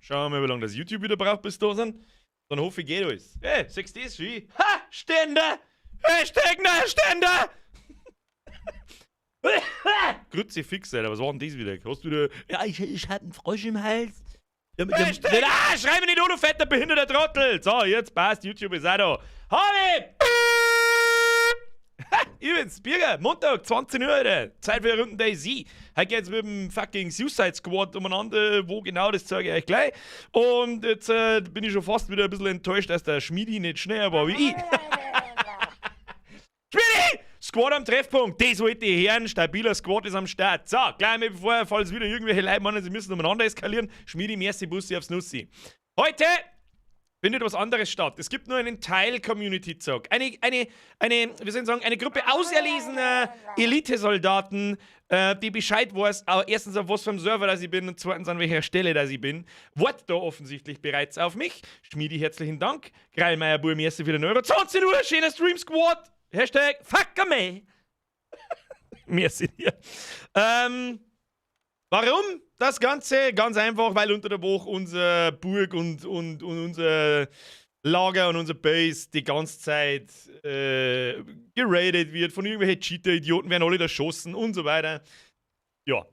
Schauen wir mal, wie lange das YouTube wieder braucht, bis da sind. Dann hoffe ich, geht alles. Hey, sagst du das schon? Ha! Ständer! Hashtag Ständer! Kruzifix, Alter, was war denn das wieder? Hast du wieder... Ja, ich hab einen Frosch im Hals. Hashtag... Ah, schreib mir nicht, du fetter behinderter Trottel! So, jetzt passt, YouTube ist auch da. Harvey! Übrigens, Birger, Montag, 20 Uhr, Alter. Zeit für eine Runde Daisy. Heute geht's mit dem fucking Suicide Squad umeinander. Wo genau, das zeige ich euch gleich. Und jetzt bin ich schon fast wieder ein bisschen enttäuscht, dass der Schmiedi nicht schneller war wie ich. Schmiedi! Squad am Treffpunkt, das wollte ich hören. Stabiler Squad ist am Start. So, gleich mal bevor, falls wieder irgendwelche Leute meinen, sie müssen umeinander eskalieren. Schmiedi, merci, Bussi aufs Nussi. Heute findet was anderes statt. Es gibt nur einen Teil Community-Zug. Eine, wie soll ich sagen, eine Gruppe auserlesener Elitesoldaten, die Bescheid weiß, erstens auf was für einem Server dass ich bin und zweitens an welcher Stelle dass ich bin, wartet da offensichtlich bereits auf mich. Schmiedi, herzlichen Dank. Greilmeier, Buhr, merci für den Euro. 20 Uhr, schöner Stream Squad. Hashtag fuck-a-me. Merci dir. Warum? Das Ganze ganz einfach, weil unter der Woche unser Burg und unser Lager und unser Base die ganze Zeit geradet wird von irgendwelchen Cheater-Idioten, werden alle erschossen und so weiter. Ja.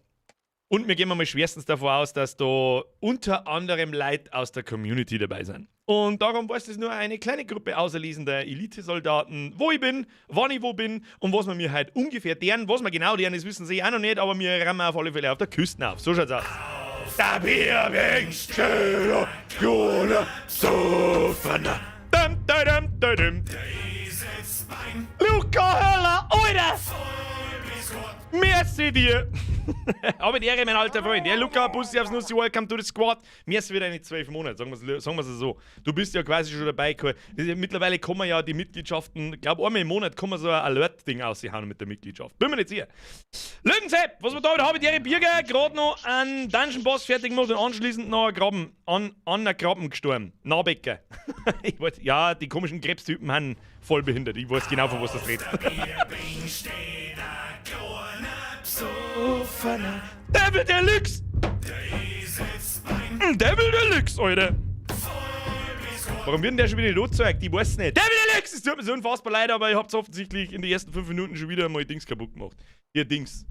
Und wir gehen mal schwerstens davon aus, dass da unter anderem Leute aus der Community dabei sind. Und darum war es nur eine kleine Gruppe auserlesener Elitesoldaten, wo ich bin, wann ich wo bin und was wir mir halt ungefähr deren, was wir genau deren, das wissen sie auch noch nicht, aber wir rennen auf alle Fälle auf der Küste auf. So schaut's aus. Da wir wegen schöner, Jona, so verna. Luca Höller, Alter! Merci dir! Aber die Ehre, mein alter Freund. Ja, Luca, Bussi aufs Nussi, welcome to the squad. Merci für deine 12 Monate, sagen wir es so. Du bist ja quasi schon dabei. Mittlerweile kommen ja die Mitgliedschaften, ich glaube einmal im Monat kann man so ein Alert-Ding aushauen mit der Mitgliedschaft. Bin mir nicht sicher. Löwensepp, was wir da habe ich die Birger gerade noch einen Dungeon-Boss fertig gemacht und anschließend noch an einen Graben gestorben. Nahbecker. Ja, die komischen Krebstypen haben voll behindert. Ich weiß genau, von was das redet. Devil Deluxe! Devil Deluxe, Alter! Warum wird denn der schon wieder nicht angezeigt? Ich weiß nicht. Devil Deluxe! Es tut mir so unfassbar leid, aber ihr habt offensichtlich in den ersten 5 Minuten schon wieder mal Dings kaputt gemacht. Hier Dings,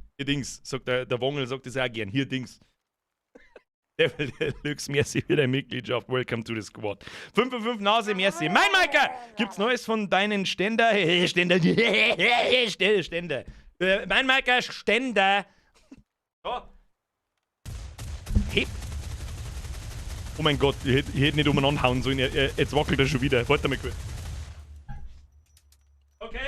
sagt der Wongel, sagt das auch gern. Hier Dings. Devil Deluxe, merci für deine Mitgliedschaft. Welcome to the squad. 5 für 5 Nase, merci. Mein Maika! Gibt's Neues von deinen Ständer? Ständer. Mein Maika, Ständer. So. Hey. Oh mein Gott, ich hätte nicht umeinander hauen sollen. Jetzt wackelt er schon wieder. Warte mal kurz. Okay.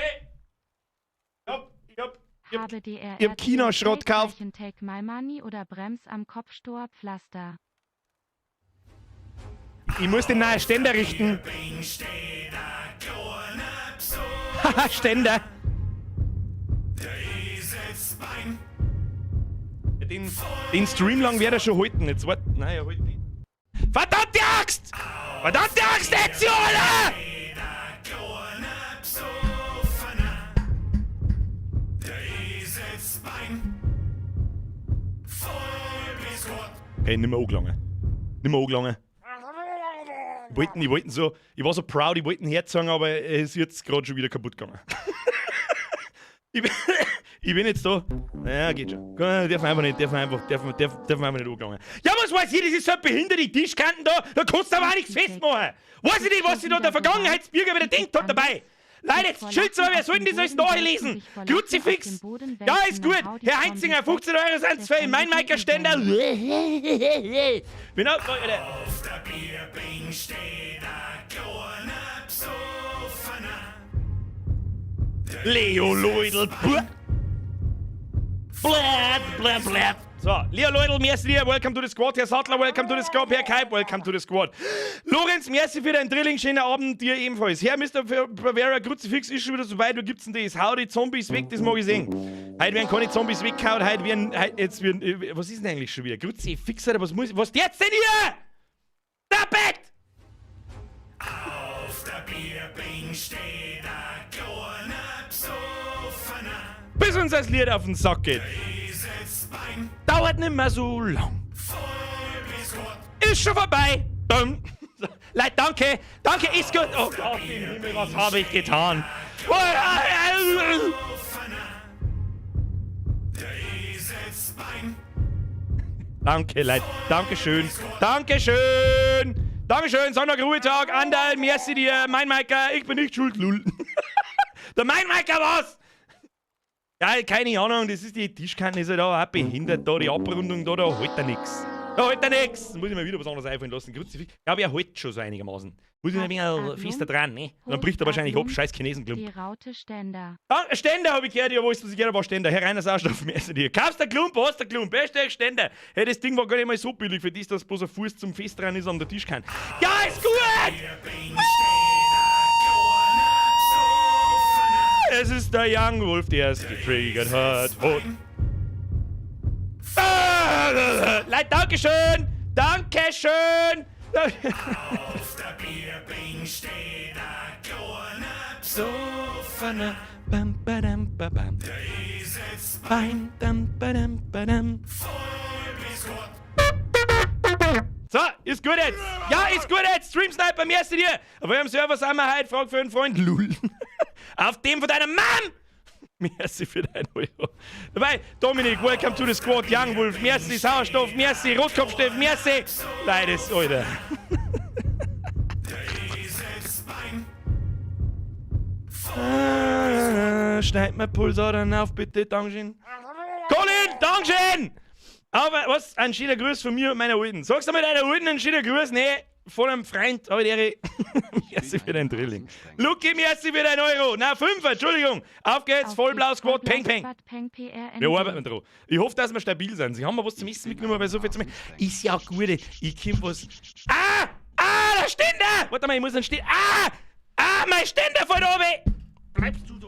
Ich hab China-Schrott gekauft. Take my money oder Brems am Kopfstorpflaster. Ich muss den neuen Ständer richten. Haha, Ständer. Den Stream lang werde er schon halten. Jetzt warte. Nein, er hält nicht. Verdammte Axt! Verdammte Axt, Ezio, Alter! Okay, nicht mehr angelangen. Nicht mehr angelangen. Ich war so proud, ich wollte ein Herz sagen, aber es ist jetzt gerade schon wieder kaputt gegangen. Ich bin jetzt da. Naja, geht schon. Darf man einfach nicht angelangen. Ja, was weiß ich, das ist so ein behinderte Tischkanten da kannst du aber auch nichts festmachen. Weiß ich nicht, was sie da der Vergangenheitsbürger wieder denkt hat dabei. Leute, jetzt chillt's mal, wer soll denn das alles nachlesen? Kruzifix? Ja, ist gut. Herr Heinzinger, 15 Euro sind's für ihn. Mein Maiker-Ständer. Bin auch, Leute. Auf der Bierbing steht ein kleiner Psoffener. Leo Leudl. Blät. So, Leo Leudl, merci dir, welcome to the squad. Herr Sattler, welcome to the squad. Herr Kaip, welcome to the squad. Lorenz, merci für deinen Drilling, schönen Abend dir ebenfalls. Herr Mr. Bavera, Kruzifix ist schon wieder so weit, wo gibt's denn das? Hau die Zombies weg, das mag ich sehen. Heute werden keine Zombies weggehauen, was ist denn eigentlich schon wieder? Kruzifix, oder was jetzt denn hier? Stop it! Auf der Bierbing steht ein kleiner Psoffener. Bis uns das Lied auf den Sack geht. Dauert nicht mehr so lang. ist schon vorbei. Leute, danke. Danke, ist gut. Oh Gott im Himmel, was habe ich getan? Danke, Leute. Dankeschön. Dankeschön. Dankeschön. Sonntag-Ruhetag. Andal, merci dir. Mein Maiker, ich bin nicht schuld, lull. Der Mein Maiker was? Ja, keine Ahnung. Das ist die Tischkante, ist ja da auch behindert. Da die Abrundung, da holt er nix. Da holt er nix. Muss ich mir wieder was anderes einfallen lassen. Ich glaube, er holt schon so einigermaßen. Muss ich mir ein bisschen fester dran, ne? Und dann bricht er wahrscheinlich ab. Scheiß Chinesenklump. Die Raute Ständer. Ah, Ständer habe ich gehört, ja, wo ist das? Ich gehört, war Ständer. Herr Reiner Sauerstoff, merci dir. Kaufst der Klump, hast der Klump. Beste Ständer. Hey, das Ding war gar nicht mal so billig für das, dass bloß ein Fuß zum Fest dran ist an der Tischkante. Ja, ist gut! Es ist der Young Wolf, der es getriggert hat. Leute, Dankeschön! Dankeschön! Auf der Bierbing steht ein kleiner Psoffener. Bam, badam, babam. Der sitzt beim badam, badam. So, ist gut jetzt. Ja, ist gut jetzt. Stream Sniper, merci dir. Auf eurem Server sind wir heute. Frag für einen Freund. Lull. Auf dem von deiner Mom. Merci für dein Euro. Dabei, Dominik, welcome to the squad. Young Wolf, merci. Sauerstoff, merci. Rotkopfsteff, merci. Leides, Alter. Schneid mir Pulsadern auf, bitte, Dankeschön. Colin, Dankeschön! Aber was? Ein schöner Gruß von mir und meiner Alten. Sagst du mal deiner Alten einen schönen Gruß? Nee, von einem Freund. Aber der merci für dein Drilling. Lucky, merci für dein Euro. Na, 5, Entschuldigung. Auf geht's, Vollblau Squad, Peng, Peng. Wir arbeiten dran. Ich hoffe, dass wir stabil sind. Sie haben mir was zum Essen mitgenommen, weil so viel zu machen. Ist ja gut. Ich komm was. Der Ständer! Warte mal, ich muss einen Ständer. Mein Ständer von oben! Bleibst du da?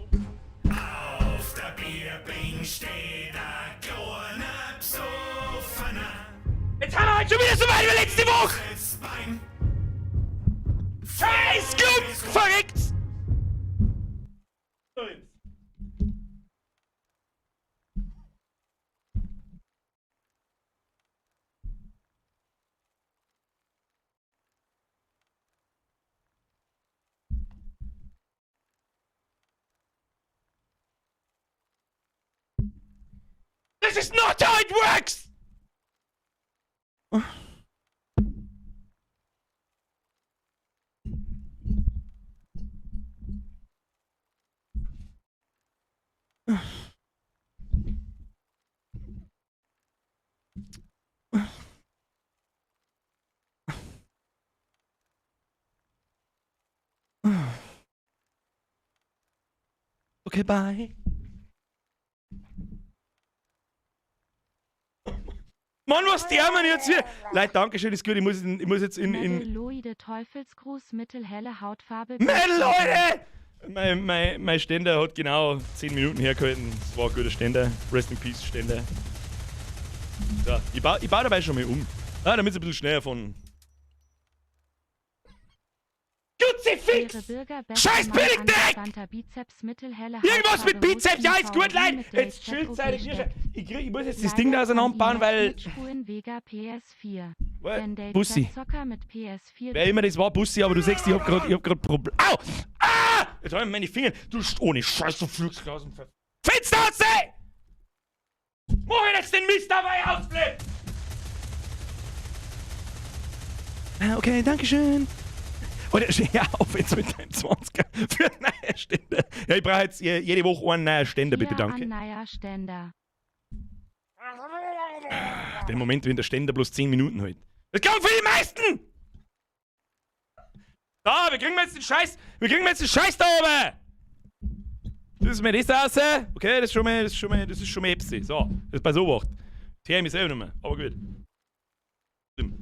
Auf der Bierbing steht ein kleiner Psoffener. Jetzt haben wir heute schon wieder so weit wie letzte Woche! Scheiß Club! Verreckt! So jetzt. This is not how it works! Okay, bye. Mann, was der man jetzt hier? Leute, Dankeschön, ist gut. Ich muss jetzt in. Metalloide Teufelsgruß, mittelhelle Hautfarbe. Mädel, Leute! Mein Ständer hat genau 10 Minuten hergehalten. Das war ein guter Ständer. Rest in Peace, Ständer. So, ich baue dabei schon mal um. Damit es ein bisschen schneller von. Kruzifix! Scheiß Billigdeck! Irgendwas mit Bizeps, ja, ist gut, Leute! Jetzt chillt ich muss jetzt das Ding da auseinanderbauen, weil. Bussi. Wer immer das war, Bussi, aber du siehst, ich hab grad Probleme. Au! Jetzt hab ich meine Finger. Du ohne Scheiß, du flugst aus dem Fenster aus, ey! Mach ich jetzt den Mist dabei ausflippt! Okay, dankeschön. Oder ja, auf jetzt mit deinem 20er für eine neue Ständer. Ja, ich brauche jetzt jede Woche einen neuen Ständer, bitte, danke. Den Moment, wenn der Ständer bloß 10 Minuten hält. Das kommt für die meisten! Da, wir kriegen jetzt den Scheiß da oben! Das ist mir das raus. Okay, das ist schon mal Epsi. So, das ist bei Sowacht. Das höre ich mich selber nicht mehr, aber gut.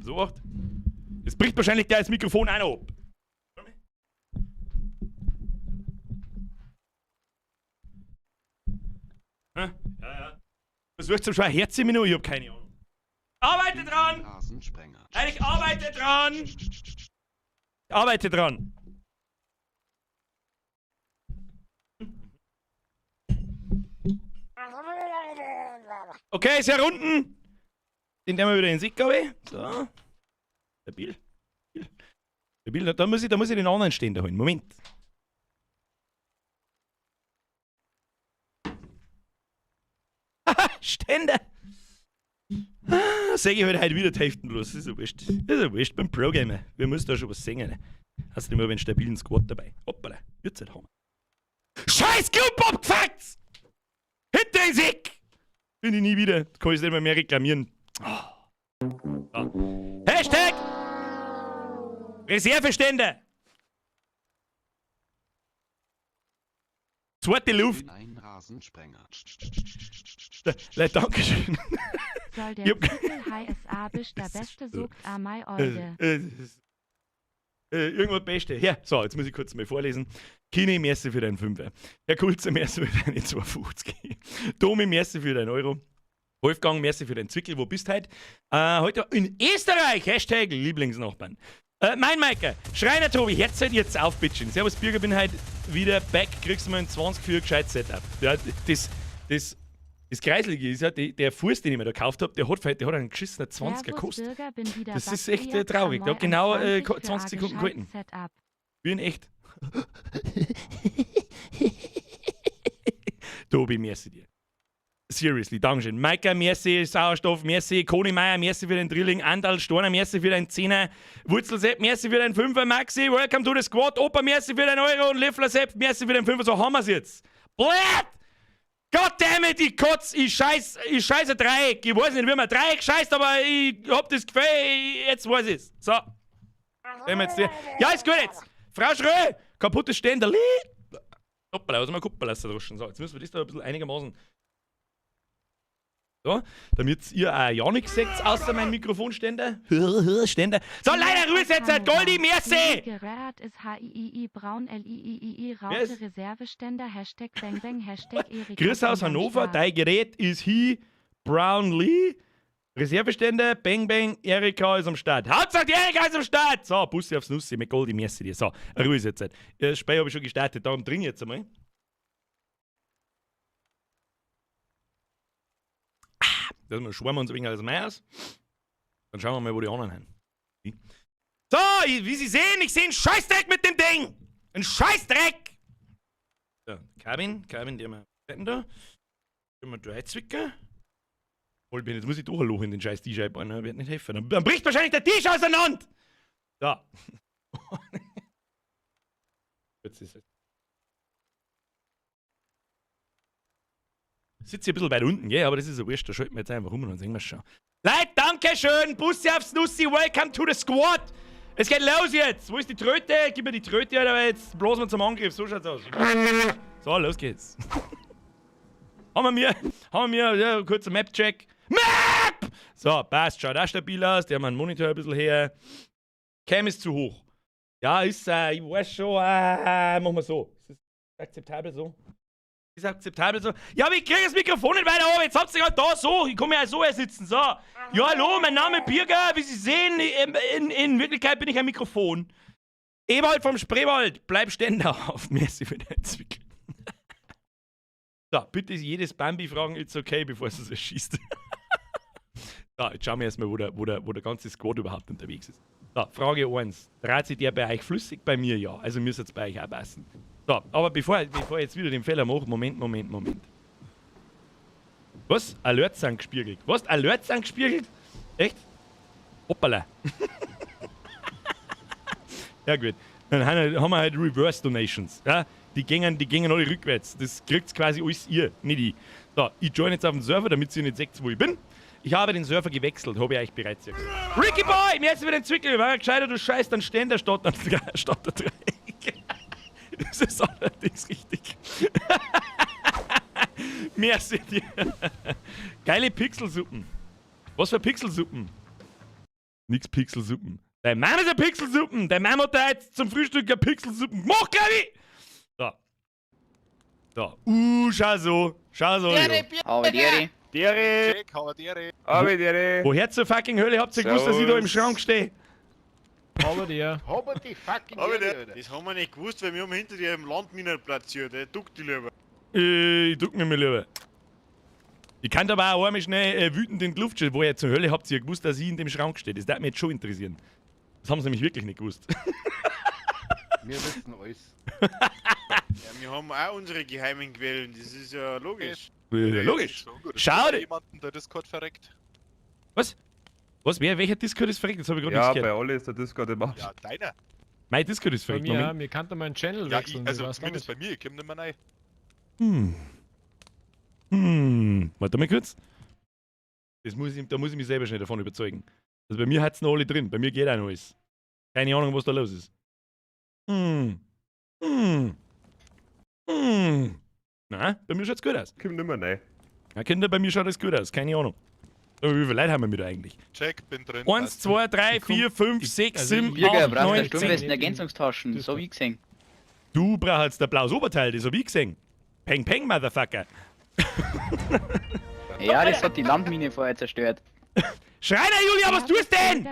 Sowacht. Jetzt bricht wahrscheinlich der das Mikrofon einer ab. Ja. Versucht zum Schwein Herz in mir noch, ich hab keine Ahnung. Arbeite dran! Ich arbeite dran! Arbeite dran! Okay, ist ja runden. Den nehmen wir wieder in den Sick, glaube ich. So. Stabil. Stabil. Da muss ich den anderen Ständer holen. Moment. Haha, Ständer! Sag ich halt heute wieder die Hälften bloß. Das ist ja wurscht. Das ist ja wurscht beim Pro-Gamer. Wir müssen da schon was singen. Hast du immer einen stabilen Squad dabei. Hoppala, wird's halt haben. Scheiß Club abgefuckt! Hinter den Sick! Bin ich nie wieder. Kann ich nicht mehr reklamieren. Oh. So. Hashtag! Reserveständer! Zweite Luft! Ein Rasensprenger. Danke schön. Soll der Jupp. Titel HSA bist der Beste, sogt Amai Olde. Irgendwas Beste. Ja, so, jetzt muss ich kurz mal vorlesen. Kini, merci für deinen Fünfer. Herr Kulze, merci für deine 2,50. Tomi, merci für deinen Euro. Wolfgang, merci für deinen Zwickel. Wo bist du heute? Heute in Österreich. Hashtag Lieblingsnachbarn. Mein Meiker, Schreiner Tobi, jetzt auf, bitteschön. Servus Bürger, bin heute wieder back. Kriegst du mal ein 20 für ein gescheites Setup. Ja, das Kreislige ist ja, der Fuß, den ich mir da gekauft habe, der hat einen geschissenen 20er gekostet. Das ist echt traurig. Der hat genau 20 Sekunden gehalten. Bin echt. Tobi, merci dir. Seriously, Dankeschön. Maika, merci, Sauerstoff, merci. Koni Meier, merci für den Drilling. Andal Storner, merci für deinen 10er. Wurzelsepp, merci für deinen 5er. Maxi, welcome to the squad. Opa, merci für den Euro. Und Liffler Sepp, merci für den 5er. So haben wir's jetzt. Blät! Goddammit, ich kotz, ich scheiße Dreieck. Ich weiß nicht, wie man Dreieck scheißt, aber ich hab das Gefühl, jetzt weiß ich's. So. Ja, ist gut jetzt. Frau Schrö, kaputtes Ständerli. Hoppala, also mal Kuppel lassen draußen. So, jetzt müssen wir das da ein bisschen einigermaßen. So, damit ihr auch ja nichts seht, außer mein Mikrofonständer. Ständer. So, leider Ruhe jetzt, Goldi, merci! Gerät ist HIII Braun LIII Raute Reserveständer Hashtag Bang Bang Hashtag Erika. Grüß aus Hannover, dein Gerät ist hier Brown Lee. Reserveständer, Bang Bang, Erika ist am Start. Hauptsache die Erika ist am Start! So, Bussi aufs Nussi mit Goldi, merci dir. So, Ruhe jetzt. Das Spiel habe ich schon gestartet, darum drin jetzt einmal. Dass wir schwimmen uns ein wenig als Meiers. Dann schauen wir mal, wo die anderen hin. So, wie Sie sehen, ich sehe einen Scheißdreck mit dem Ding! Ein Scheißdreck! So, Kabin, der mal da. Können wir da reinzwicken. Jetzt muss ich doch ein Loch in den scheiß T-Shirt bauen, ne? Wird nicht helfen. Dann bricht wahrscheinlich der Tisch auseinander! So. Jetzt ist es. Sitze ein bisschen weit unten, gell? Aber das ist so wurscht, da schalten wir jetzt einfach rum und dann sehen wir es schon. Leute, danke schön! Bussi aufs Nussi, welcome to the squad! Es geht los jetzt! Wo ist die Tröte? Gib mir die Tröte, aber jetzt bloß mal zum Angriff, so schaut's aus. So, los geht's. haben wir mir, ja, kurzer Map-Check. Map! So, passt, schaut auch stabil aus, der hat meinen Monitor ein bisschen her. Cam ist zu hoch. Ja, ist, ich weiß schon, machen wir so. Ist das akzeptabel so? Ist akzeptabel so. Ja, aber ich kriege das Mikrofon nicht weiter auf. Jetzt habt ihr gerade da so. Ich komme ja so sitzen. So. Ja, hallo, mein Name ist Birger. Wie Sie sehen, in Wirklichkeit bin ich ein Mikrofon. Ewald vom Spreewald. Bleib Ständer auf. Merci für deinen Zwickel. So, bitte jedes Bambi fragen, it's okay, bevor es es erschießt. So, jetzt schauen wir erstmal, wo der ganze Squad überhaupt unterwegs ist. So, Frage 1. Dreht sich der bei euch flüssig? Bei mir ja. Also müsst ihr bei euch auch passen. So, aber bevor ich jetzt wieder den Fehler mache, Moment. Was? Alerts sind gespiegelt. Was? Alerts sind gespiegelt? Echt? Hoppala. Ja gut. Dann haben wir halt Reverse Donations. Ja? Die gingen alle rückwärts. Das kriegt quasi alles ihr, nicht ich. So, ich join jetzt auf den Server, damit ihr nicht seht, wo ich bin. Ich habe den Server gewechselt, habe ich euch bereits gesagt. Ricky Boy, mir jetzt wieder den Zwickel. War ja gescheiter, du scheißt an Ständer statt der Dreieck. Das ist allerdings richtig. Merci dir. Geile Pixelsuppen. Was für Pixelsuppen? Nix Pixelsuppen. Dein Mann ist ein Pixelsuppen. Dein Mann hat da jetzt zum Frühstück ein Pixelsuppen gemacht, glaub ich. So. So. Schau so. Aber Deri. Woher zur fucking Hölle habt ihr gewusst, dass ich da im Schrank stehe? Aber dir. Aber die fucking Aber Deri, Alter. das haben wir nicht gewusst, weil wir haben hinter dir im Landminen platziert. Der duckt die lieber. Ich duck mir mal lieber. Ich kann aber auch einmal schnell wütend in die Luft stellen. Woher zur Hölle habt ihr gewusst, dass ich in dem Schrank stehe? Das würde mich jetzt schon interessieren. Das haben sie nämlich wirklich nicht gewusst. Wir wissen alles. Ja, wir haben auch unsere geheimen Quellen, das ist ja logisch. Logisch. So gut. Schade. Ist jemanden der Discord verreckt? Was? Welcher Discord ist verreckt? Das habe ich gerade Ja, nicht bei gehört. alle ist der Discord im Arsch. Ja, deiner. Mein Discord ist Bei verreckt. mir, Moment. mir kann da mein Channel Ja, wechseln. also wie war's zumindest damit? bei mir, ich komm nicht mehr rein. Warte mal kurz. Da muss ich mich selber schnell davon überzeugen. Also bei mir hat's noch alle drin. Bei mir geht auch noch alles. Keine Ahnung, was da los ist. Nein, bei mir schaut's gut aus. Komm nicht mehr rein. Ja, Kinder, bei mir schaut das gut aus. Keine Ahnung. Aber wie viele Leute haben wir mit eigentlich? Check, bin drin. 1, 2, 3, 4, 5, 6, 7, Bürger, 8, brauchst 9, du 10. Sturmwesten Ergänzungstaschen, so wie gesehen. Du brauchst jetzt ein blaues Oberteil, das hab ich gesehen. Peng, peng, Motherfucker. Ja, das hat die Landmine vorher zerstört. Schreiner, Julia, was tust du denn?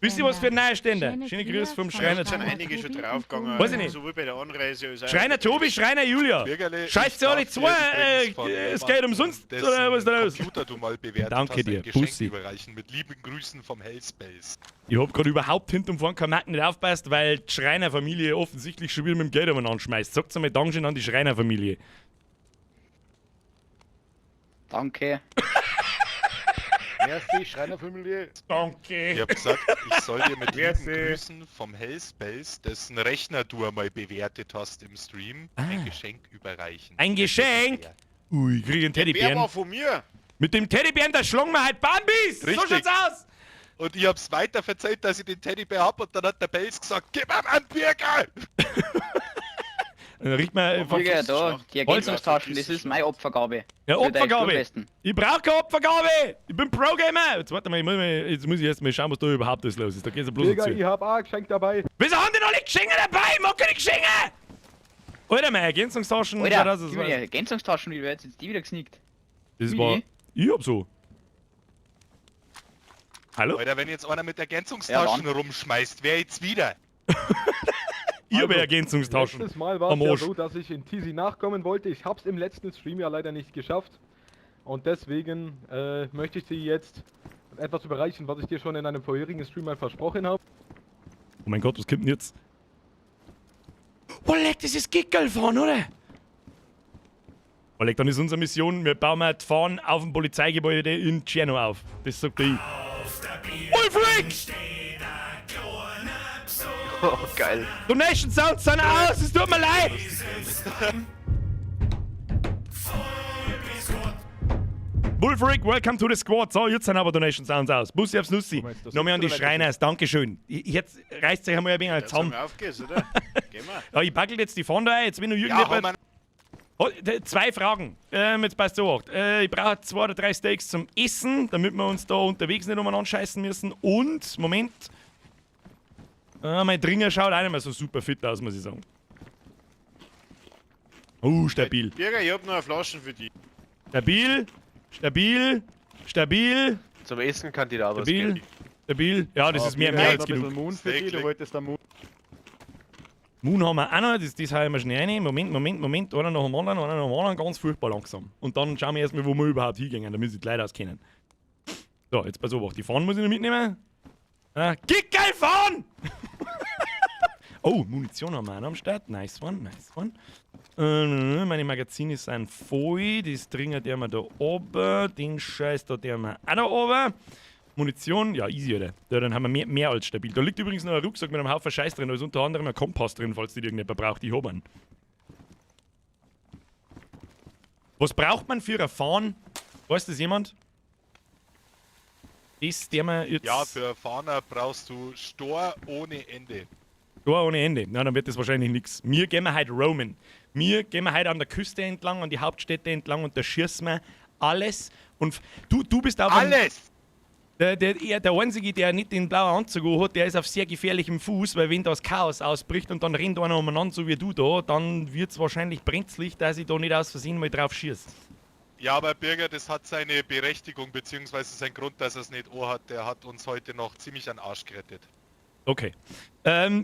Wisst ihr, was für ein neuer Ständer? Schöne Grüße vom Schreiner. Da sind einige schon draufgegangen, Weiß ich nicht. sowohl bei der Anreise als auch... Schreiner Tobi, Schreiner Julia. Bürgerle, Scheißt ich ihr alle darf zwei, dir übrigens von es geht jemandem, umsonst, dessen oder was ist da los? Computer du mal bewertet Danke hast, dir, ein Geschenk Bussi. überreichen mit lieben Grüßen vom Hellspace. Ich hab gerade überhaupt hinten und vorne kein Macken nicht aufpasst, weil die Schreinerfamilie offensichtlich schon wieder mit dem Geld anschmeißt. Sagt's einmal Dankeschön an die Schreinerfamilie. Danke. Merci, Schreinerfamilie. Danke. Ich hab gesagt, ich soll dir mit lieben Merci. Grüßen vom Hellspace, dessen Rechner du einmal bewertet hast im Stream, ein Geschenk überreichen. Ein Geschenk? Ui, ich krieg einen Der Bär Teddybären. war von mir! Mit dem Teddybären, da schlagen wir halt Bambis! So Richtig. schaut's aus! Und ich hab's weiter verzeiht, dass ich den Teddybär hab und dann hat der Belz gesagt, gib ihm einen Bürger! Dann riecht man Bürger, da, die Ergänzungstaschen, das ist meine Opfergabe. Ja, Für deine Opfergabe. Sturmwesten. Ich brauch keine Opfergabe! Ich bin Pro-Gamer! Jetzt warte mal, jetzt muss ich erst mal schauen, was da überhaupt alles los ist. Da geht's ja bloß Digga, zu. ich hab auch ein Geschenk dabei. Wieso haben die noch nicht Geschenke dabei? Ich mag keine Geschenke! Alter, meine Ergänzungstaschen, Alter, das ist die Ergänzungstaschen, wie wird jetzt die wieder gesnickt? Das Wie? war. Ich hab so. Hallo? Alter, wenn jetzt einer mit Ergänzungstaschen Ja, rumschmeißt, wer jetzt wieder? Ich habe Ergänzungstaschen. Letztes Mal war es Am ja Arsch. so, dass ich in TC nachkommen wollte. Ich hab's im letzten Stream ja leider nicht geschafft. Und deswegen möchte ich dir jetzt etwas überreichen, was ich dir schon in einem vorherigen Stream mal versprochen habe. Oh mein Gott, was kommt denn jetzt? Oleg, das ist Gickelfahren, oder? Oleg, dann ist unsere Mission, wir bauen mal die Fahnen auf dem Polizeigebäude in Tscherno auf. Das sagt ich. Wolfrick! Oh, geil. Donation Sounds sind aus, es tut mir leid! Wolfrick, welcome to the squad. So, jetzt sind aber Donation Sounds aus. Bussi aufs Nussi. Moment, das Nochmal an die ist Schreiners, Dankeschön. Jetzt reißt euch einmal ein wenig Jetzt zusammen. aufgehst, oder? Gehen wir. Ja, ich packel jetzt die Fahnen da ein, jetzt wenn du Ja, hau irgendjemand... mal. Zwei Fragen. Jetzt passt so. Ich brauche 2 oder 3 Steaks zum Essen, damit wir uns da unterwegs nicht umeinander scheißen müssen. Und, Moment. Mein Dringer schaut auch nicht mehr so super fit aus, muss ich sagen. Stabil. Bürger, ich hab noch eine Flasche für dich. Stabil. Stabil. Stabil. Zum Essen kann die da was Stabil. geben. Stabil. Ja, das ist mehr als genug. Moon für dich, du wolltest da Moon. Moon haben wir auch noch, das haben wir schnell rein. Moment. Einer nach dem anderen, ganz furchtbar langsam. Und dann schauen wir erstmal, wo wir überhaupt hingehen, damit sie die Leute auskennen. So, jetzt pass auf, die Fahnen muss ich noch mitnehmen. Geil fahren! Oh, Munition haben wir auch noch am Start. Nice one, nice one. Meine Magazine sind voll. Das Dringer, der wir da oben. Den Scheiß da, der wir auch da oben. Munition, ja, easy, oder? Ja, dann haben wir mehr als stabil. Da liegt übrigens noch ein Rucksack mit einem Haufen Scheiß drin. Da ist unter anderem ein Kompass drin, falls die irgendjemand braucht. Ich hab einen. Was braucht man für ein Fahren? Weiß das jemand? Das, der man jetzt... Ja, für Fahner brauchst du Stor ohne Ende. Tor ohne Ende. Na, dann wird das wahrscheinlich nichts. Wir gehen halt roamen. Wir gehen halt an der Küste entlang, an die Hauptstädte entlang und da schießen wir alles. Und du bist auch... Alles! Der Einzige, der nicht den blauen Anzug hat, der ist auf sehr gefährlichem Fuß, weil wenn das Chaos ausbricht und dann rennt einer umeinander, so wie du da, dann wird es wahrscheinlich brenzlig, dass ich da nicht aus Versehen mal drauf schieße. Ja, aber Bürger, das hat seine Berechtigung, beziehungsweise sein Grund, dass er es nicht hat. Der hat uns heute noch ziemlich an Arsch gerettet. Okay.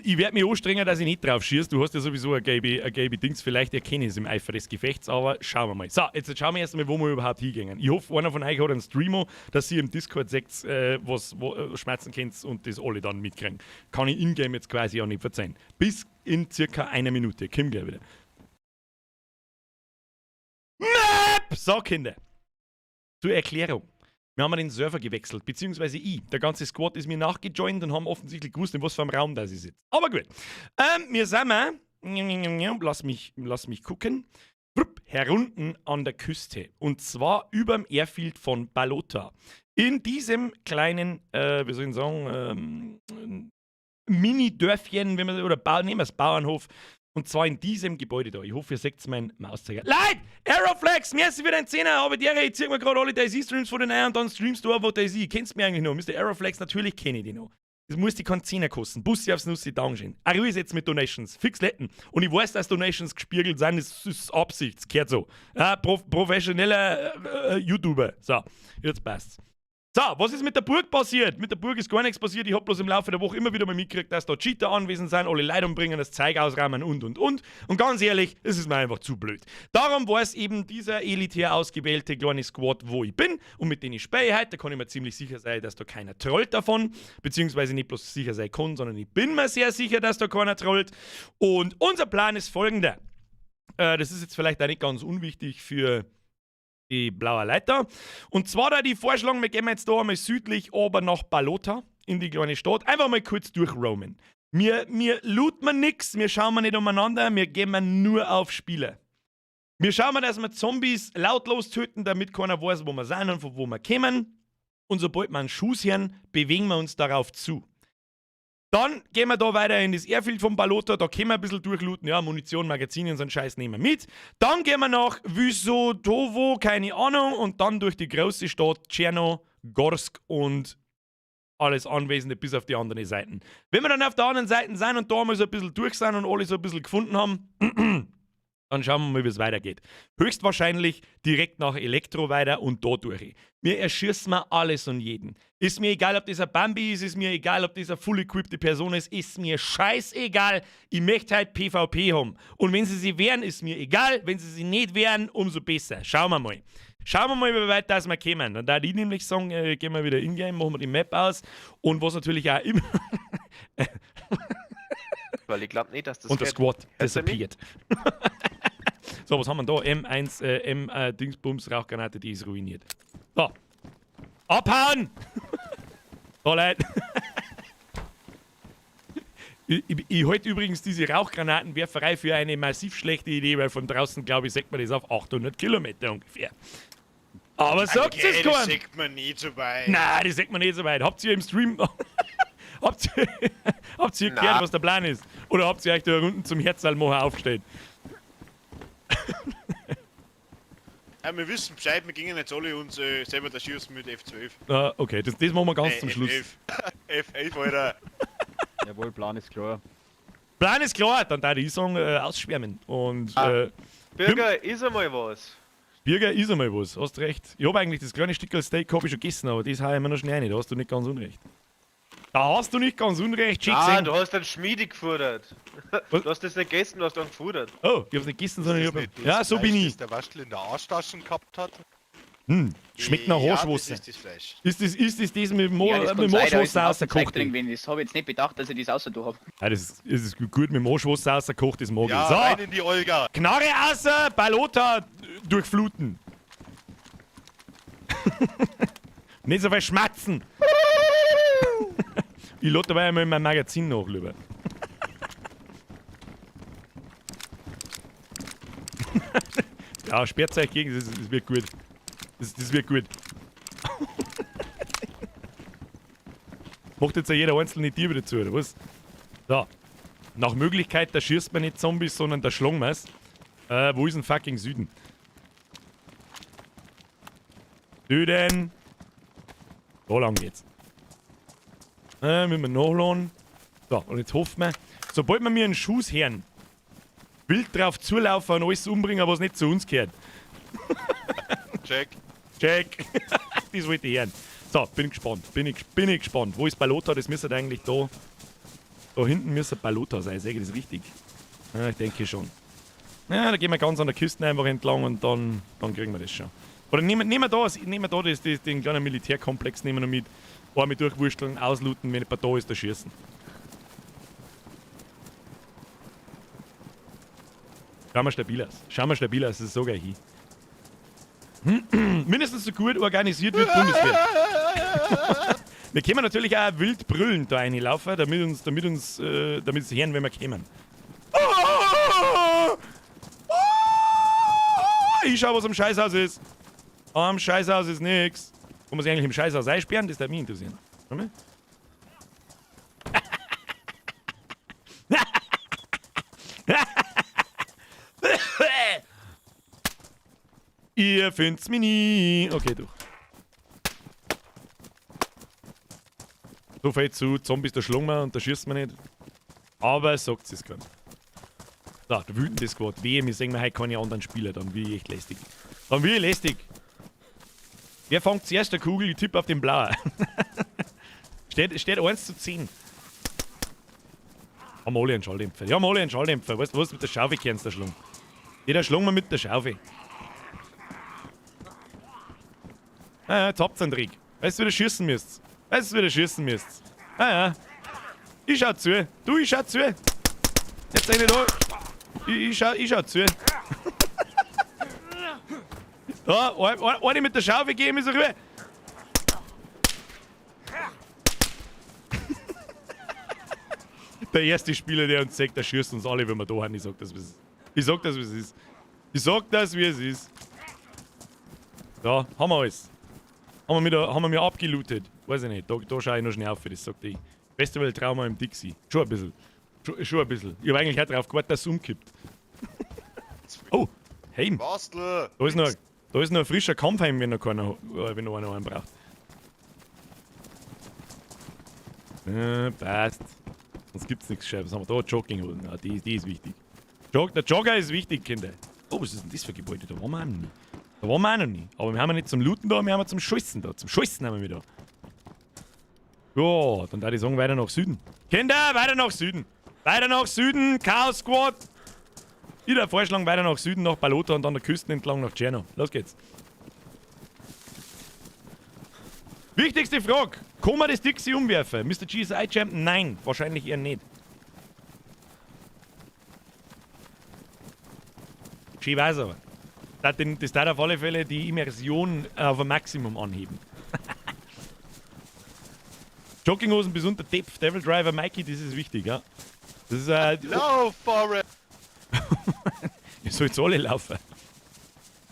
Ich werde mich anstrengen, dass ich nicht drauf schieße. Du hast ja sowieso ein gelbe Dings. Vielleicht erkenne ich es im Eifer des Gefechts, aber schauen wir mal. So, jetzt schauen wir erst mal, wo wir überhaupt hingehen. Ich hoffe, einer von euch hat einen Streamer, dass ihr im Discord seht, was schmerzen könnt und das alle dann mitkriegen. Kann ich in-game jetzt quasi auch nicht verzeihen. Bis in circa 1 Minute. Komm gleich wieder. Map! So, Kinder. Zur Erklärung. Wir haben den Server gewechselt, beziehungsweise ich. Der ganze Squad ist mir nachgejoint und haben offensichtlich gewusst, in was für einem Raum da sie sitzt. Aber gut. Wir sind lass mich gucken. Herunten an der Küste. Und zwar überm Airfield von Balota. In diesem kleinen, wie soll ich sagen, Mini-Dörfchen, nehmen wir es Bauernhof. Und zwar in diesem Gebäude da. Ich hoffe, ihr seht meinen Mauszeiger. Leute! Aeroflex! Merci für deinen 10er. Aber ich zieh mir gerade alle Daisy-Streams von den ein und dann streamst du auch, wo Daisy. Kennst du mich eigentlich noch? Mr. Aeroflex, natürlich kenne ich die noch. Das muss die keinen 10er kosten. Bussi aufs Nussi, Dankeschön. Aru ist jetzt mit Donations. Fix letten. Und ich weiß, dass Donations gespiegelt sind. Das ist Absicht. Das gehört so. Professioneller YouTuber. So, jetzt passt's. So, was ist mit der Burg passiert? Mit der Burg ist gar nichts passiert. Ich habe bloß im Laufe der Woche immer wieder mal mitgekriegt, dass da Cheater anwesend sind, alle Leute umbringen, das Zeug ausrahmen und. Und ganz ehrlich, es ist mir einfach zu blöd. Darum war es eben dieser elitär ausgewählte kleine Squad, wo ich bin und mit denen ich spiele heute. Da kann ich mir ziemlich sicher sein, dass da keiner trollt davon. Beziehungsweise nicht bloß sicher sein kann, sondern ich bin mir sehr sicher, dass da keiner trollt. Und unser Plan ist folgender. Das ist jetzt vielleicht auch nicht ganz unwichtig für die blaue Leiter. Und zwar da die Vorschlag, wir gehen jetzt da einmal südlich aber nach Balota in die kleine Stadt. Einfach mal kurz durchroamen. Wir looten nix, wir schauen nicht umeinander, wir gehen nur auf Spiele. Wir schauen, dass wir Zombies lautlos töten, damit keiner weiß, wo wir sind und von wo wir kommen. Und sobald wir einen Schuss hören, bewegen wir uns darauf zu. Dann gehen wir da weiter in das Airfield von Balota, da können wir ein bisschen durchlooten, ja, Munition, Magazine und so einen Scheiß nehmen wir mit. Dann gehen wir nach Vysotovo, keine Ahnung, und dann durch die große Stadt Tschernogorsk und alles Anwesende bis auf die anderen Seiten. Wenn wir dann auf der anderen Seite sind und da mal so ein bisschen durch sind und alle so ein bisschen gefunden haben, dann schauen wir mal, wie es weitergeht. Höchstwahrscheinlich direkt nach Elektro weiter und da durch. Wir erschießen mal alles und jeden. Ist mir egal, ob das ein Bambi ist mir egal, ob das eine full equippte Person ist mir scheißegal. Ich möchte halt PvP haben. Und wenn sie wehren, ist mir egal. Wenn sie nicht wehren, umso besser. Schauen wir mal. Schauen wir mal, wie weit das wir kommen. Dann da die nämlich sagen, gehen wir wieder in-game, machen wir die Map aus. Und was natürlich auch immer... Weil ich glaube nicht, dass das... Und der Squad disappeared. So, was haben wir da? M1, Dingsbums, Rauchgranate, die ist ruiniert. So. Abhauen! So, Leute. Ich halte übrigens diese Rauchgranatenwerferei für eine massiv schlechte Idee, weil von draußen, glaube ich, sagt man das auf 800 Kilometer ungefähr. Aber sagt es keinem! Das sagt man nie so weit. Nein, das sagt man nicht so weit. Habt ihr im Stream... habt ihr gehört, was der Plan ist? Oder habt ihr euch da unten zum Herzsalmacher aufgestellt? Ja, wir wissen Bescheid, wir gingen jetzt alle uns selber da schießen mit F12. Ah, okay, das machen wir ganz zum Schluss. F11, Alter. Jawohl, Plan ist klar. Plan ist klar, dann darf ich sagen, ausschwärmen. Und, Bürger, ist einmal was. Bürger, ist einmal was, hast recht. Ich habe eigentlich das kleine Stück Steak hab ich schon gegessen, aber das habe ich mir noch schnell rein, da hast du nicht ganz unrecht. Da hast du nicht ganz unrecht, du hast einen Schmiede gefordert. Du hast das nicht gegessen, du hast dann gefordert. Oh, ich hab's nicht gegessen, sondern ich hab... Ja, so bin ich. Das der Waschel in der Arschtaschen gehabt hat. Schmeckt nach Haarschwasser. Ja, das ist das Fleisch. Ist das mit Das Moorschwasser ausgekocht? Das habe ich jetzt nicht bedacht, dass ich das außer habe. Ja, das ist gut mit Moorschwasser ausgekocht, das mag ich. Ja, So, rein in die Olga. Knarre außer, Balota durchfluten. Nicht so viel schmatzen. Ich lade dabei einmal in mein Magazin nach, lieber. Ja, sperrt euch gegen, das wird gut. Das wird gut. Macht jetzt ja jeder einzelne Tier wieder zu, oder was? So. Nach Möglichkeit, da schießt man nicht Zombies, sondern da schlagen wir es. Wo ist denn fucking Süden? Süden! Da lang geht's. Müssen wir nachladen. So, und jetzt hoffen wir, sobald wir mir einen Schuss hören, wild drauf zulaufen und alles umbringen, was nicht zu uns gehört. Check. Check. Das wollte ich hören. So, bin ich gespannt. Bin ich gespannt. Wo ist Balota? Das müsste eigentlich da Da hinten müsste ein Balota sein, sage ich das richtig? Ja, ich denke schon. Ja, da gehen wir ganz an der Küste einfach entlang und dann kriegen wir das schon. Oder nehmen wir den kleinen Militärkomplex nehmen wir mit. Einmal durchwursteln, auslooten, wenn jemand da ist, da schießen. Schauen wir stabil aus, das ist so geil hier. Mindestens so gut organisiert wie die Bundeswehr. Wir können natürlich auch wild brüllend da reinlaufen, damit sie hören, wenn wir kommen. Ich schau, was am Scheißhaus ist. Am Scheißhaus ist nix. Wo man sich eigentlich im Scheißhaus einsperren, das darf mich interessieren. Schau mal. Ihr findet's mich nie. Okay, durch. So viel zu Zombies, da schlagen wir und da schießt man nicht. Aber sagt es gerade. So, der wütende Squad. Wehe, wir sehen heute keine anderen Spieler, dann bin ich echt lästig. Wer fängt zuerst der Kugel? Ich tippe auf den Blauer. steht 1:10. Haben alle einen Schalldämpfer. Ja, haben alle einen Schalldämpfer. Weißt du was? Mit der Schaufel können sie da schlagen. Jeder schlagen wir mit der Schaufel. Jetzt habt ihr einen Trick. Weißt du, wie ihr schießen müsst? Ich schau zu. Du, ich schau zu. Jetzt seid ihr da. Ich schau zu. Da, eine mit der Schaufel geben ist Ruhe. Der erste Spieler, der uns sagt, der schießt uns alle, wenn wir da haben. Ich sag das, wie es ist. Da, haben wir alles. Haben wir mir abgelootet. Weiß ich nicht, da schaue ich noch schnell auf, das sagt ich. Festival-Trauma im Dixie. Schon ein bisschen. Ich habe eigentlich heute drauf gewartet, dass es umkippt. Oh, Heim. Bastel! Da ist noch ein frischer Kampfheim, wenn noch einer einen braucht. Passt. Sonst gibt's nichts Gescheites. Was haben wir da? Jogginghosen. Ja, die ist wichtig. Der Jogger ist wichtig, Kinder. Oh, was ist denn das für ein Gebäude? Da waren wir auch noch nie. Aber wir haben ja nicht zum Looten da, wir haben ja zum Schießen da. Zum Schießen haben wir wieder. Ja, dann würde ich sagen, weiter nach Süden. Kinder, weiter nach Süden. Weiter nach Süden, Chaos Squad. Ich würde vorschlagen, weiter nach Süden, nach Balota und an der Küste entlang nach Tscherno. Los geht's. Wichtigste Frage. Kann man das Dixie umwerfen? Mr. GSI Champ? Nein, wahrscheinlich eher nicht. Ich weiß aber. Das darf auf alle Fälle die Immersion auf ein Maximum anheben. Jogginghosen bis unter Depth, Devil Driver, Mikey, das ist wichtig, ja. Das ist Lauf, Forrest! Ihr sollt alle laufen.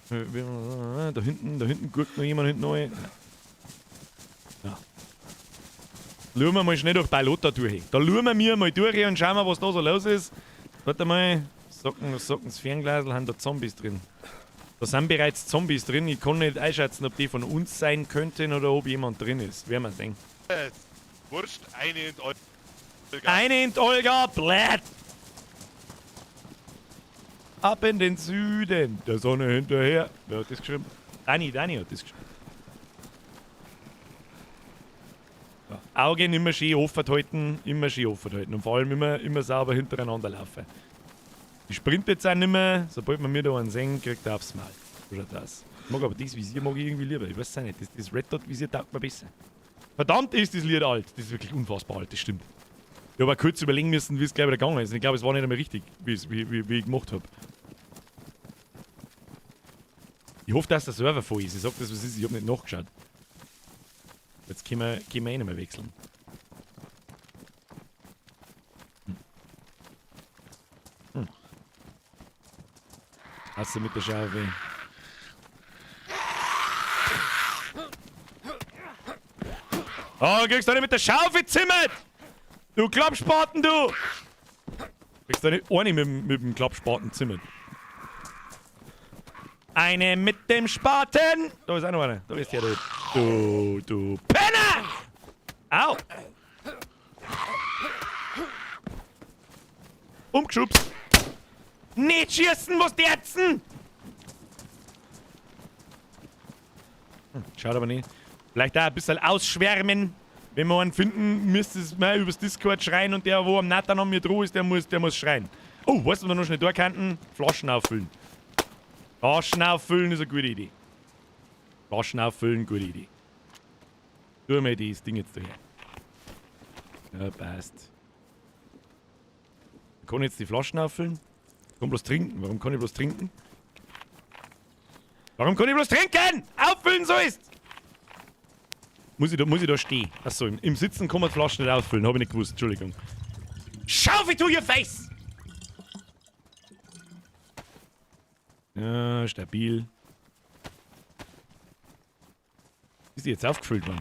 Da hinten guckt noch jemand hinten rein. Ja. Schauen wir mal schnell durch Balota durch. Da schauen wir mal durch und schauen wir, was da so los ist. Warte mal. Sagen das Fernglasel, haben da Zombies drin. Da sind bereits Zombies drin. Ich kann nicht einschätzen, ob die von uns sein könnten oder ob jemand drin ist. Werden wir sehen. Wurscht, eine in Olga. Eine in Olga, blätt! Ab in den Süden, der Sonne hinterher. Wer hat das geschrieben? Dani hat das geschrieben. So. Augen immer schön offen halten, und vor allem immer sauber hintereinander laufen. Die sprintet auch nicht mehr, sobald wir mir da einen sehen, kriegt er aufs Maul. So schaut das. Ich mag aber das Visier mag ich irgendwie lieber, ich weiß es nicht, das Red Dot Visier taugt mir besser. Verdammt ist das Lied alt, das ist wirklich unfassbar alt, das stimmt. Ich habe auch kurz überlegen müssen, wie es gleich wieder gegangen ist. Und ich glaube, es war nicht einmal richtig, wie ich gemacht habe. Ich hoffe, dass der Server voll ist. Ich sag das, was ist, ich habe nicht nachgeschaut. Jetzt können wir eh nicht mehr wechseln. Hast du mit der Schaufel? Oh, kriegst du nicht mit der Schaufel zimmert! Du Klappspaten, du! Kriegst du nicht eine mit dem Klappspaten zimmert? Eine mit dem Spaten! Da ist auch noch eine. Da ist der. Du Penner! Au! Umgeschubst! Nicht schießen, musst du ätzen! Schaut aber nicht. Vielleicht auch ein bisschen ausschwärmen. Wenn wir einen finden, müsst ihr es mal übers Discord schreien und der, wo am Nathan an mir droh ist, der muss schreien. Oh, weißt du, was wir noch schnell da könnten? Flaschen auffüllen. Flaschen auffüllen ist eine gute Idee. Flaschen auffüllen, gute Idee. Tu mal das Ding jetzt daher. Ja, passt. Kann ich jetzt die Flaschen auffüllen? Ich kann bloß trinken. Warum kann ich bloß trinken? Warum kann ich bloß trinken? Auffüllen, so ist! Muss ich da stehen? Achso, im Sitzen kann man die Flaschen nicht auffüllen. Habe ich nicht gewusst. Entschuldigung. Shove it to your face! Ja, stabil. Ist die jetzt aufgefüllt worden?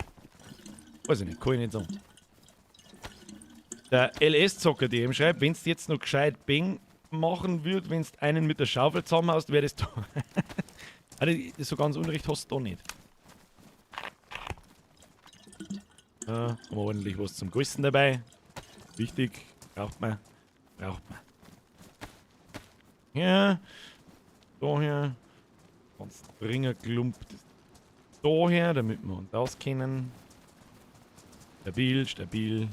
Weiß ich nicht, kann ich nicht sagen. Der LS-Zocker DM schreibt, wenn es jetzt noch gescheit Bing machen wird, wenn es einen mit der Schaufel zusammenhaust, wäre das da. Also, so ganz Unrecht hast du da nicht. Ja, haben wir ordentlich was zum Größen dabei. Wichtig, braucht man. Ja, daher. Ganz dringend klumpt. Daher, damit wir uns auskennen. Stabil. Stabil.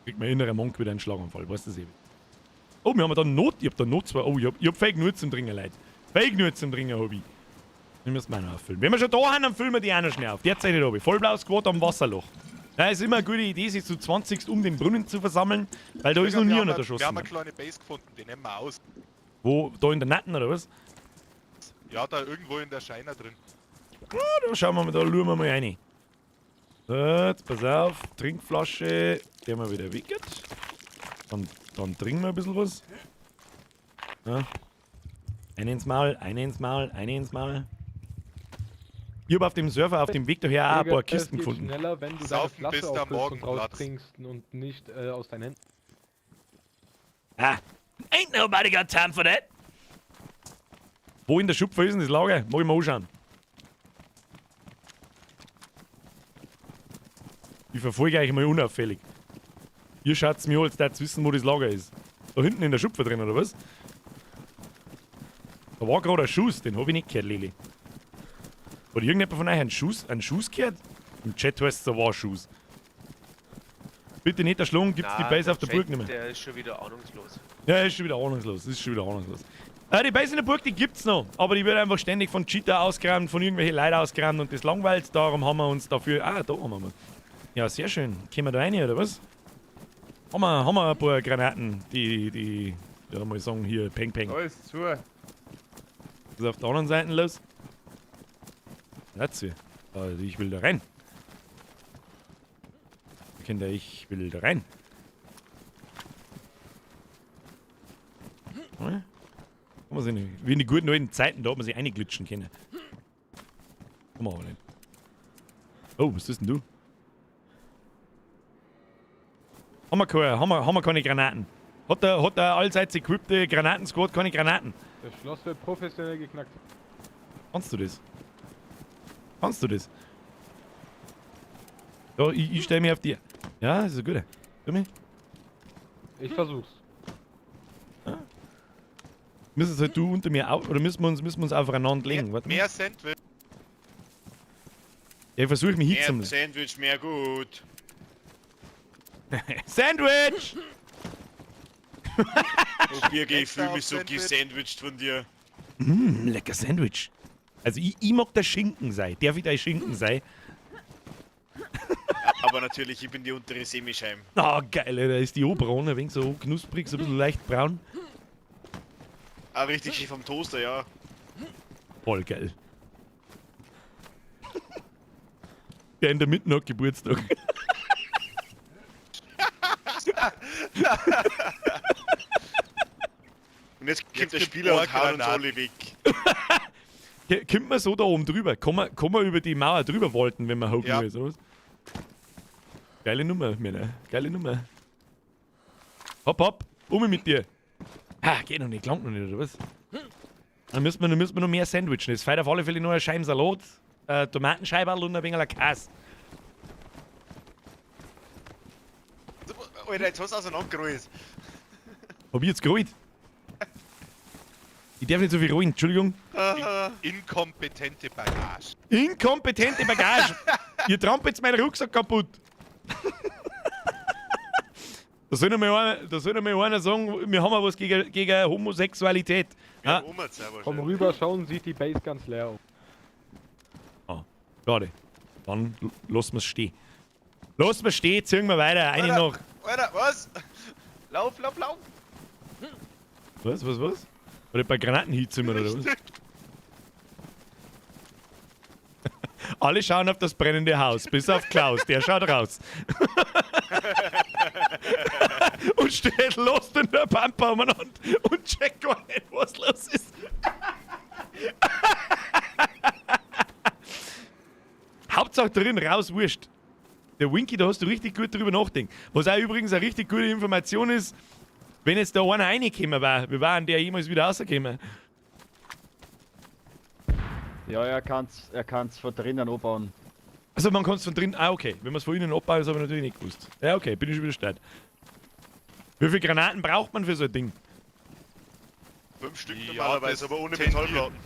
Kriegt mein innerer Monk wieder einen Schlaganfall, weißt du das eben? Oh, wir haben da Not. Ich hab da Not 2. Oh, ich hab Fake nur zum Dringen, Leute. Fake nur zum Dringen hab ich. Den müssen wir auch noch auffüllen. Wenn wir schon da haben, dann füllen wir die auch noch schnell auf. Derzeit nicht, Vollblaues Squad am Wasserloch. Ja, ist immer eine gute Idee, sich zu 20 um den Brunnen zu versammeln, weil da ist noch nie einer erschossen. Wir haben eine kleine Base gefunden, die nehmen wir aus. Wo? Da in der Natten oder was? Ja, da irgendwo in der Scheiner drin. Ja, da schauen wir mal, da luren wir mal rein. So, jetzt pass auf, Trinkflasche, die haben wir wieder weg. Dann trinken wir ein bisschen was. Ja. Eine ins Maul. Ich habe auf dem Server, auf dem Weg daher auch ein paar Kisten gefunden. Schneller, wenn du Saufen deine bis Flasche der auffüllst und Morgenplatz. raustrinkst und nicht aus deinen Händen. Ah, ain't nobody got time for that. Wo in der Schupfe ist denn das Lager? Muss ich mal anschauen. Ich verfolge euch mal unauffällig. Ihr schaut's mir als das wissen, wo das Lager ist. Da hinten in der Schupfe drin, oder was? Da war gerade ein Schuss, den hab ich nicht gehört, Lili. Hat irgendjemand von euch einen Schuss gehört? Im Chat heißt es, da war ein Schuss. Bitte nicht erschlagen, gibt's die Base auf der Burg nicht mehr. Der ist schon wieder ahnungslos. Ja, ist schon wieder ahnungslos. Die Base in der Burg, die gibt's noch. Aber die wird einfach ständig von Cheater ausgerammt, von irgendwelchen Leuten ausgerammt und das langweilt. Darum haben wir uns dafür... Ah, da haben wir. Ja, sehr schön. Können wir da rein, oder was? Haben wir ein paar Granaten, die ja, mal sagen, hier, Peng. Alles zu. Was ist auf der anderen Seite los? Grazie. Also ich will da rein. Kinder, ich will da rein. Kann man sich nicht. Wie in den guten alten Zeiten, da hat man sich einglitschen können. Kann man aber nicht. Oh, was ist denn du? Haben wir keine Granaten. Hat der allseits equipte Granatensquad keine Granaten? Das Schloss wird professionell geknackt. Kannst du das? Ja, ich stelle mich auf die... Ja, das ist gut. Dummi? Ich versuch's. Müssen halt du unter mir auf... Oder müssen wir uns aufeinander legen? Warte mal. Mehr Sandwich. Ja, ich versuche mich Mehr hinzusammeln. Sandwich, mehr gut. Sandwich! Oh, Birge, ich fühle mich so Sandwich. gesandwiched von dir. Lecker Sandwich. Also ich mag der Schinken sein. Darf ich der Schinken sein? Aber natürlich, ich bin die untere Semischeibe. Ah, geil, da ist die Oberone ein wenig so knusprig, so ein bisschen leicht braun. Ah, richtig schön vom Toaster, ja. Voll geil. Der in der Mitte hat Geburtstag. Und jetzt kommt Jetzt der gibt Spieler und haut uns Ohrgranaten. alle weg. Kommt man so da oben drüber? Kann man über die Mauer drüber walten, wenn man hoch Ja. ist, oder was? Geile Nummer, Männer. Geile Nummer. Hopp, mit dir. Ah, geht noch nicht, langt noch nicht, oder was? Dann müssen wir noch mehr Sandwichen. Es fehlt auf alle Fälle noch eine Scheibe Salat, Tomatenscheiberl und ein wenig Käse. Alter, jetzt hast du auseinandergerollt. Hab ich jetzt gerollt? Ich darf nicht so viel rollen, Entschuldigung. Inkompetente Bagage. Inkompetente Bagage. Ihr trampelt meinen Rucksack kaputt. Da soll mir einer sagen, wir haben ja was gegen Homosexualität. Ja, Ja? Oma selber Komm schon. rüber, schauen, sieht die Base ganz leer aus. Ah, schade. Dann lassen wir es stehen. Lassen wir stehen, ziehen wir weiter. Eine noch. Alter, was? Lauf, lauf, lauf! Was? Oder bei Granaten hinzimmern oder was? Alle schauen auf das brennende Haus, bis auf Klaus, der schaut raus. Und steht los in der Pampa umeinander und checkt gar nicht, was los ist. Hauptsache drin, raus, wurscht. Der Winky, da hast du richtig gut drüber nachdenken. Was auch übrigens eine richtig gute Information ist, wenn jetzt da einer reingekommen war, wie war denn der jemals wieder rausgekommen? Ja, er kann's von drinnen anbauen. Also man kann es von drin. Ah, okay. Wenn man es von innen abbaut, das habe ich natürlich nicht gewusst. Ja, okay, bin ich schon wieder steil. Wie viele Granaten braucht man für so ein Ding? 5 Stück Ja, normalerweise, das aber ohne tendieren. Metallplatten.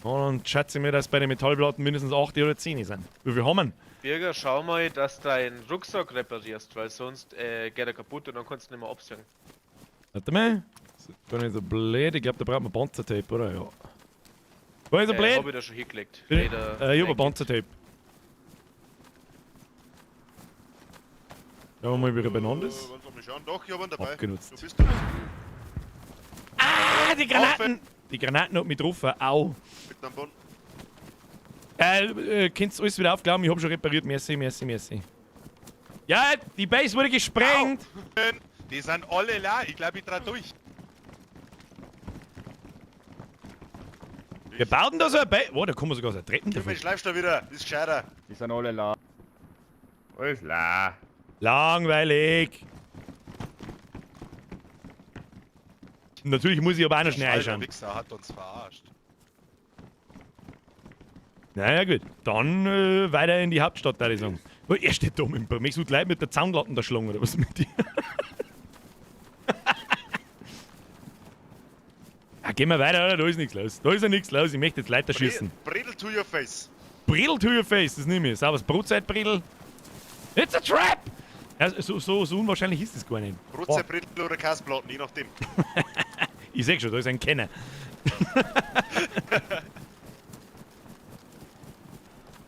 Oh, dann schätze ich mir, dass bei den Metallplatten mindestens 8 oder 10 sind. Wie viel haben wir? Birger, schau mal, dass du deinen Rucksack reparierst, weil sonst geht er kaputt und dann kannst du nicht mehr absagen. Warte mal. Das ist gar nicht so blöd. Ich glaube, da braucht man Panzertape, oder? Ja. War ich so blöd? Hab ich da schon hingelegt. Ich Jeder- habe ein Panzertape. Schauen wir mal, wie er beieinander ist. Lass mal schauen. Doch, ich hab einen dabei. Abgenutzt. Du bist da. Ah, die Granaten! Die Granaten hat mich getroffen. Au. Mit einem Bond. Könntest du alles wieder aufklappen? Ich hab schon repariert. Merci. Ja, die Base wurde gesprengt. Die sind alle leer. Ich glaube, ich trau durch. Wir bauten da so eine Base. Oh, da kommen wir sogar so eine Treppen Gib mir davon. den Schleifstein wieder. Das ist gescheiter. Die sind alle la. Alles klar. Langweilig. Natürlich muss ich aber auch noch schnell Der einschauen. Wichser hat uns verarscht. Naja, gut. Dann weiter in die Hauptstadt, würde ich sagen. Oh, er steht da im Baum. Ich sollte gleich mit der Zaunglatten da schlagen, oder was mit dir? Ja, gehen wir weiter, oder? Da ist nichts los. Da ist ja nichts los. Ich möchte jetzt Leiter schießen. Bredel to your face. Bredel to your face, das nehme ich. Sauberes Brotzeitbredel. It's a trap! Ja, so unwahrscheinlich ist das gar nicht. Brotzeit, Bredel oder Kasplatten, je nachdem. Ich seh schon, da ist ein Kenner.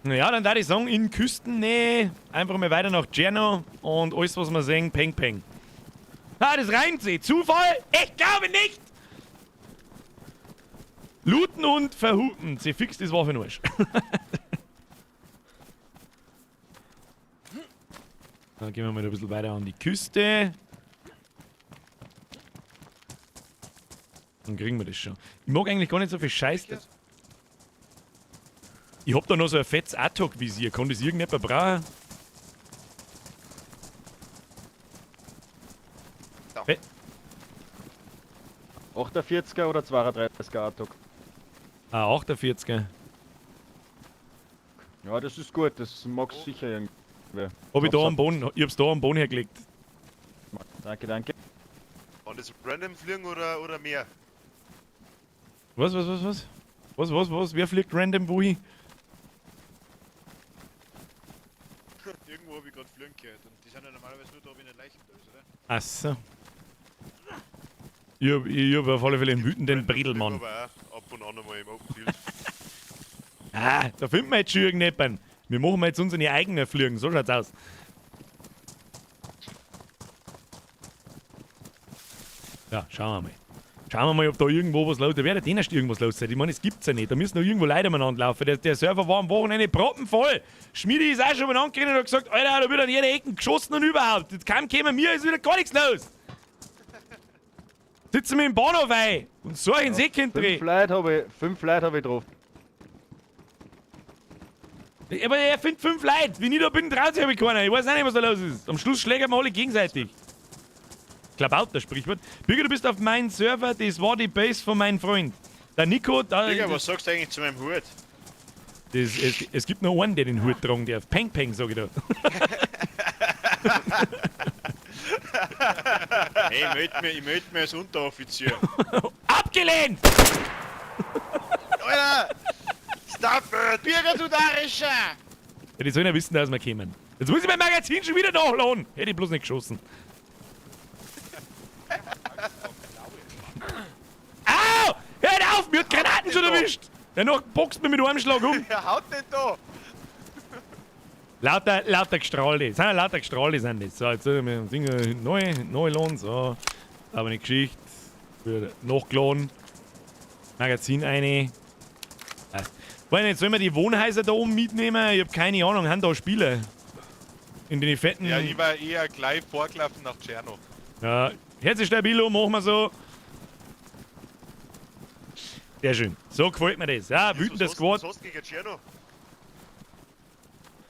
Naja, dann würde ich sagen, in Küstennähe einfach mal weiter nach Tscherno und alles, was wir sehen, peng peng. Ah, das reimt sich. Zufall? Ich glaube nicht! Looten und verhuten. Sie fix das Waffe Arsch. Dann gehen wir mal ein bisschen weiter an die Küste. Dann kriegen wir das schon. Ich mag eigentlich gar nicht so viel Scheiß. Ich hab da noch so ein fettes ATOC-Visier. Kann das irgendjemand brauchen? Da. 48er oder 32er Atok. Ah, 48er. Ja, das ist gut, das magst sicher irgendwie. Hab ich da am Boden, ich hab's da am Boden hergelegt. Danke, danke. Waren das random fliegen oder mehr? Was? Wer fliegt random wohin? Irgendwo hab ich gerade fliegen gehört. Und die sind ja normalerweise nur da, wenn nicht Leichen da ist, oder? Achso. Ich hab auf alle Fälle einen wütenden Bredelmann. Aber auch ab und an mal im Open Field. Ah, da finden wir jetzt schon irgendjemanden. Wir machen jetzt unsere eigenen Flügen, so schaut's aus. Ja, schauen wir mal. Schauen wir mal, ob da irgendwo was los ist. Da wird ja erst irgendwas los sein. Ich meine, es gibt's ja nicht. Da müssen noch irgendwo Leute umeinander laufen. Der Server war am Wochenende proppenvoll. Schmiedi ist auch schon umeinander gerannt und hat gesagt, Alter, da wird an jeder Ecke geschossen und überhaupt. Jetzt kaum kämen mir, ist wieder gar nichts los. Sitzen wir im Bahnhof ein und sorgen Sekundär. 5 Leute hab ich drauf. Aber er findet 5 Leute. Wenn ich da bin, traut sich aber keiner. Ich weiß auch nicht, was da los ist. Am Schluss schlägen wir alle gegenseitig. Klabaut, das Sprichwort. Bürger, du bist auf meinem Server. Das war die Base von meinem Freund. Der Nico, Digga, was sagst du eigentlich zu meinem Hut? es gibt nur einen, der den Hut tragen darf. Peng Peng, sag ich da. Hey, ich melde mich als Unteroffizier. Abgelehnt! Alter! Stop it! Bürgersudarischer! Ja, die sollen ja wissen, dass wir kommen. Jetzt muss ich mein Magazin schon wieder nachladen. Hätte ich bloß nicht geschossen. Au! Hört auf! Mir hat Granaten schon erwischt! Danach boxt mir mit einem Schlag um. Ja, haut nicht da! Lauter Gestrahle. Sind ja lauter Gestrahle sind das. So, jetzt wir singen neu laden. So. Aber eine Geschichte. Für nachgeladen. Magazin eine. Wollen jetzt sollen wir die Wohnhäuser da oben mitnehmen? Ich hab keine Ahnung, haben da Spiele. In den fetten. Ja, ich war eher gleich vorgelaufen nach Tscherno. Ja, herzlich stabil, machen wir so. Sehr schön. So gefällt mir das. Ja, wütender Squad. Was hast du gegen Tscherno?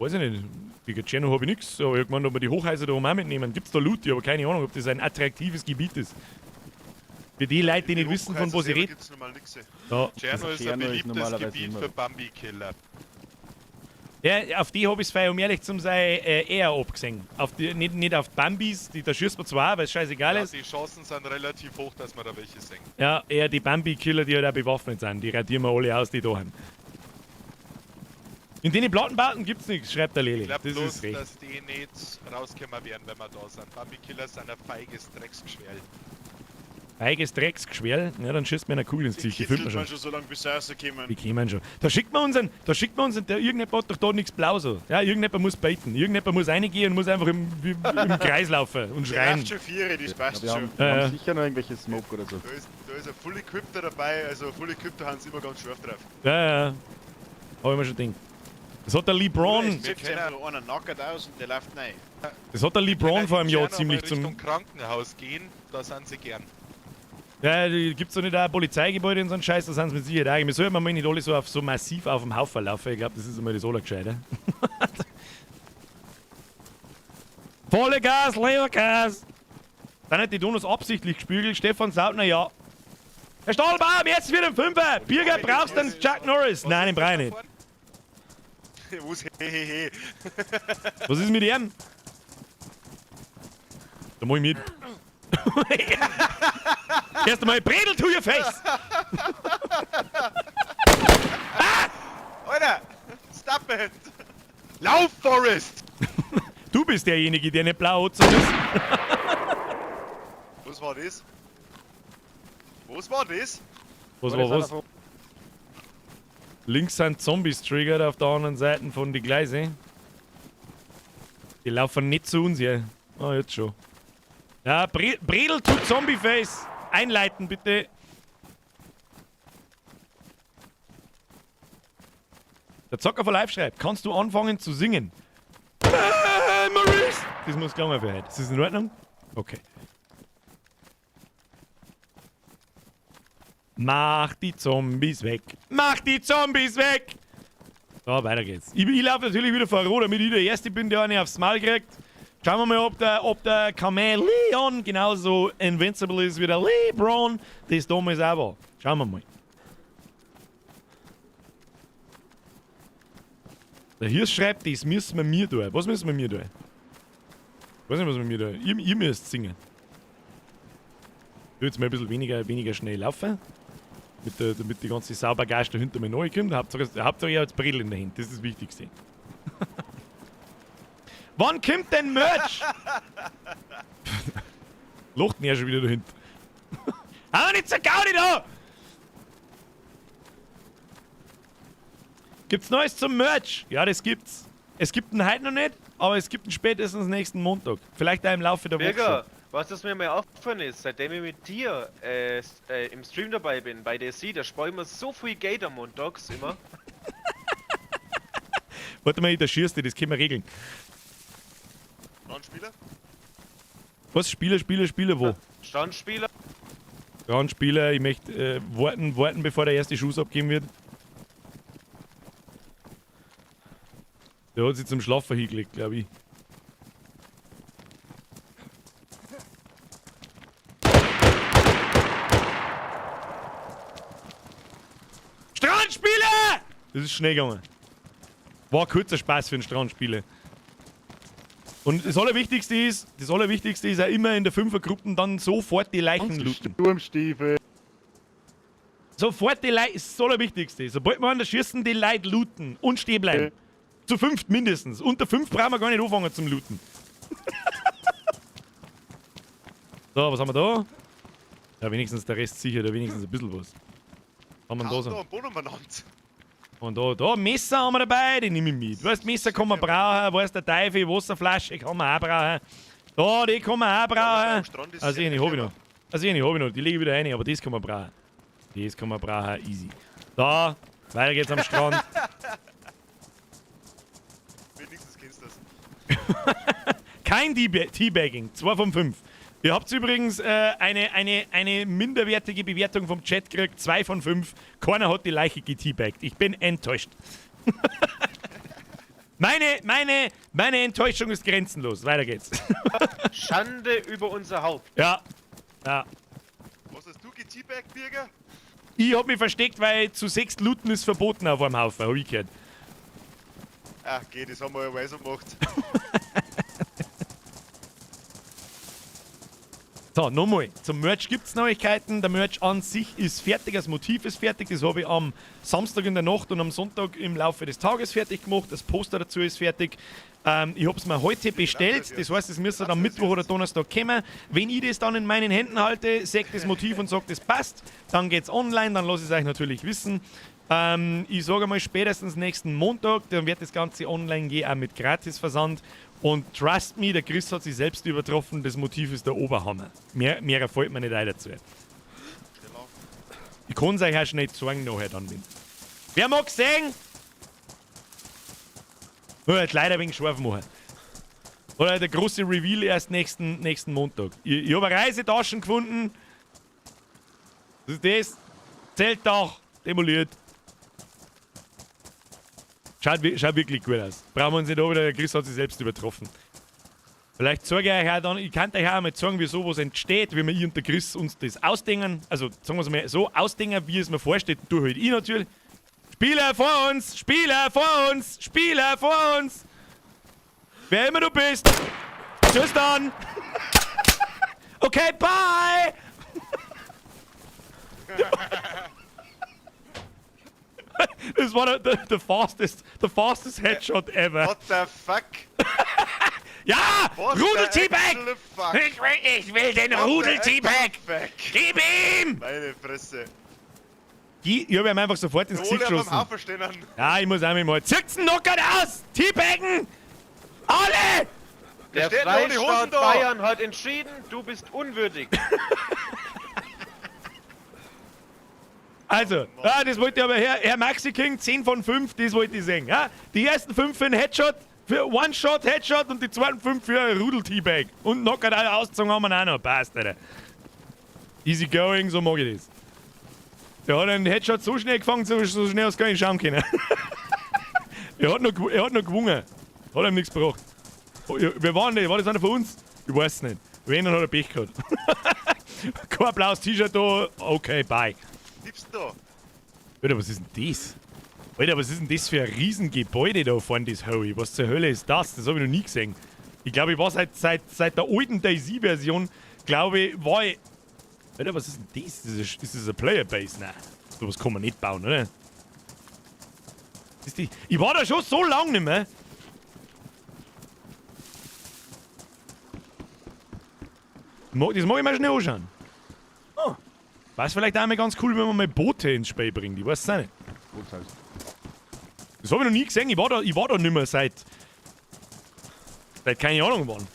Weiß ich nicht. Gegen Tscherno habe ich nichts. Aber irgendwann, ob wir die Hochhäuser da oben auch mitnehmen. Gibt's da Loot? Ich habe keine Ahnung, ob das ein attraktives Gebiet ist. Für die Leute, die nicht wissen, von wo sie reden. Ja. Tscherno ist ein beliebtes Gebiet für Bambi-Killer. Ja, auf die habe ich es, um ehrlich zu sein, eher abgesehen. Auf die, nicht auf Bambis, da schießt man zwar, weil es scheißegal Ja, ist. die Chancen sind relativ hoch, dass wir da welche sehen. Ja, eher die Bambi-Killer, die halt auch bewaffnet sind. Die radieren wir alle aus, die da haben. In den Plattenbauten gibt's nichts, schreibt der Leli. Ich glaube Das bloß, ist recht. dass die nicht rauskommen werden, wenn wir da sind. Bambi-Killer sind ein feiges Drecksgeschwell. Feiges Drecksgeschwell, ja, dann schießt mir eine Kugel ins Gesicht, die fühlt man schon. schon so lange bis sie rauskommen. Die kommen schon. Da schickt man unseren, der irgendjemand hat doch da nichts blau so. Ja, irgendjemand muss baiten. Irgendjemand muss reingehen und muss einfach im Kreis laufen und Der schreien. läuft schon 4, das passt Wir haben, schon. wir haben sicher noch irgendwelche Smoke oder so. Da ist ein Full Equipter dabei, also Full Equipter haben sie immer ganz scharf drauf. Ja. Hab ich mir schon gedacht. Das hat der LeBron, Es sieht einfach nur einer nackert aus und der läuft rein. das hat der LeBron vor einem Jahr ziemlich Richtung zum. Krankenhaus gehen, da sind sie gern. Ja, gibt's doch nicht auch ein Polizeigebäude und so einen Scheiß, da sind sie mit Sicherheit auch. Wir sollen mal nicht alle so massiv auf dem Haufen laufen. Ich glaube, das ist immer das Allergescheite. Volle Gas, Lebergas! Dann hat die Donuts absichtlich gespiegelt. Stefan Sautner, ja. Herr Stahlbaum, jetzt wieder ein Fünfer! Birger, brauchst du einen Chuck Norris? Nein, den brauch ich nicht. Was? Hehehe. Was ist mit ihm? Da mach ich mit. Erst einmal Bredel to your face! Alter! Stop it! Lauf, Forrest! Du bist derjenige, der nicht blau ist. Was Was war das? Was war das? war was? Links sind Zombies triggert auf der anderen Seite von den Gleise. Die laufen nicht zu uns hier. Ah, jetzt schon. Ja, Bredel to Zombie-Face. Einleiten, bitte. Der Zocker von Live schreibt, kannst du anfangen zu singen? Maurice! Das muss klar mal für heute. Ist das in Ordnung? Okay. Mach die Zombies weg. Mach die Zombies weg! So, weiter geht's. Ich laufe natürlich wieder vor Rot, damit ich der Erste bin, der eine aufs Maul kriegt. Schauen wir mal, ob der Chameleon genauso invincible ist wie der LeBron, das damals auch war. Schauen wir mal. Der Hirsch schreibt, das müssen wir mir tun. Was müssen wir mir tun? Ich weiß nicht, was wir mir tun. Ihr müsst singen. Ich will jetzt mal ein bisschen weniger schnell laufen. Damit die ganze Saubergeist dahinter mir neu kommt. Hauptsache ihr habt Bredel in der Hand. Das ist das Wichtigste. Wann kommt denn Merch? Lacht mir ja schon wieder dahinter. Ah, nicht so Gaudi da! Gibt's Neues zum Merch? Ja, das gibt's. Es gibt ihn heute noch nicht, aber es gibt ihn spätestens nächsten Montag. Vielleicht auch im Laufe der Woche. Birger, was das mir mal aufgefallen ist, seitdem ich mit dir im Stream dabei bin, bei DSC, da spare ich mir so viel Geld am Montags immer. Warte mal, da schießt du, das können wir regeln. Landspieler? Was? Spieler, wo? Standspieler? Spieler, ich möchte warten, bevor der erste Schuss abgeben wird. Der hat sich zum Schlafen hingelegt, glaube ich. Strandspieler! Das ist schnell gegangen. War ein kurzer Spaß für einen Strandspieler. Und das Allerwichtigste ist auch immer in der Fünfergruppen dann sofort die Leichen looten. Sturmstiefel. Sofort die Leute, ist das Allerwichtigste. Sobald wir an der Schießen, die Leute looten und stehen bleiben. Zu 5 mindestens. Unter 5 brauchen wir gar nicht anfangen zum Looten. So, was haben wir da? Ja, wenigstens der Rest sicher, da wenigstens ein bisschen was. Haben wir da so? Und da Messer haben wir dabei, die nehme ich mit. Weißt, Messer kann man brauchen, weißt, der Teufel, Wasserflasche kann man auch brauchen. Da, die kann man auch brauchen. Also eine habe ich noch. Die lege ich wieder rein, aber das kann man brauchen. Das kann man brauchen, easy. Da, weiter geht's am Strand. Wenigstens kennst du das. Kein Teabagging, 2 von 5. Ihr habt übrigens eine minderwertige Bewertung vom Chat gekriegt, 2 von 5. Keiner hat die Leiche geteabaggt. Ich bin enttäuscht. meine Enttäuschung ist grenzenlos. Weiter geht's. Schande über unser Haupt. Ja. Was hast du geteabaggt, Birger? Ich hab mich versteckt, weil zu 6 Looten ist verboten auf einem Haufen, hab ich gehört. Ach, geht, das haben wir ja weise gemacht. So, nochmal. Zum Merch gibt es Neuigkeiten. Der Merch an sich ist fertig, das Motiv ist fertig. Das habe ich am Samstag in der Nacht und am Sonntag im Laufe des Tages fertig gemacht. Das Poster dazu ist fertig. Ich habe es mir heute bestellt. Das heißt, es müsste dann Mittwoch oder Donnerstag kommen. Wenn ich das dann in meinen Händen halte, sagt das Motiv und sagt, das passt, dann geht es online. Dann lasse ich es euch natürlich wissen. Ich sage mal spätestens nächsten Montag. Dann wird das Ganze online gehen, auch mit Gratisversand. Und trust me, der Chris hat sich selbst übertroffen, das Motiv ist der Oberhammer. Mehr erfällt mir nicht ein dazu. Ich kann es euch auch schon nicht sagen, nachher dann bin. Wer mag sehen? Halt leider ein wenig scharf machen. Oder der große Reveal erst nächsten Montag. Ich habe eine Reisetaschen gefunden. Was ist das? Zeltdach, demoliert. Schaut wirklich gut aus. Brauchen wir uns nicht an, der Chris hat sich selbst übertroffen. Vielleicht zeige ich euch auch dann, ich kann euch auch mal zeigen, wie sowas entsteht, wie wir ich und der Chris uns das ausdenken. Also sagen wir es mal so ausdenken, wie es mir vorsteht. Du halt ich natürlich. Spieler vor uns! Spieler vor uns! Spieler vor uns! Wer immer du bist! Tschüss dann! Okay, bye! Das war der fastest Headshot ever. What the fuck? Ja! Rudel-Teabag! Ich will den Rudel-Teabag! Gib ihm! Meine Fresse. Ich habe ihm einfach sofort ins Gesicht geschossen. Ja, ich muss auch mal. Zirkt's einen Knockert aus! Teabaggen! Alle! Der Freistaat Bayern hat entschieden, du bist unwürdig. Also, ja, das wollte ich aber Herr Maxi King, 10 von 5, das wollte ich sehen. Ja? Die ersten 5 für einen Headshot, für One-Shot Headshot und die zweiten 5 für einen Rudel-Teabag. Und Knockert ausgezogen haben wir auch noch. Passt, Alter. Easy going, so mag ich das. Der hat einen Headshot so schnell gefangen, so schnell aus gar nicht schauen können. er hat noch gewungen. Hat ihm nichts gebracht. Wer war denn der? War das einer von uns? Ich weiß es nicht. Wenn, dann hat er Pech gehabt. Kein blaues T-Shirt da. Okay, bye. Da. Alter, was ist denn das? Alter, was ist denn das für ein Riesengebäude da vorne, das Hoey? Was zur Hölle ist das? Das habe ich noch nie gesehen. Ich glaube, ich war seit der alten DayZ-Version, glaube ich, war ich... Alter, was ist denn das? Ist das eine Playerbase? Nein, sowas kann man nicht bauen, oder? Ich war da schon so lange nicht mehr. Das mag ich mir schnell anschauen. Oh. Weiß vielleicht auch mal ganz cool, wenn man mal Boote ins Spiel bringt. Ich weiß es auch nicht. Das habe ich noch nie gesehen. Ich war da nicht mehr seit keine Ahnung wann.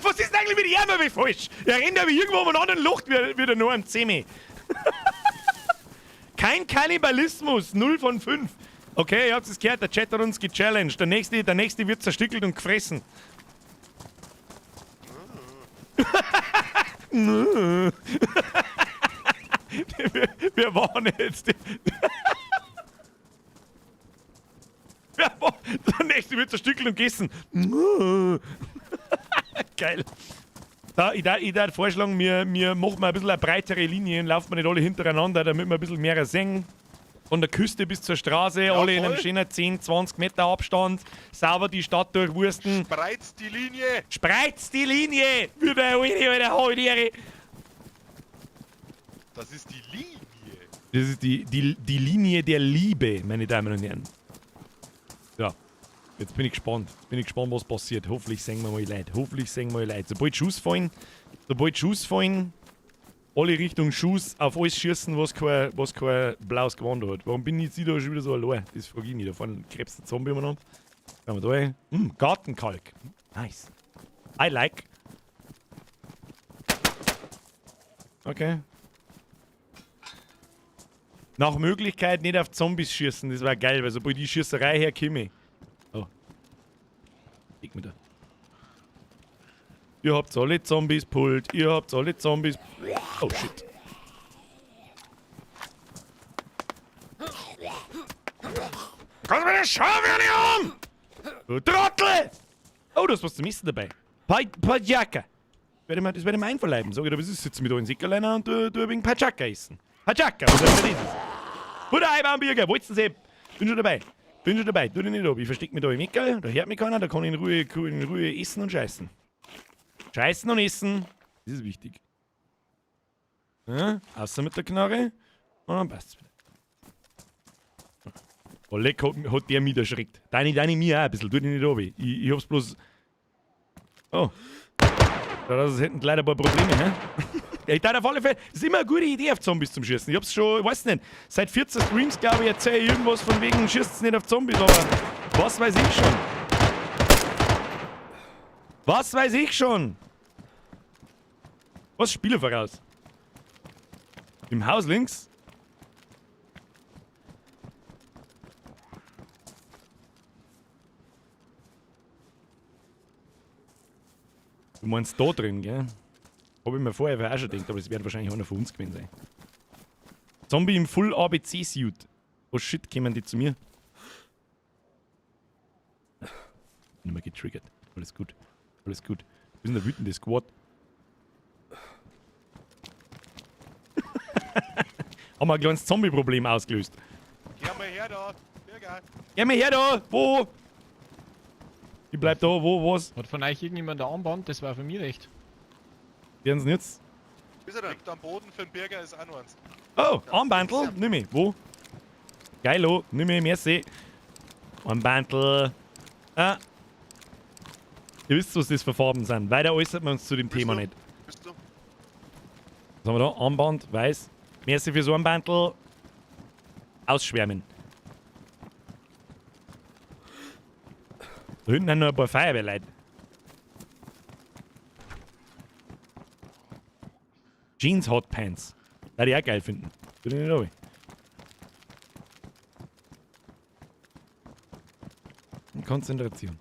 Was ist denn eigentlich mit ihm wie falsch? Er rennt aber irgendwo um einen anderen Lucht wie der nur am Zemi. Kein Kannibalismus, 0 von 5. Okay, ihr habt es gehört, der Chat hat uns gechallenged. Der nächste wird zerstückelt und gefressen. Wir waren jetzt. Der nächste wird zerstückelt und gegessen. Geil. Ich würde vorschlagen, wir machen mal ein bisschen eine breitere Linie und laufen wir nicht alle hintereinander, damit wir ein bisschen mehr sehen. Von der Küste bis zur Straße, alle in einem voll. schönen 10, 20 Meter Abstand, sauber die Stadt durchwursten. Spreizt die Linie! Spreizt die Linie! Wie der Alter, Alter! Das ist die Linie! Das ist die Linie der Liebe, meine Damen und Herren. Ja, jetzt bin ich gespannt. Was passiert. Hoffentlich sehen wir mal Leute. Sobald Schuss fallen, alle Richtung Schuss, auf alles schießen, was kein blaues Gewand hat. Warum bin ich jetzt da schon wieder so allein? Das frage ich mich. Da vorne krebst der Zombie umeinander. Schauen wir da hin. Gartenkalk. Nice. I like. Okay. Nach Möglichkeit nicht auf Zombies schießen, das wäre geil, weil sobald die Schießerei herkomme. Oh. Leg mir da. Ihr habt alle Zombies pullt, Oh shit. Kannst du mir das Schaufel nicht um? Du Trottel! Oh, du hast was zum Essen dabei. Pajaka. Das werde ich mir einverleiben. Sag ich dir, was ist jetzt mit euch in Sickerleiner und du wegen Pajaka essen. Pajaka, was heißt denn das? Butter, Eibaumburger, wollt's denn Bin schon dabei. Tu dich nicht ab. Ich versteck mich da im Eckerl, da hört mich keiner, da kann ich in Ruhe essen und scheißen. Scheißen und essen. Das ist wichtig. Ja, außer mit der Knarre. Und dann passt's wieder. Oh, leck hat der mich erschreckt. Deine mir auch ein bisschen. Tu dich nicht ab. Ich hab's bloß... Oh. Das hätten leider ein paar Probleme, hä? Ja, ich dachte auf alle Fälle, das ist immer eine gute Idee, auf Zombies zu schießen. Ich hab's schon, ich weiß nicht, seit 14 Streams, glaube ich, erzähle ich irgendwas von wegen, schießt nicht auf Zombies, aber was weiß ich schon. Was spiele voraus? Im Haus links? Du meinst da drin, gell? Hab ich mir vorher auch schon gedacht, aber es wird wahrscheinlich einer von uns gewesen sein. Zombie im Full ABC-Suit. Oh shit, kommen die zu mir? Nicht mehr getriggert. Alles gut. Wir sind der wütende Squad. Haben wir ein kleines Zombie-Problem ausgelöst. Geh mal her da! Bürger! Geh mal her da! Wo? Ich bleib da, wo, was? Hat von euch irgendjemand ein Armband? Das war für mich recht. Werden sie jetzt? Liegt am Boden für den Bürger ist auch noch eins. Oh, Armbandel? Nimm ich. Wo? Geilo, nimm ich, merci. Armbandel. Ah. Ihr wisst, was das für Farben sind. Weiter äußert man uns zu dem Thema nicht. Bist du? Was haben wir da? Armband, weiß. Merci für so ein Bandel. Ausschwärmen. Da hinten haben noch ein paar Feuerwehrleute. Jeans Hotpants. Würde ich auch geil finden. Würde ich nicht rein. Konzentration.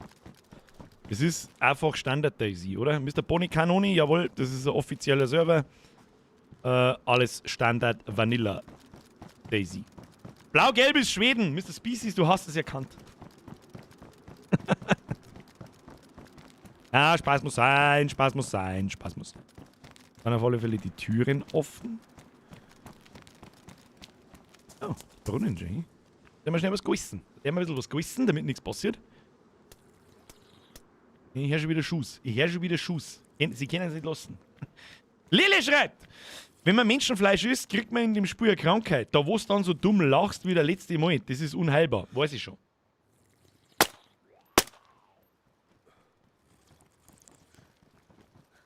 Es ist einfach Standard Daisy, oder? Mr. Bonnie Canoni, jawohl, das ist ein offizieller Server. Alles Standard Vanilla Daisy. Blau-Gelb ist Schweden. Mr. Species, du hast es erkannt. Ja, Spaß muss sein. Dann auf alle Fälle die Türen offen. Oh, Brunnen, Jay. Da mal schnell was gegessen. Da mal ein bisschen was gegessen, damit nichts passiert. Ich höre schon wieder Schuss. Sie können es nicht lassen. Lille schreibt! Wenn man Menschenfleisch isst, kriegt man in dem Spiel eine Krankheit. Da wo du dann so dumm lachst wie der letzte Mal. Das ist unheilbar. Weiß ich schon.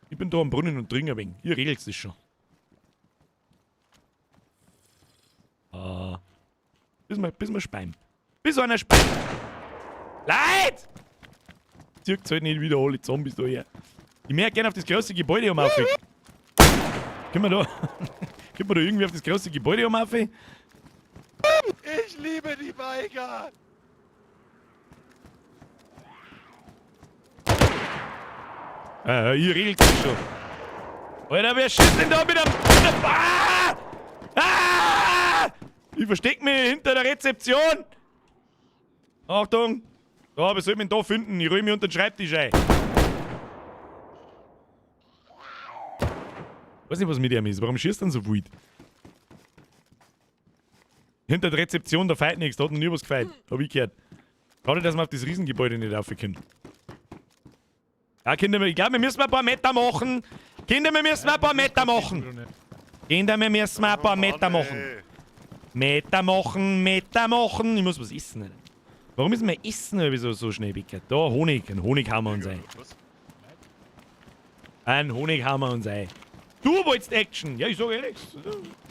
Ich bin da am Brunnen und trinke ein wenig. Ihr regelt das schon. Bis wir speien. Bis einer speien. Leid! Zirkt halt nicht wieder alle Zombies da her. Ich möchte gerne auf das große Gebäude umlaufen. Können wir da irgendwie auf das große Gebäude umlaufen? Ich liebe die Biker! Ihr regelt das schon. Alter, wer schießt denn da mit dem... Ah! Ah! Ich versteck mich hinter der Rezeption. Achtung. Ja, was soll ich denn da finden? Ich räume mich unter den Schreibtisch ein. Ich weiß nicht, was mit ihm ist. Warum schießt er denn so wild? Hinter der Rezeption, da feiert nichts, da hat noch nie was gefeiert. Hab ich gehört. Schade, dass wir auf das Riesengebäude nicht rauf können. Ja, Kinder, ich glaube, wir müssen ein paar Meter machen. Kinder, wir müssen ein paar Meter machen. Kinder, wir müssen ein paar Meter machen. Meter machen. Ich muss was essen. Alter. Warum müssen wir essen, so schnell bickert? Da, Honig. Ein Honig haben wir uns ein. Ein Honig haben wir uns ein. Du wolltest Action. Ja, ich sag ehrlich.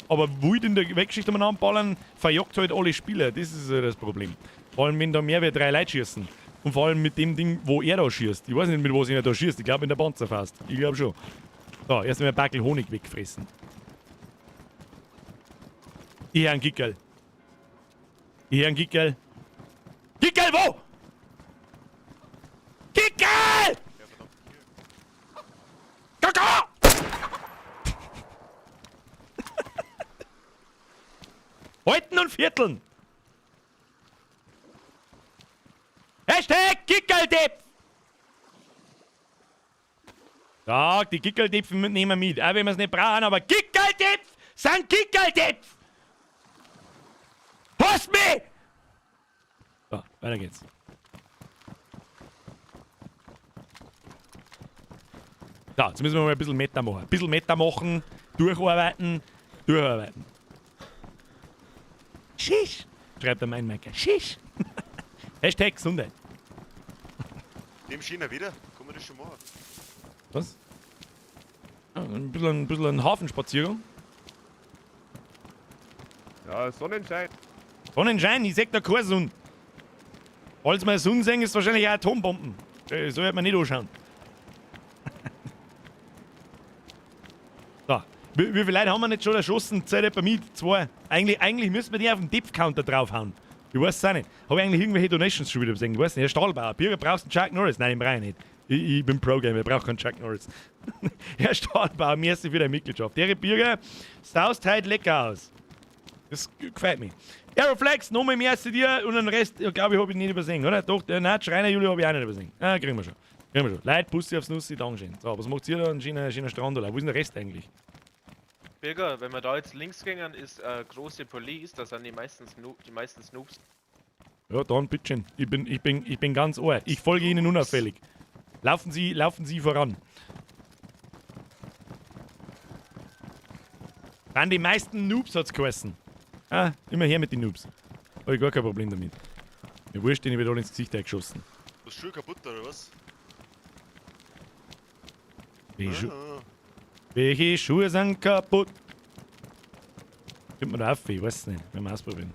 Aber wild in der Weggeschichte anballern, verjagt halt alle Spieler. Das ist das Problem. Vor allem, wenn da mehr wie 3 Leute schießen. Und vor allem mit dem Ding, wo er da schießt. Ich weiß nicht, mit was er da schießt. Ich glaube, in der Panzerfaust. Ich glaube schon. So, erst mal ein Backel Honig wegfressen. Ich höre einen Gickel. Gickel, wo? Gickel! Kaka! Halten und vierteln! Hashtag Gickeldepp! Ja, die Gickeldepfen nehmen wir mit. Auch wenn wir es nicht brauchen, aber Gickeldepf sind Gickeldepf! Post mich! So, weiter geht's. So, jetzt müssen wir mal ein bisschen Meta machen. Ein bisschen Meta machen, durcharbeiten. Schisch! Schreibt der Mainmaker. Schisch! Hashtag Gesundheit. Dem China wieder? Kann man das schon machen? Was? Ja, ein bisschen ein Hafenspaziergang. Ja, Sonnenschein. Sonnenschein, ich seh da keine Sonne. Falls wir Sonne sehen, ist wahrscheinlich auch Atombomben. So wird man nicht anschauen. So, wie viele Leute haben wir nicht schon erschossen? Zählt etwa mit? 2. Eigentlich müssten wir die auf den Depth-Counter draufhauen. Ich weiß es auch nicht. Habe ich eigentlich irgendwelche Donations schon wieder gesehen? Ich weiß nicht. Herr Stahlbauer, Bürger, brauchst du einen Chuck Norris? Nein, den brauche ich nicht. Ich bin Pro-Gamer, ich brauche keinen Chuck Norris. Herr Stahlbauer, merci für deine Mitgliedschaft. Ihre Bürger, saust halt lecker aus. Das gefällt mir. Aeroflex, nochmal merci dir und den Rest, glaube ich, habe ich nicht übersehen, oder? Doch, nein, Schreiner Juli habe ich auch nicht übersehen. Ah, kriegen wir schon. Leute, Pussy aufs Nussi, Dankeschön. So, was macht ihr da? Ein schöner Strandurlaub. Wo ist denn der Rest eigentlich? Bürger, wenn wir da jetzt links gehen, ist große Police, da sind die meisten Snoobs. Ja, dann bitteschön. Ich bin ganz ohr. Ich folge Ihnen unauffällig. Laufen Sie voran. Dann die meisten Noobs hat's geheißen. Ah, immer her mit den Noobs. Hab ich gar kein Problem damit. Mir wurscht, den wird alle ins Gesicht eingeschossen. Was Schuhe kaputt oder was? Welche Schuhe sind kaputt? Kommt man da auf? Ich weiß es nicht. Werden wir ausprobieren.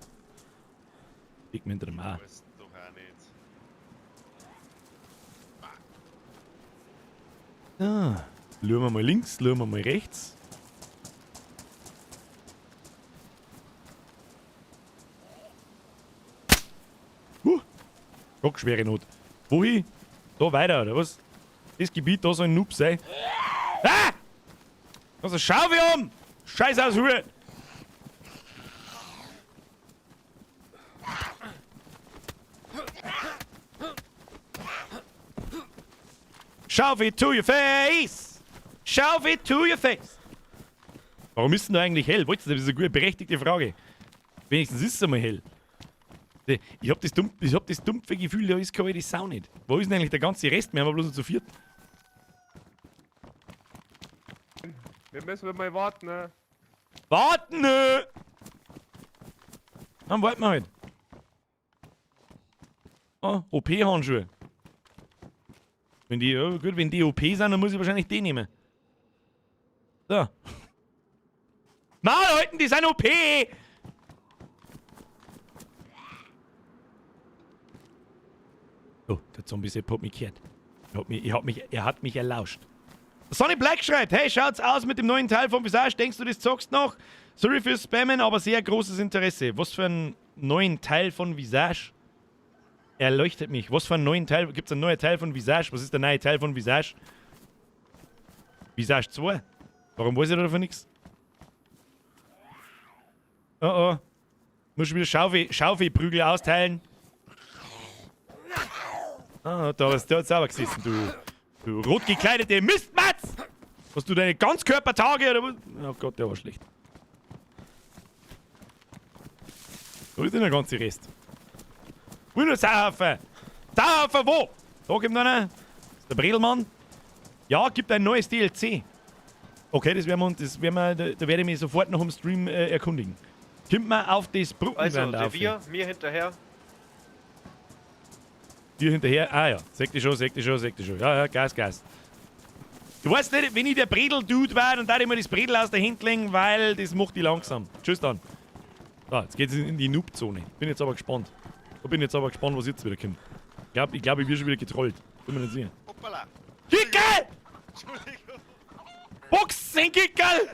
Liegt mir hinter dem A. Weiß doch auch nicht. So. Schauen wir mal links, schauen wir mal rechts. Schwere Not. Wohin? Da weiter, oder was? Das Gebiet, da soll ein Noob sein. Ah! Also schau wie um! Scheiß aus Höhe! Shove it to your face! Shove it to your face! Warum ist denn da eigentlich hell? Wolltest du, das ist eine gute, berechtigte Frage. Wenigstens ist es einmal hell. Ich hab das dumpfe Gefühl, da ist keine die Sau nicht. Wo ist denn eigentlich der ganze Rest? Wir haben bloß noch zu viert. Wir müssen mal warten, ne? Warten, ne? Dann warten wir halt. Ah, OP-Handschuhe. Wenn die OP sind, dann muss ich wahrscheinlich die nehmen. So. Mal halten, die sind OP! Oh, der Zombie-Sepp hat mich gehört. Er hat mich erlauscht. Sonny Black schreibt, hey, schaut's aus mit dem neuen Teil von Visage? Denkst du, das zockst noch? Sorry fürs Spammen, aber sehr großes Interesse. Was für einen neuen Teil von Visage? Er leuchtet mich. Was für einen neuen Teil? Gibt's einen neuen Teil von Visage? Was ist der neue Teil von Visage? Visage 2? Warum weiß ich davon nichts? Oh oh. Muss ich wieder Schaufel-Prügel austeilen? Ah, da hat's sauber gesessen, du rot gekleidete Mistmatz! Hast du deine Ganzkörpertage oder was? Oh Gott, der war schlecht. Wo ist denn der ganze Rest? Wo ist der Sauhaufen? Sauhaufen, wo? Da gibt einer. Das ist der Bredelmann. Ja, gibt ein neues DLC. Okay, da werde ich mich sofort noch im Stream erkundigen. Kommt mal auf das Brückenland Also, auf. Revier, mir hinterher. Dir hinterher. Ah ja, sag dich schon. Ja, Gas. Du weißt nicht, wenn ich der Bredel-Dude wäre, dann darf ich mir das Bredel aus der Hand legen, weil das macht die langsam. Tschüss dann. So, jetzt geht's in die Noob-Zone. Bin jetzt aber gespannt. Was jetzt wieder kommt. Ich glaube, ich werde schon wieder getrollt. Will man nicht sehen. Hoppala. Kickel! Entschuldigung. Boxen, Kickel!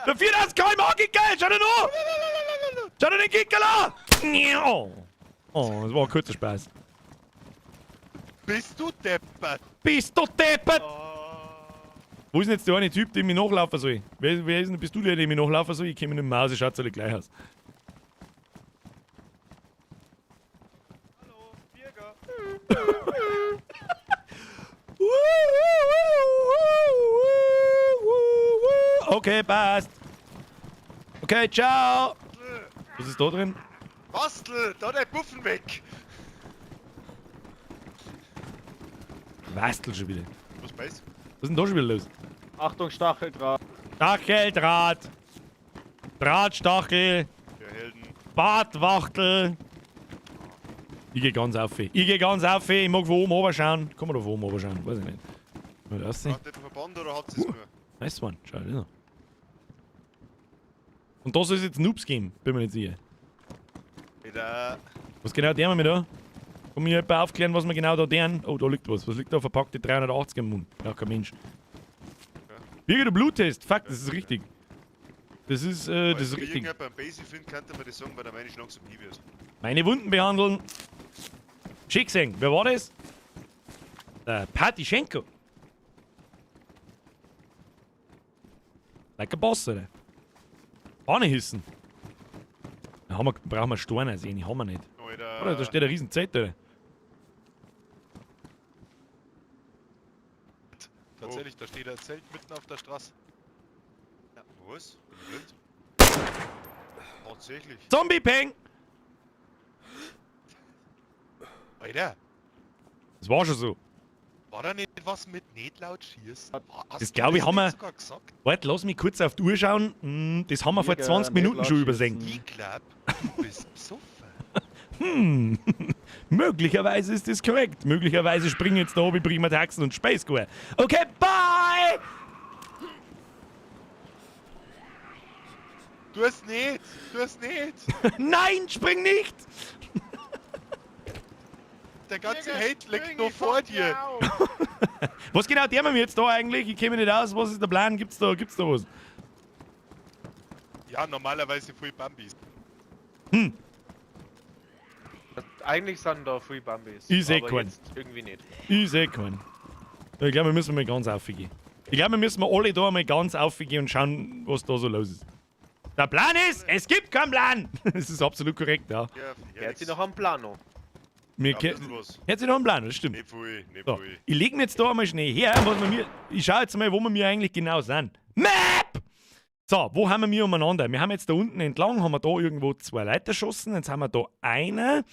Der 4000 km/h Kickel! Schau dir an! Schau dir den Kickel an! Oh, das war ein kurzer Spaß. Bist du deppert? Bist du deppert? Wo ist denn jetzt der eine Typ, der mich nachlaufen soll? Wer ist denn, bist du der mich nachlaufen soll? Ich komme nicht mehr aus, schaut alle gleich aus. Hallo, Birger. Okay, passt. Okay, ciao. Was ist da drin? Bastel, da der Buffen weg. Wastel schon wieder. Was beißt? Was ist denn da schon wieder los? Achtung, Stacheldraht. Stacheldraht. Drahtstachel. Der Helden. Bartwachtel. Ich geh ganz auf. Ich mag von oben runter schauen. Kann man da von oben runter schauen? Weiß ich nicht. Mal aussehen. Habt ihr den Verband oder habt ihr es nur? Nice one. Schau da. Und da soll es jetzt Noobs geben. Bin mir nicht sicher. Wieder. Was genau der mir da? Kann mir jemand aufklären, was wir genau da deren? Oh, da liegt was. Was liegt da verpackt? Die 380 im Mund. Ja, kein Mensch. Birger, der Bluttest. Fuck, das ist richtig. Das ist richtig. Wenn beim Basic finden, könnte man das sagen, weil der meine ich langsam nie wird. Meine Wunden behandeln. Schick sehen. Wer war das? Patischenko. Like a Boss, oder? Bahne hissen. Da brauchen wir Steine sehen, haben wir nicht. Alter. Oder, da steht ein riesen Zelt, oder? Tatsächlich, da steht ein Zelt mitten auf der Straße. Ja, was? Blind? Tatsächlich. Zombie-Peng! Alter, Das war schon so. war da nicht was mit nicht laut schießen? Hast Das du glaub ich, haben wir- nicht sogar gesagt? Warte, lass mich kurz auf die Uhr schauen. Das haben wir vor Birger, 20 nicht Minuten laut schon schießen. übersenkt. Ich glaub, du bist besoffen. Möglicherweise ist das korrekt. Möglicherweise springen jetzt da oben Prima Taxen und Space Square. Okay, bye! Du hast nicht! Du hast nicht! Nein, spring nicht! Der ganze Hate liegt nur vor dir! Was genau der mir jetzt da eigentlich? Ich kenne mich nicht aus. Was ist der Plan? Gibt's da was? Ja, normalerweise voll Bambis. Eigentlich sind da Free Bambis. Ich seh aber keinen. jetzt irgendwie nicht. Ich seh keinen. Ich glaube, wir müssen mal ganz aufgehen. Ich glaube, wir müssen alle da mal ganz aufgehen und schauen, was da so los ist. Der Plan ist, es gibt keinen Plan! Das ist absolut korrekt, ja. Er hat sie noch am Plano. Wir Ja, ke- ein bisschen was. Jetzt noch einen Plan, das stimmt. Nicht viel, nicht So, viel. ich lege mir jetzt da einmal schnell her, ich schaue jetzt mal, wo wir eigentlich genau sind. Map! So, wo haben wir umeinander? Wir haben jetzt da unten entlang, haben wir da irgendwo 2 Leute erschossen, jetzt haben wir da einen,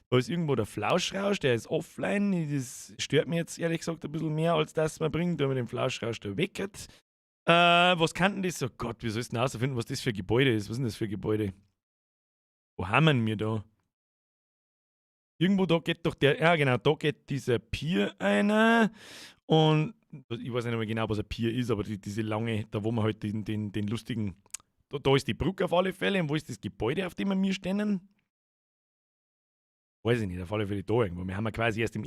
da ist irgendwo der Flauschrausch, der ist offline, das stört mich jetzt ehrlich gesagt ein bisschen mehr, als das man bringt, da haben wir den Flauschrausch da weg. Was kann denn das? Oh Gott, wie sollst du denn herausfinden, was das für ein Gebäude ist? Was ist denn das für ein Gebäude? Wo haben wir da? Irgendwo da geht doch der, ja genau, da geht dieser Pier einer und ich weiß nicht mehr genau, was ein Pier ist, aber diese lange, da wo man halt den lustigen, da ist die Brücke auf alle Fälle und wo ist das Gebäude, auf dem wir stehen? Weiß ich nicht, auf alle Fälle da irgendwo. Wir haben ja quasi erst im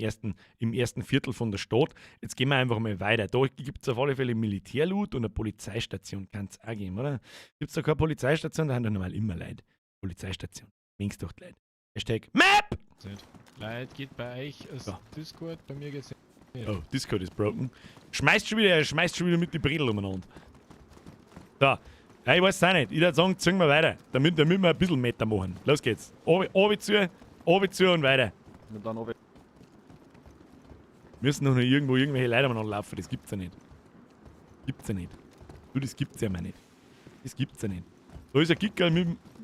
ersten Viertel von der Stadt. Jetzt gehen wir einfach mal weiter. Da gibt es auf alle Fälle Militärloot und eine Polizeistation. Kann es auch geben, oder? Gibt es da keine Polizeistation? Da haben doch normal immer Leute. Polizeistation. Links durch die Leute. Hashtag Map! Leute, geht bei euch aus Ja. Discord, bei mir geht's. Oh, Discord ist broken. Schmeißt schon wieder mit die Bredel umeinander. So. Ja, ich weiß es auch nicht. Ich würde sagen, ziehen wir weiter. Damit wir ein bisschen Meter machen. Los geht's. Obi zu und weiter. Und dann oben. Müssen noch irgendwelche Leute umeinander laufen. Das gibt's ja nicht. Gibt's ja nicht. Du, das gibt's ja mal nicht. Das gibt's ja nicht. Da ist ein Kickerl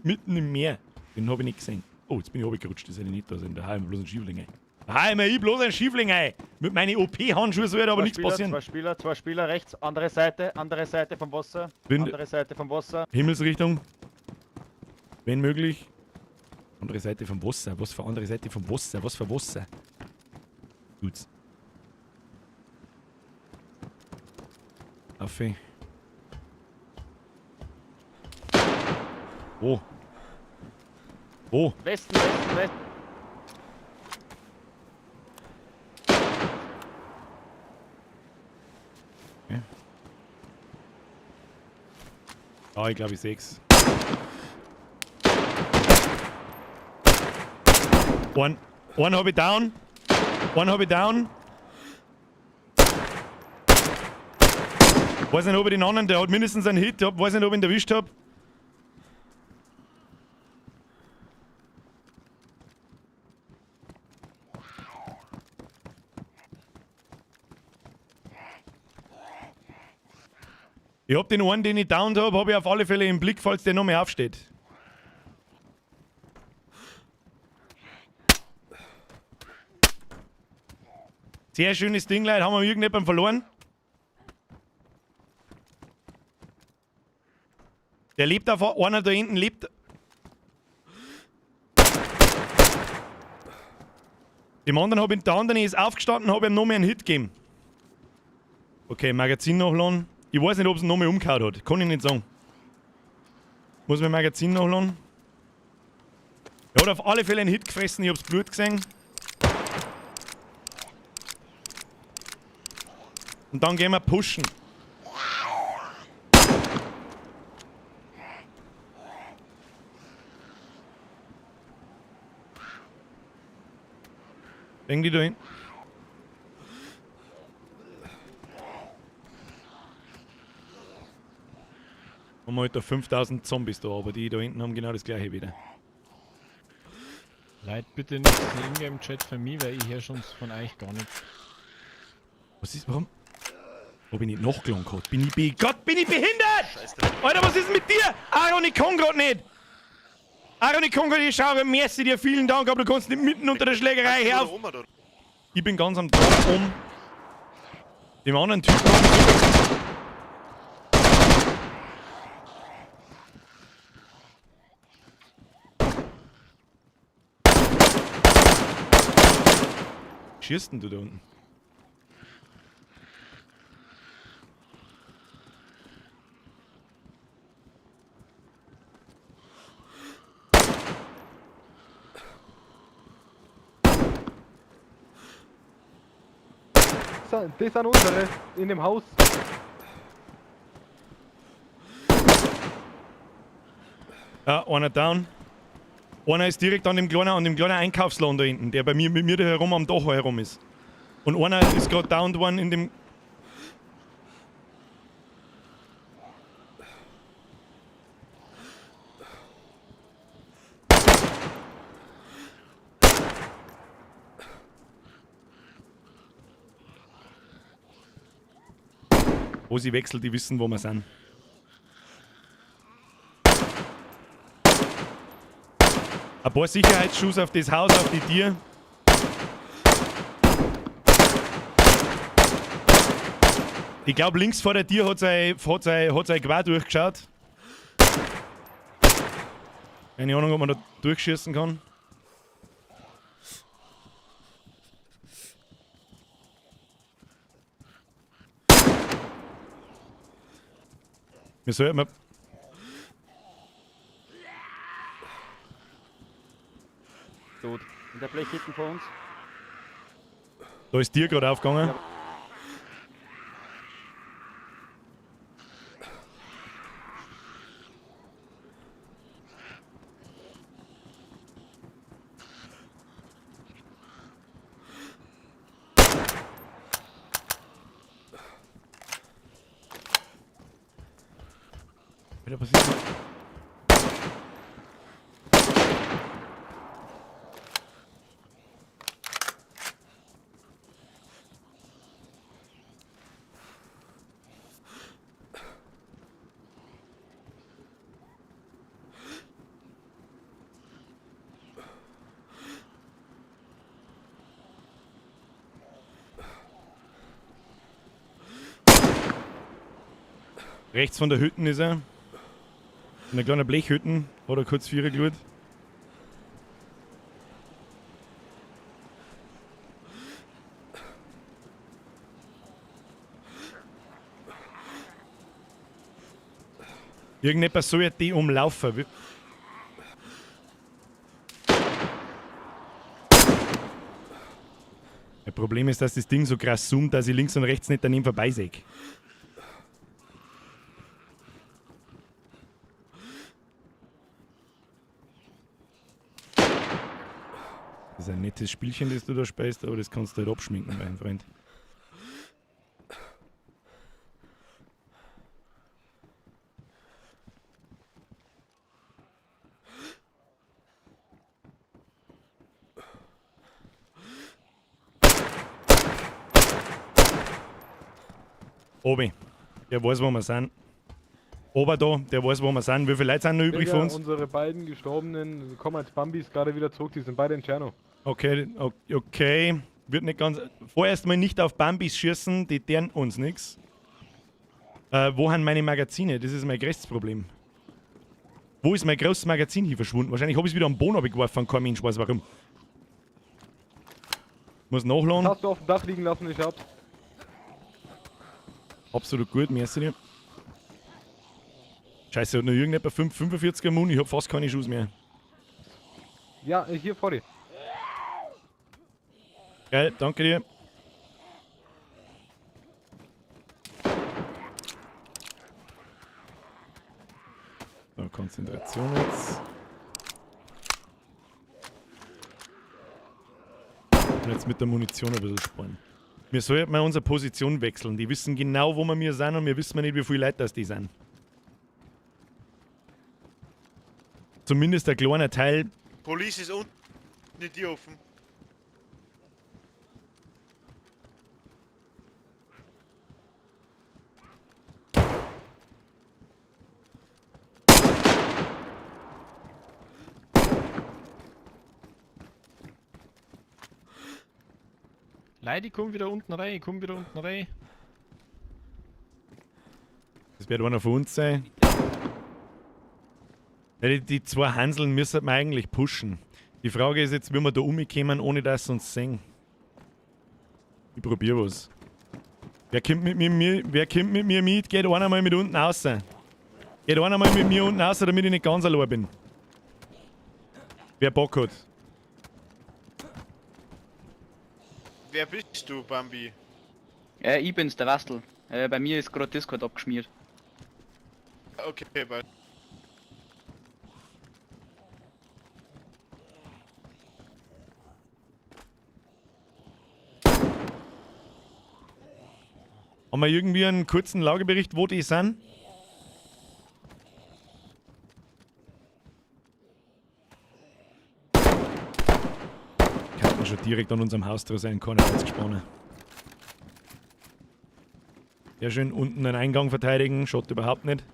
mitten im Meer. Den habe ich nicht gesehen. Oh, jetzt bin ich runtergerutscht, das hätte ich nicht da sein. Da habe ich bloß einen Schiefling ein. Da habe ich bloß einen Schiefling ein. Mit meinen OP-Handschuhen soll aber nichts passieren. Zwei Spieler rechts, andere Seite vom Wasser. Andere Seite vom Wasser. Himmelsrichtung. Wenn möglich. Andere Seite vom Wasser. Was für andere Seite vom Wasser? Was für Wasser? Tut's. Affe. Wo? Wo? Westen. Okay. Ah, ich glaube, ich seh's. Einen habe ich down. Weiß nicht, ob ich den anderen, der hat mindestens einen Hit. Weiß nicht, ob ich ihn erwischt habe. Ich hab den einen, den ich downed habe ich auf alle Fälle im Blick, falls der noch mehr aufsteht. Sehr schönes Ding, Leute. Haben wir irgendjemanden verloren? Der lebt auf einer da hinten, lebt. Dem anderen habe ich, der andere ist aufgestanden, habe ihm noch mehr einen Hit gegeben. Okay, Magazin nachladen. Ich weiß nicht, ob es ihn noch mehr umgehauen hat. Kann ich nicht sagen. Muss mein Magazin nachladen. Er hat auf alle Fälle einen Hit gefressen, ich hab's Blut gesehen. Und dann gehen wir pushen. Bring die da hin. Haben wir heute 5000 Zombies da, aber die da hinten haben genau das gleiche wieder. Leute, bitte nicht im Chat für mich, weil ich höre schon von euch gar nichts. Was ist, warum? Hab ich nicht nachgelangt gehabt? Bin ich behindert? Alter, was ist denn mit dir? Aaron, ich kann grad nicht. Aaron, ich kann grad nicht schauen, merci dir, vielen Dank, aber du kannst nicht mitten unter der Schlägerei her. Ich bin ganz am Tag um. Dem anderen Typen. Schießt denn du da unten? Das sind unsere, in dem Haus. Ja, einer down. Einer ist direkt an dem kleinen Einkaufsladen da hinten, der bei mir mit mir da herum am Dach herum ist. Und einer ist gerade downed worden in dem. Wo sie wechselt, die wissen, wo wir sind. Ein paar Sicherheitsschuss auf das Haus, auf die Tür. Ich glaube, links vor der Tür hat sein Quer durchgeschaut. Keine Ahnung, ob man da durchschießen kann. Wir sollten mal. Tot. In der Blech hinten vor uns. Da ist Tier gerade aufgegangen. Ja. Wieder passiert. Rechts von der Hütte ist er. In einer kleinen Blechhütte. Hat er kurz 4 geschaut. Irgendetwas soll ja die umlaufen. Das Problem ist, dass das Ding so krass zoomt, dass ich links und rechts nicht daneben vorbeisehe. Das ist ein nettes Spielchen, das du da spielst, aber das kannst du halt abschminken, mein Freund. Obi, der weiß, wo wir sind. Ober da, der weiß, wo wir sind. Wie viele Leute sind noch übrig von uns? Unsere beiden Gestorbenen kommen als Bambis gerade wieder zurück, die sind beide in Tscherno. Okay, okay. Wird nicht ganz. Vorerst mal nicht auf Bambis schießen, die deren uns nichts. Wo haben meine Magazine? Das ist mein größtes Problem. Wo ist mein großes Magazin hier verschwunden? Wahrscheinlich habe ich es wieder am Boden abgeworfen, kein Mensch weiß warum. Muss nachladen. Das hast du auf dem Dach liegen lassen, ich hab's. Absolut gut, merci dir. Scheiße, hat noch irgendjemand 45er Mund, ich hab fast keine Schuss mehr. Ja, hier vor dir. Geil, danke dir. So, Konzentration jetzt. Und jetzt mit der Munition ein bisschen sparen. Wir sollten mal unsere Position wechseln. Die wissen genau, wo wir sind und wir wissen nicht, wie viele Leute das die sind. Zumindest ein kleiner Teil. Police ist unten, nicht die offen. Leute, ich komm wieder unten rein, Das wird einer von uns sein. Ja, die zwei Hanseln müssen wir eigentlich pushen. Die Frage ist jetzt, wie wir da umkommen, ohne dass sie uns sehen. Ich probiere was. Wer kommt mit mir mit? Geht einer mal mit unten raus. Geht einer mal mit mir unten raus, damit ich nicht ganz allein bin. Wer Bock hat. Wer bist du, Bambi? Ich bin's, der Wastel. Bei mir ist gerade Discord abgeschmiert. Okay, bald. Haben wir irgendwie einen kurzen Lagebericht, wo die sind? Könnten schon direkt an unserem Haus dran sein, keine Platzgespanne. Sehr schön, unten einen Eingang verteidigen, schaut überhaupt nicht.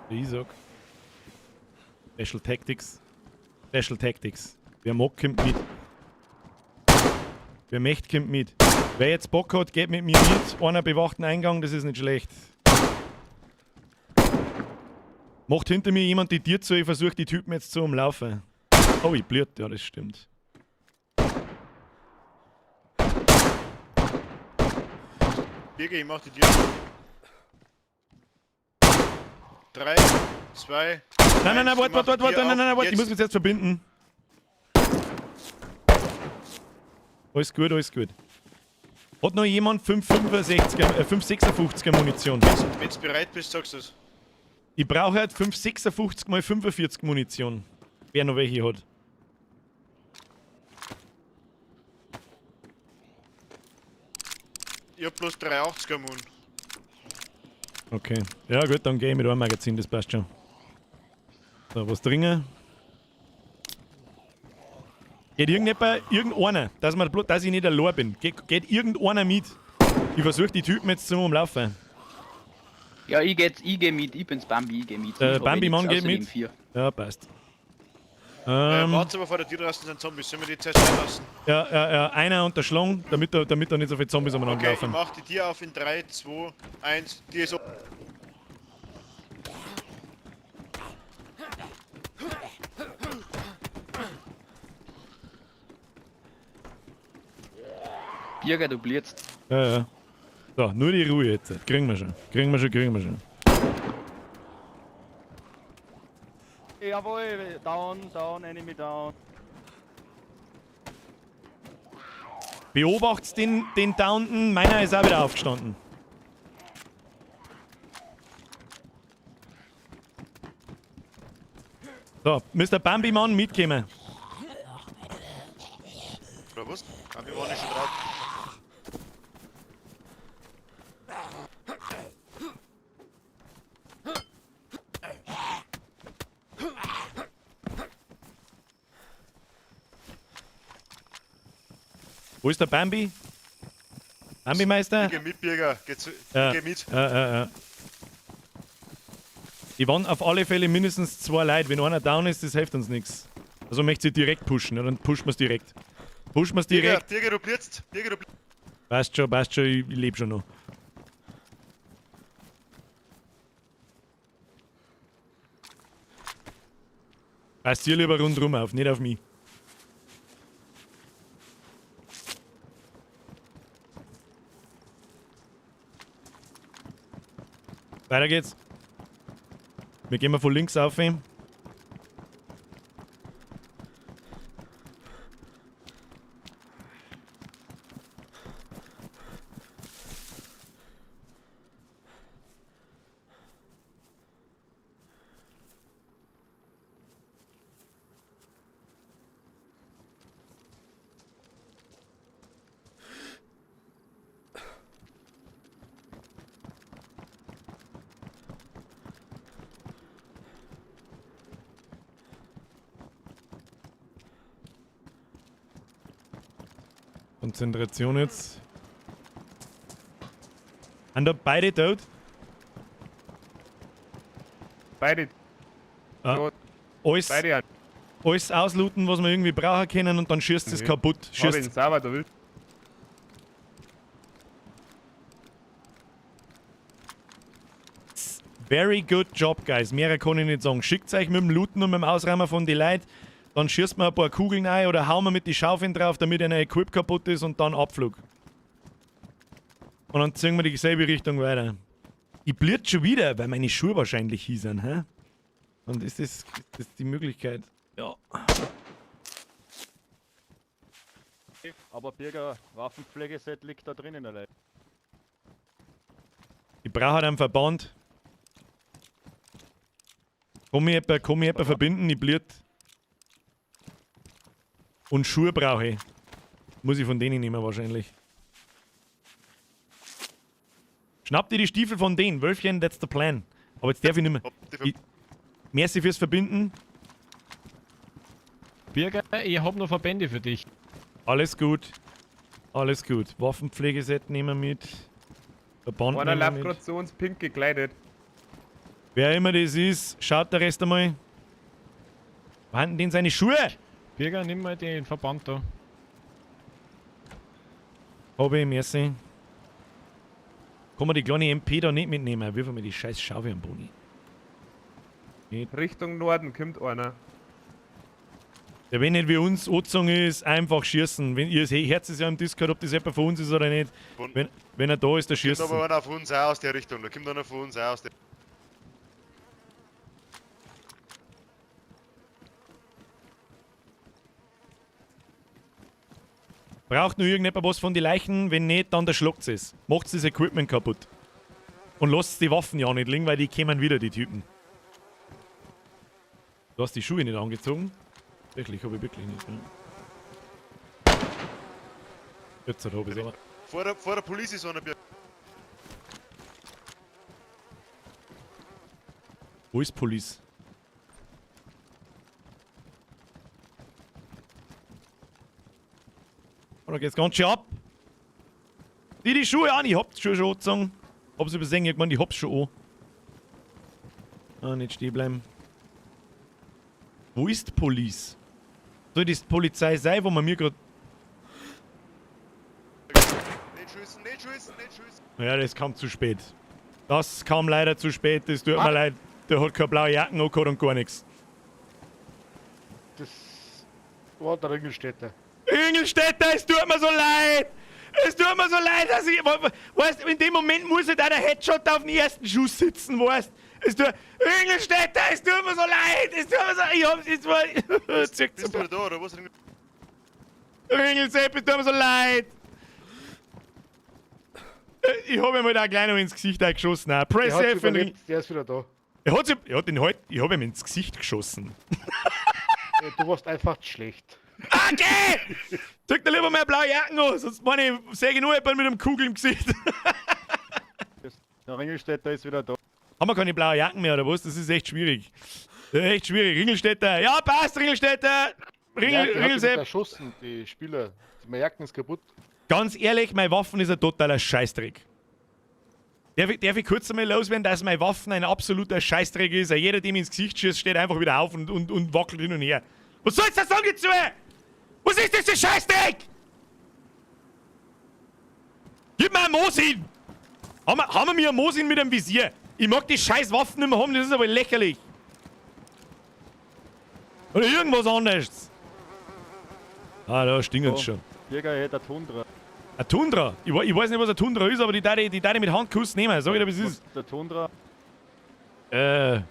Isaac. Special Tactics. Special Tactics. Wer mag, kommt mit. Wer möchte, kommt mit. Wer jetzt Bock hat, geht mit mir mit. Einer bewacht den Eingang, das ist nicht schlecht. Macht hinter mir jemand die Tür zu, ich versuche die Typen jetzt zu umlaufen. Oh, ich blüht, ja, das stimmt. Birge, ich mach die Tür. 3, 2. Nein, warte, nein, ich muss mich jetzt verbinden. Alles gut, alles gut. Hat noch jemand 556er Munition? Wenn du bereit bist, sagst du es. Ich brauche halt 556 x 45 Munition. Wer noch welche hat. Ich hab bloß 380er Mund. Okay. Ja gut, dann gehe ich mit einem Magazin, das passt schon. So, was dringen? Geht irgendeiner, dass ich nicht allein bin. Geht irgendeiner mit. Ich versuche die Typen jetzt zum Umlaufen. Ja, ich geh mit, ich bin's Bambi, ich geh mit. Bambi-Mann geht Außerdem mit? 4. Ja, passt. Warte mal, vor der Tür draußen sind Zombies. Sollen wir die zuerst reinlassen? Ja, einer unterschlagen, damit da nicht so viele Zombies umeinander Okay, ich laufen. mach die Tür auf in 3, 2, 1. Die ist offen. Birger, du blitzt. Ja. So, nur die Ruhe jetzt. Kriegen wir schon. Jawohl, down, enemy down. Beobachtet den da unten, meiner ist auch wieder aufgestanden. So, Mr. Bambi-Mann mitkommen. Oder was? Wir waren nicht schon drauf. Wo ist der Bambi? Bambi-Meister? Ich geh mit, Birger. Geh mit. Ja. Die waren auf alle Fälle mindestens 2 Leute. Wenn einer down ist, das hilft uns nichts. Also möchte sie direkt pushen, ja, dann pushen wir es direkt. Birger, du blitzt. Passt schon, ich lebe schon noch. Passt hier lieber rundherum auf, nicht auf mich. Weiter geht's. Wir gehen mal von links auf ihn. Konzentration jetzt. Sind da beide tot? Beide. Ja. Tot. Beide. Alles auslooten, was wir irgendwie brauchen können und dann schießt es kaputt. Schießt. Sauber, du willst. Very good job, guys. Mehr kann ich nicht sagen. Schickt euch mit dem Looten und mit dem Ausräumen von den Leuten. Dann schießt man ein paar Kugeln rein oder hauen wir mit die Schaufeln drauf, damit ein Equip kaputt ist und dann Abflug. Und dann ziehen wir die selbe Richtung weiter. Ich blitz schon wieder, weil meine Schuhe wahrscheinlich hier sind, hä? Und ist das die Möglichkeit? Ja. Aber Birger, Waffenpflegeset liegt da drinnen allein. Ich brauche halt einen Verband. Kann mich jemand verbinden? Ich blitz. Und Schuhe brauche ich. Muss ich von denen nehmen wahrscheinlich. Schnapp dir die Stiefel von denen. Wölfchen, that's the plan. Aber jetzt darf ich nicht mehr. Merci fürs Verbinden. Birger, ich hab noch Verbände für dich. Alles gut. Alles gut. Waffenpflegeset nehmen wir mit. Verband Einer nehmen wir läuft mit. gerade zu uns pink gekleidet. Wer immer das ist, schaut der Rest einmal. Wo haben denn seine Schuhe? Birger, nimm mal den Verband da. Hab ich, merci. Kann man die kleine MP da nicht mitnehmen? Wirf mir die scheiß Schaufel am Boni. Richtung Norden kommt einer. Ja, wenn nicht wie uns angezogen ist, einfach schießen. Wenn ihr Herz ist ja im Discord, ob das jemand von uns ist oder nicht. Wenn er da ist, der Da schießt. kommt aber einer von uns auch aus der Richtung. Da kommt einer von uns auch aus der Braucht nur irgendjemand was von den Leichen? Wenn nicht, dann der schluckt es. Macht das Equipment kaputt. Und lasst die Waffen ja nicht liegen, weil die kämen wieder, die Typen. Du hast die Schuhe nicht angezogen? Wirklich, habe ich wirklich nicht. Ja. Jetzt habe ich es aber. Vor der Polizei ist einer. Wo ist Police? Oh, da geht's ganz schön ab. Die Schuhe an, ich hab's schon angezogen. Hab's übersehen, ich meine, ich hab's schon an. Ah, nicht stehen bleiben. Wo ist die Police? Soll das die Polizei sein, wo man mir gerade... Nicht schießen, nicht schießen, nicht schießen. Ja, das kam zu spät. Das kam leider zu spät, das tut mir leid. Der hat keine blaue Jacken angehabt und gar nichts. Das war der Ringelstädter. Ingolstädter, es tut mir so leid! Es tut mir so leid, dass ich... Weißt du, in dem Moment muss halt auch der Headshot auf den ersten Schuss sitzen, weißt du? Es tut... Ingolstädter, es tut mir so leid! Es tut mir so... Ich hab's jetzt mal... Bist du wieder da, oder was? Ringelsepp, es tut mir so leid! Ich hab ihm halt auch gleich noch ins Gesicht geschossen. Press F und... Der ist wieder da. Ich hab ihm ins Gesicht geschossen. Du warst einfach schlecht. Okay! Zieh dir lieber mehr blaue Jacken an, sonst meine ich, sehe ich nur jemanden mit einem Kugel im Gesicht. Der Ringelstädter ist wieder da. Haben wir keine blauen Jacken mehr, oder was? Das ist echt schwierig. Das ist echt schwierig. Ringelstädter. Ja, passt, Ringelstädter. Ringelsepp. Erschossen, die Spieler. Meine Jacken ist kaputt. Ganz ehrlich, meine Waffen ist ein totaler Scheißdreck. Darf ich kurz einmal loswerden, dass meine Waffen ein absoluter Scheißdreck ist? Jeder, der mir ins Gesicht schießt, steht einfach wieder auf und wackelt hin und her. Was soll's das sagen dazu? Was ist das für Scheißdreck? Gib mir ein Mosin! Haben wir mir ein Mosin mit einem Visier? Ich mag die scheiß Waffen nicht mehr haben, das ist aber lächerlich. Oder irgendwas anderes. Ah, da stinkt's schon. Jäger hätte eine Tundra. Ein Tundra? Ich weiß nicht, was ein Tundra ist, aber die darf ich mit Handkuss nehmen. Sag ich dir, was es ist. Der Tundra. Ja.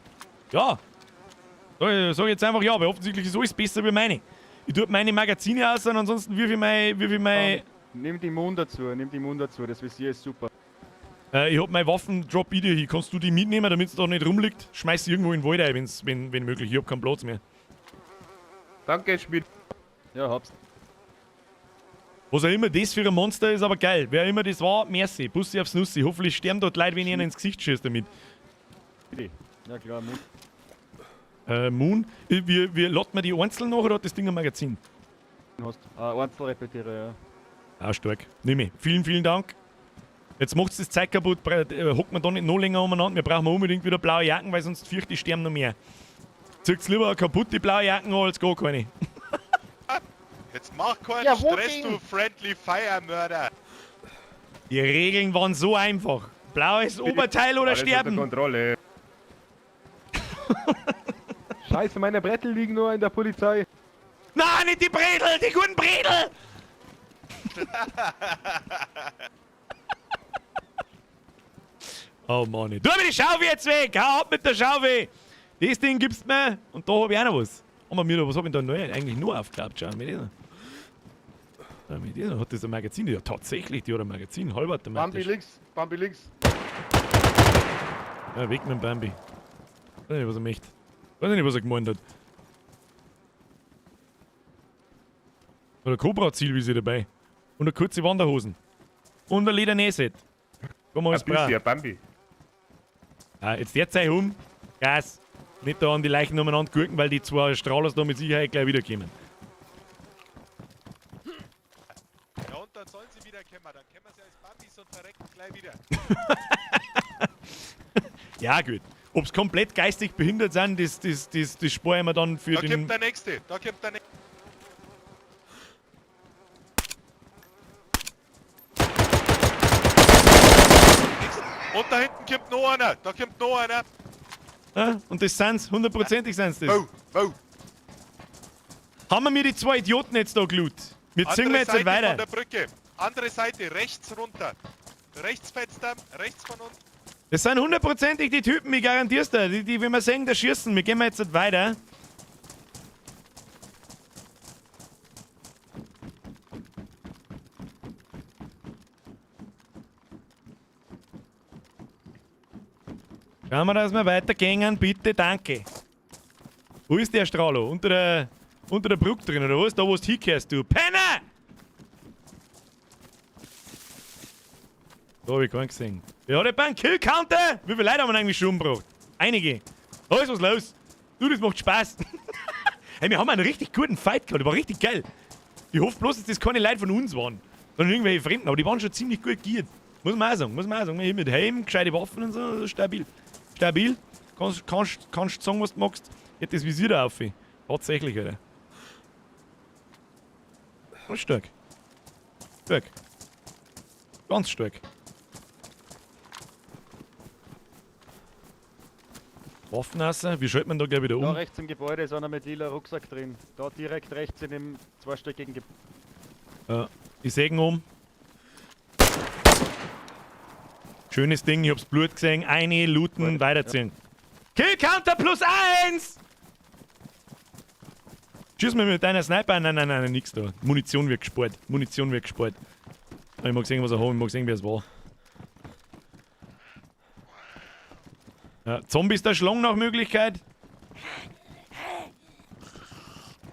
Sag ich jetzt einfach ja, weil offensichtlich ist alles besser wie meine. Ich tue meine Magazine aus und ansonsten wirf ich mein... Nimm die Mund dazu, das Visier ist super. Ich hab meine Waffen, drop ich dir hin. Kannst du die mitnehmen, damit es da nicht rumliegt? Schmeiß sie irgendwo in den Wald rein, wenn möglich. Ich hab keinen Platz mehr. Danke, Spiel. Ja, hab's. Was auch immer das für ein Monster ist, aber geil. Wer immer das war, merci. Bussi aufs Nussi. Hoffentlich sterben dort Leute, wenn ich ihnen ins Gesicht schießt damit. Ja klar, Mund. Moon, wie lädt man die Einzel nach oder hat das Ding ein Magazin? Hast Einzelrepetierer, ja. Ah, stark. Nimm ich. Vielen, vielen Dank. Jetzt macht's das Zeug kaputt, hockt man da nicht noch länger umeinander. Wir brauchen unbedingt wieder blaue Jacken, weil sonst fürchte ich, sterben noch mehr. Zieht's lieber eine kaputte blaue Jacken an, als gar keine. Jetzt mach keinen Stress, du Friendly Fire Mörder. Die Regeln waren so einfach. Blaues Oberteil oder sterben. Unter Kontrolle. Scheiße, meine Brettel liegen nur in der Polizei. Nein, nicht die Bredel, die guten Bredel! Oh Mann, tu mir die Schaufel jetzt weg! Hau ab mit der Schaufel! Das Ding gibst mir und da hab ich auch noch was. Was hab ich da neu eigentlich nur aufgeklappt? Schau, mit dieser. Mit dieser hat das ein Magazin. Ja, tatsächlich, die hat ein Magazin. Halbautomatisch. Bambi links. Ja, weg mit dem Bambi. Weiß nicht, was er möchte. Weiß nicht, was er gemeint hat. Oder Cobra-Zielvisier dabei. Und eine kurze Wanderhosen. Und ein Ledernähset. Komm mal, Ja, Bambi. Ah, jetzt der Zeit um. Gas. Nicht da an die Leichen umeinander gucken, weil die zwei Strahlers da mit Sicherheit gleich wiederkommen. Ja, und dann sollen sie wieder kommen. Dann kommen sie als Bambis und verrecken gleich wieder. Ja, gut. Ob sie komplett geistig behindert sind, das sparen wir dann für Da den... kommt der Nächste. Und da hinten kommt noch einer. Ja, und das sind's, hundertprozentig sind's das. Oh. Haben wir mir die zwei Idioten jetzt da gelut? Wir ziehen wir jetzt nicht weiter. Von der Brücke. Andere Seite, rechts runter. Rechts Fenster, rechts von uns. Das sind hundertprozentig die Typen, ich garantier's dir. Die, wenn wir sehen, da schießen. Wir gehen jetzt nicht weiter. Schauen wir, dass wir weitergehen, bitte, danke. Wo ist der Strahlo? Unter der Brücke drin, oder was? Da, wo du hingehst, du Penner! Da hab ich keinen gesehen. Ja, der beim Kill-Counter! Wie viele Leute haben wir eigentlich schon umgebracht? Einige. Da ist was los. Du, das macht Spaß. Hey, wir haben einen richtig guten Fight gehabt, der war richtig geil. Ich hoffe bloß, dass das keine Leute von uns waren. Sondern irgendwelche Fremden, aber die waren schon ziemlich gut geaert. Muss man auch sagen. Wir haben mit Helm, gescheite Waffen und so, stabil. Stabil. Kannst sagen, was du magst. Geht das Visier da auf. Tatsächlich, Alter. Ganz stark. Stark. Ganz stark. Waffen lassen. Wie schaltet man da gleich wieder Da um? rechts im Gebäude ist einer mit lila Rucksack drin. Da direkt rechts in dem zweistöckigen Gebäude. Ich sägen um. Schönes Ding, ich hab's Blut gesehen. Eine, looten, weiterziehen. Killcounter +1! Schieß mir mit deiner Sniper. Nein, nix da. Munition wird gespart. Ich mag sehen, was er hat. Ich mag sehen, wer es war. Ja, Zombies da Schlangen nach Möglichkeit.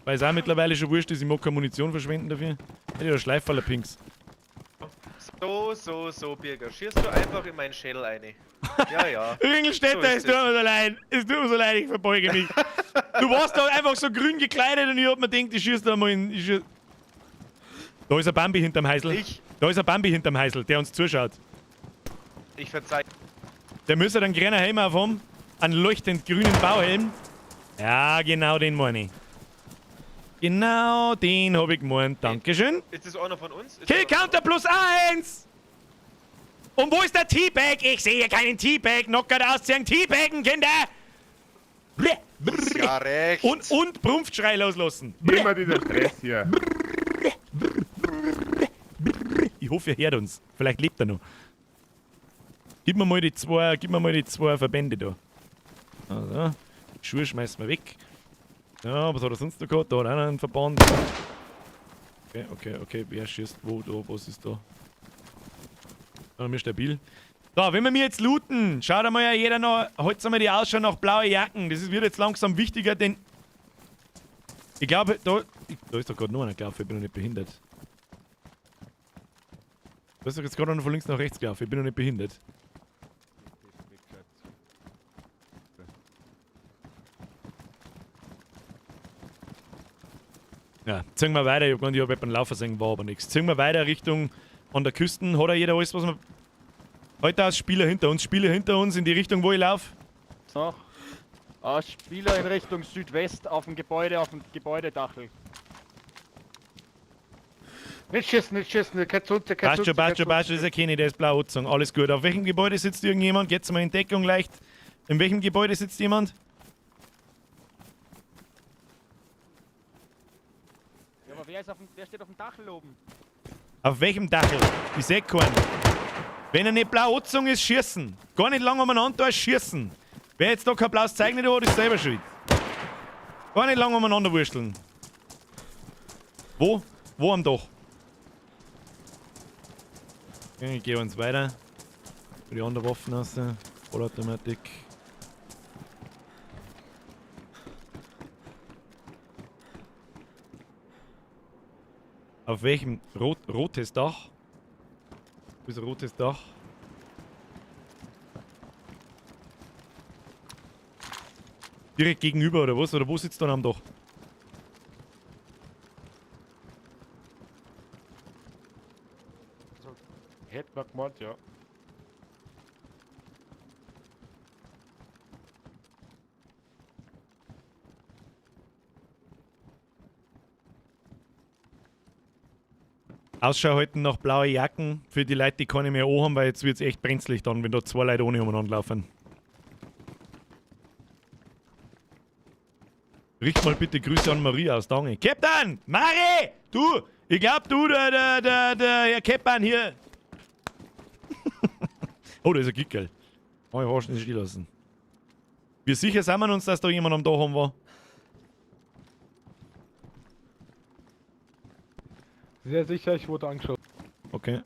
Weil es auch mittlerweile schon wurscht ist, ich mag keine Munition verschwenden dafür. Hätte ich da Schleiffaller Pinks. So, Birger. Schießt du einfach in meinen Schädel eine. Ja. Ringelstädter, So es ist tut mir so leid. Es tut mir so leid, ich verbeuge mich. Du warst da einfach so grün gekleidet und ich hab mir gedacht, ich schieß da mal in. Da ist ein Bambi hinterm Heisel. Da ist ein Bambi hinterm Heisel, der uns zuschaut. Ich verzeih. Der müsste dann grüner Helm aufhaben. Einen leuchtend grünen Bauhelm. Ja, genau den meine ich. Genau den hab ich gemeint. Dankeschön. Ist das einer von uns? Killcounter +1! Und wo ist der Teabag? Ich sehe keinen Teabag. Knockert ausziehen. Teabaggen, Kinder! Ja, recht. Und Prumpfschrei loslassen. Immer dieser Stress hier. Ich hoffe, er hört uns. Vielleicht lebt er noch. Gib mir mal die zwei Verbände da. Also, die Schuhe schmeißen wir weg. Ja, was hat er sonst noch gehabt? Da hat einer einen Verband. Okay. Wer schießt wo da? Was ist da? Da haben wir stabil. So, wenn wir mir jetzt looten, schaut einmal ja jeder noch, halt's einmal die Ausschau nach blaue Jacken. Das wird jetzt langsam wichtiger, denn ich glaube, da ist doch gerade noch einer gelaufen, ich bin noch nicht behindert. Du hast doch jetzt gerade noch von links nach rechts gelaufen, ich bin noch nicht behindert. Ja, ziehen wir weiter. Ich hab jemanden laufen sehen, war aber nichts. Ziehen wir weiter Richtung an der Küste. Hat ja jeder alles, was wir. Heute aus Spieler hinter uns, in die Richtung, wo ich laufe. So. Spieler in Richtung Südwest auf dem Gebäudedachel. Nicht schießen, Passt schon, das ist okay, der ist blau angezogen. Alles gut. Auf welchem Gebäude sitzt irgendjemand? Geht's mal in Deckung leicht. In welchem Gebäude sitzt jemand? Ja, aber wer steht auf dem Dachel oben? Auf welchem Dachel? Ich seh keinen. Wenn er nicht blau angezogen ist, schießen. Gar nicht lange umeinander da ist schießen. Wer jetzt da kein blaues Zeichen hat, ist selber schuld. Gar nicht lange umeinander wursteln. Wo? Wo am Dach? Okay, ich gehe uns weiter. Die anderen Waffen aus. Vollautomatik. Auf welchem rotes Dach? Wo ist ein rotes Dach? Direkt gegenüber oder was? Oder wo sitzt du dann am Dach? Hätte man gemeint, ja. Ausschau halten nach blaue Jacken für die Leute, die keine mehr anhaben, weil jetzt wird es echt brenzlig dann, wenn da zwei Leute ohne umeinander laufen. Richt mal bitte Grüße an Marie aus, danke. Captain! Mari! Du! Ich glaub du, der Herr Captain hier. Oh, da ist ein Gickel. Oh, ich hast nicht stehen lassen. Wie sicher sind wir uns, dass da jemand am Dach haben war? Sehr sicher, ich wurde angeschaut. Okay.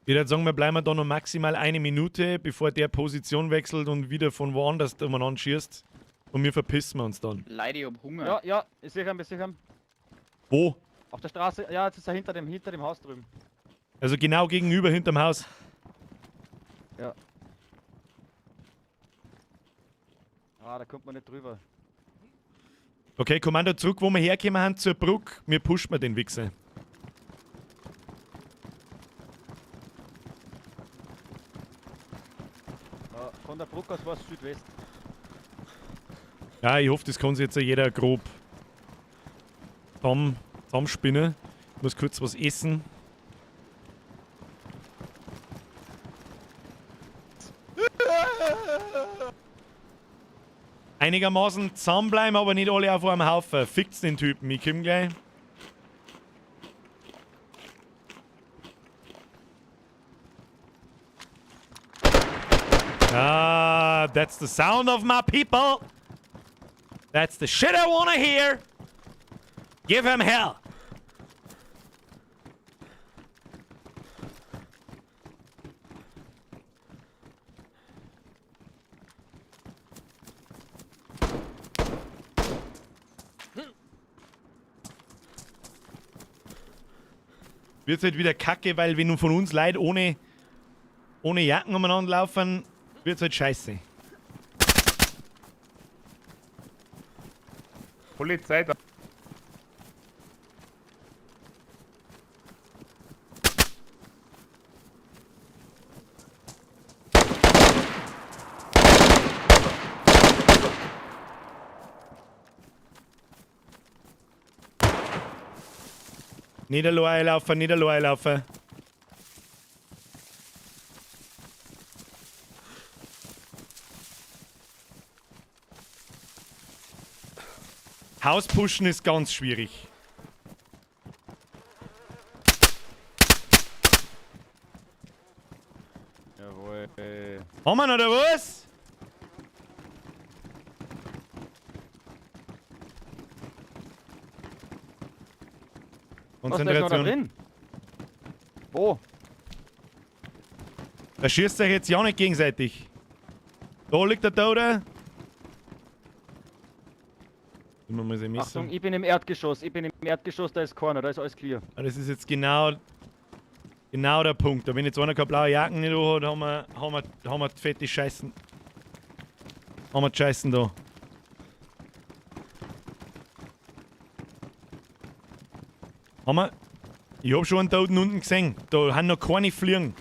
Ich würde sagen, wir bleiben da noch maximal 1 Minute, bevor der Position wechselt und wieder von woanders umeinander schießt. Und wir verpissen wir uns dann. Leider, ich hab Hunger. Ja, ich sehe ihn. Wo? Auf der Straße, ja, jetzt ist er hinter dem Haus drüben. Also genau gegenüber hinterm Haus. Ja. Ah, da kommt man nicht drüber. Okay, Kommando zurück, wo wir hergekommen haben, zur Brücke. Wir pushen den Wichser. der Brücke aus war es Südwest. Ja, ich hoffe, das kann sich jetzt jeder grob zusammenspinnen. Ich muss kurz was essen. Einigermaßen zusammenbleiben, aber nicht alle auf einem Haufen. Fickt's den Typen, ich komm gleich. Ah, that's the sound of my people. That's the shit I wanna hear. Give him hell. Wird halt wieder kacke, weil wenn von uns Leute ohne Jacken umeinander laufen, wird's halt scheiße. Polizei da. Nicht allein laufen, nicht allein laufen. Hauspushen ist ganz schwierig. Jawohl. Haben wir noch oder was? Was ist noch da Konzentration. drin? Wo? Da schießt euch jetzt ja nicht gegenseitig. Da liegt der Tote. Immer mal sehen Achtung, müssen. ich bin im Erdgeschoss. Ich bin im Erdgeschoss, da ist keiner, da ist alles clear. Ah, das ist jetzt genau der Punkt. Wenn jetzt einer keine blaue Jacken nicht hat, haben wir fette Scheißen. Haben wir die Scheißen da. Haben wir? Ich hab schon einen Toten unten gesehen. Da haben noch keine fliegen.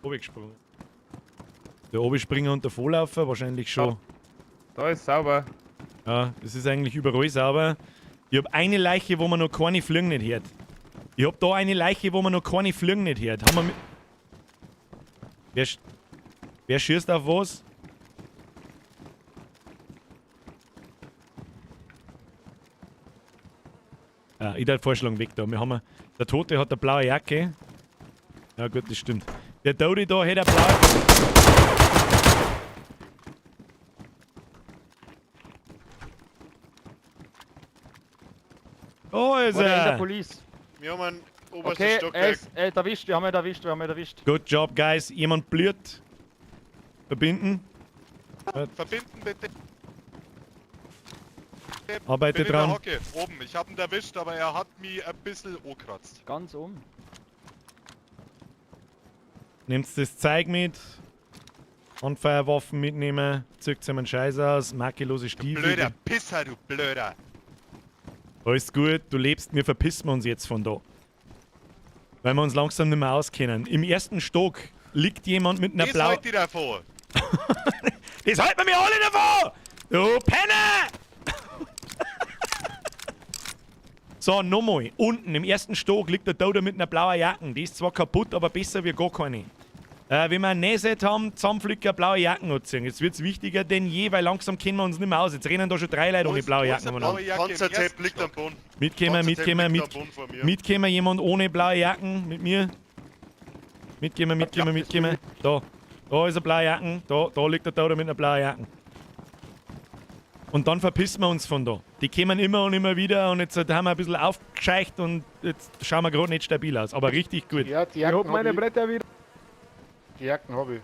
Oben gesprungen. Da oben springen und davor laufen, wahrscheinlich schon. Da ist sauber. Ja, es ist eigentlich überall sauber. Ich hab eine Leiche, wo man noch keine Fliegen nicht hört. Ich hab da eine Leiche, wo man noch keine Fliegen nicht hört. Haben wir mit... Wer schießt auf was? Ja, ich darf vorschlagen, weg da. Der Tote hat eine blaue Jacke. Ja gut, das stimmt. Der Tote da hätte eine blaue... Oh, ist Oder in der er! Police. Wir haben einen obersten Okay, Stockwerk. erwischt, wir haben ihn erwischt. Good job, guys. Jemand blüht. Verbinden. Verbinden bitte. Arbeitet Bin in der dran. Hocke, oben. Ich hab ihn erwischt, aber er hat mich ein bisschen angekratzt. Ganz um. Nehmt das Zeug mit. Anfeuerwaffen mitnehmen. Zückt ihm einen Scheiß aus. Makellose Stiefel. Blöder Pisser, du Blöder. Alles gut, du lebst, wir verpissen uns jetzt von da. Weil wir uns langsam nicht mehr auskennen. Im ersten Stock liegt jemand mit einer Das blauen... halt die davor. Das halten wir mir alle davon! Du Penner! So, nochmal. Unten im ersten Stock liegt der Tote mit einer blauen Jacke. Die ist zwar kaputt, aber besser wie gar keine. Wenn wir ein Nähset haben, zusammenflicken, blaue Jacken anziehen. Jetzt wird es wichtiger denn je, weil langsam kennen wir uns nicht mehr aus. Jetzt rennen da schon 3 Leute ohne blaue Jacken umeinander. Panzertape liegt am Boden. Mitkommen, mitkommen, jemand ohne blaue Jacken mit mir. Mitkommen. Da ist eine blaue Jacken. Da liegt der Tote mit einer blauen Jacken. Und dann verpissen wir uns von da. Die kommen immer und immer wieder und jetzt haben wir ein bisschen aufgescheicht und jetzt schauen wir gerade nicht stabil aus. Aber richtig gut. Ja, die Jacken meine Bretter wieder. Die Jacken habe ich.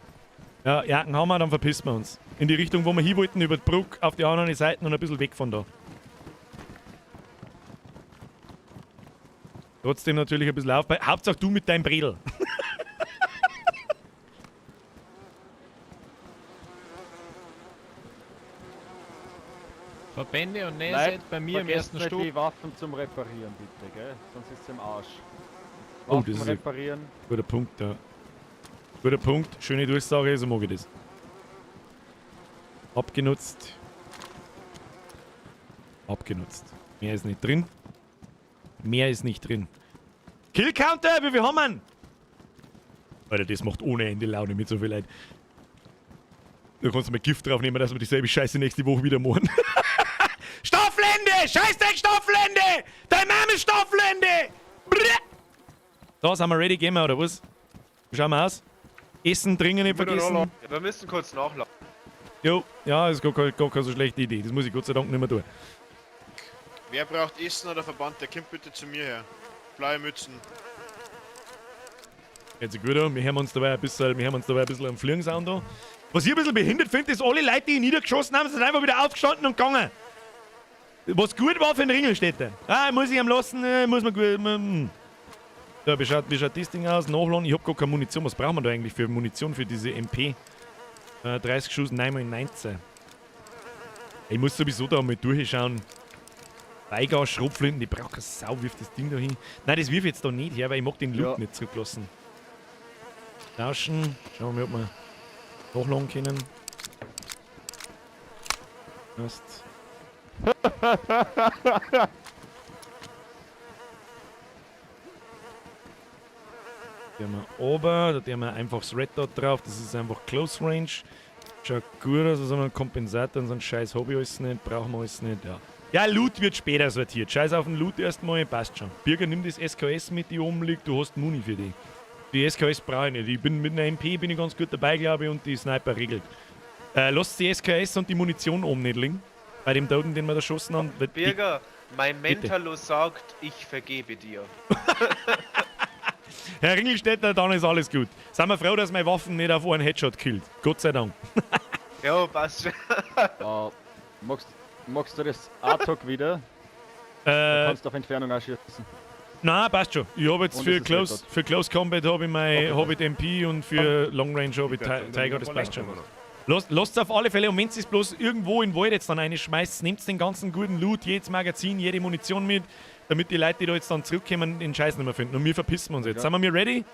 Ja, Jacken haben wir, dann verpissen wir uns. In die Richtung, wo wir hin wollten, über die Brücke, auf die anderen Seiten und ein bisschen weg von da. Trotzdem natürlich ein bisschen aufpassen. Hauptsache du mit deinem Bredel. Verbände und Nähset bei mir im ersten Stock. Stock. Die Waffen zum Reparieren, bitte, gell? Sonst ist es im Arsch. Oh, Waffen das ist ein reparieren. guter Punkt, ja. Guter Punkt, schöne Durchsage, so mag ich das. Abgenutzt. Abgenutzt. Mehr ist nicht drin. Mehr ist nicht drin. Killcounter, wie viel haben wir? Alter, das macht ohne Ende Laune mit so viel Leid. Da kannst du mal Gift draufnehmen, dass wir dieselbe Scheiße nächste Woche wieder machen. Stofflende! Scheißdreck Stofflende! Dein Name ist Stofflende! Brrr. Da sind wir ready, gehen wir, oder was? Schauen wir aus. Essen, trinken nicht vergessen. Ja, wir müssen kurz nachladen. Jo, ja, das ist gar keine so schlechte Idee. Das muss ich Gott sei Dank nicht mehr tun. Wer braucht Essen oder Verband, der kommt bitte zu mir her. Blaue Mützen. Geht sich gut an. Wir haben uns dabei ein bisschen am Fliegen sein da. Was ich ein bisschen behindert finde, ist, alle Leute, die ihn niedergeschossen haben, sind einfach wieder aufgestanden und gegangen. Was gut war für den Ringelstädter. Ah, muss ich ihm lassen, muss man gut. Ja, wie schaut das Ding aus? Nachladen. Ich hab gar keine Munition. Was brauchen wir da eigentlich für Munition für diese MP? 30 Schuss, 9x19. Ich muss sowieso da mal durchschauen. Beigas, Schrotflinten, die braucht keine Sau, wirf das Ding da hin. Nein, das wirf ich jetzt da nicht her, weil ich mag den Loot nicht zurücklassen. Tauschen. Schauen wir mal, ob wir nachladen können. Passt. Da haben wir oben, da haben wir einfach das Red Dot drauf, das ist einfach Close Range. Schaut gut aus, was haben wir einen Kompensator und so ein Scheiß habe ich alles nicht, brauchen wir alles nicht, ja. Ja, Loot wird später sortiert. Scheiß auf den Loot erstmal, passt schon. Birger, nimm das SKS mit, die oben liegt, du hast Muni für die. Die SKS brauche ich nicht. Ich bin mit einer MP bin ich ganz gut dabei, glaube ich, und die Sniper regelt. Lasst die SKS und die Munition oben nicht liegen. Bei dem Toten, den wir da geschossen haben. Birger, mein Mentalo sagt, ich vergebe dir. Herr Ringelstädter, dann ist alles gut. Sind wir froh, dass meine Waffen nicht auf einen Headshot killt. Gott sei Dank. Ja, passt schon. Magst du das ATOG wieder? Du kannst auf Entfernung auch schießen. Nein, passt schon. Ich habe jetzt für Close Combat habe ich die MP und für Long Range habe ich Tiger, das passt schon. Lasst es auf alle Fälle, und wenn ihr es bloß irgendwo in den Wald jetzt dann reinschmeißt, nehmt den ganzen guten Loot, jedes Magazin, jede Munition mit, damit die Leute, die da jetzt dann zurückkommen, den Scheiß nicht mehr finden. Und wir verpissen uns jetzt. Sind wir ready?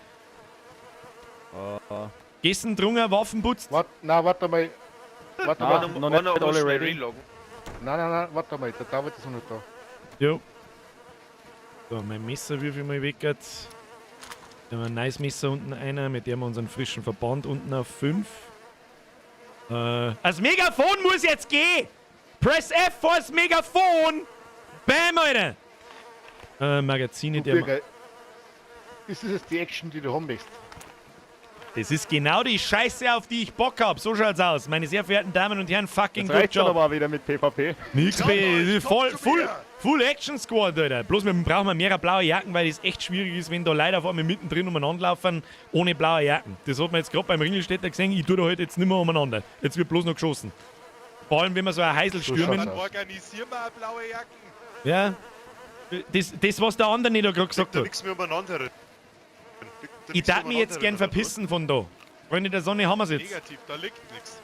Gessen, drungen, Waffen putzt? Warte mal. Warte mal. Noch nicht alle ready. Nein, warte mal. Der David ist noch nicht da. Jo. So, mein Messer wirf ich mal weg jetzt. Da haben wir ein nice Messer unten einer, mit dem wir unseren frischen Verband unten auf 5. Das Megafon muss jetzt gehen! Press F for das Megafon! Bam, Alter! Magazine, der. Ist das jetzt die Action, die du haben willst? Das ist genau die Scheiße, auf die ich Bock hab. So schaut's aus. Meine sehr verehrten Damen und Herren, fucking good Reicht job. aber wieder mit PvP. Nix mehr. Full Action Squad, Alter. Bloß wir brauchen mehrere blaue Jacken, weil das echt schwierig ist, wenn da Leute auf einmal mittendrin umeinander laufen ohne blaue Jacken. Das hat man jetzt gerade beim Ringelstädter gesehen. Ich tue da heute jetzt nicht mehr umeinander. Jetzt wird bloß noch geschossen. Vor allem, wenn wir so ein Heisel stürmen. Dann organisieren wir auch blaue Jacken. Ja. Das was der andere nicht da gerade gesagt hat. Nichts mehr umeinander. Ich darf mich jetzt gern verpissen von da. Freunde der Sonne, haben wir's jetzt. Negativ, da liegt nichts.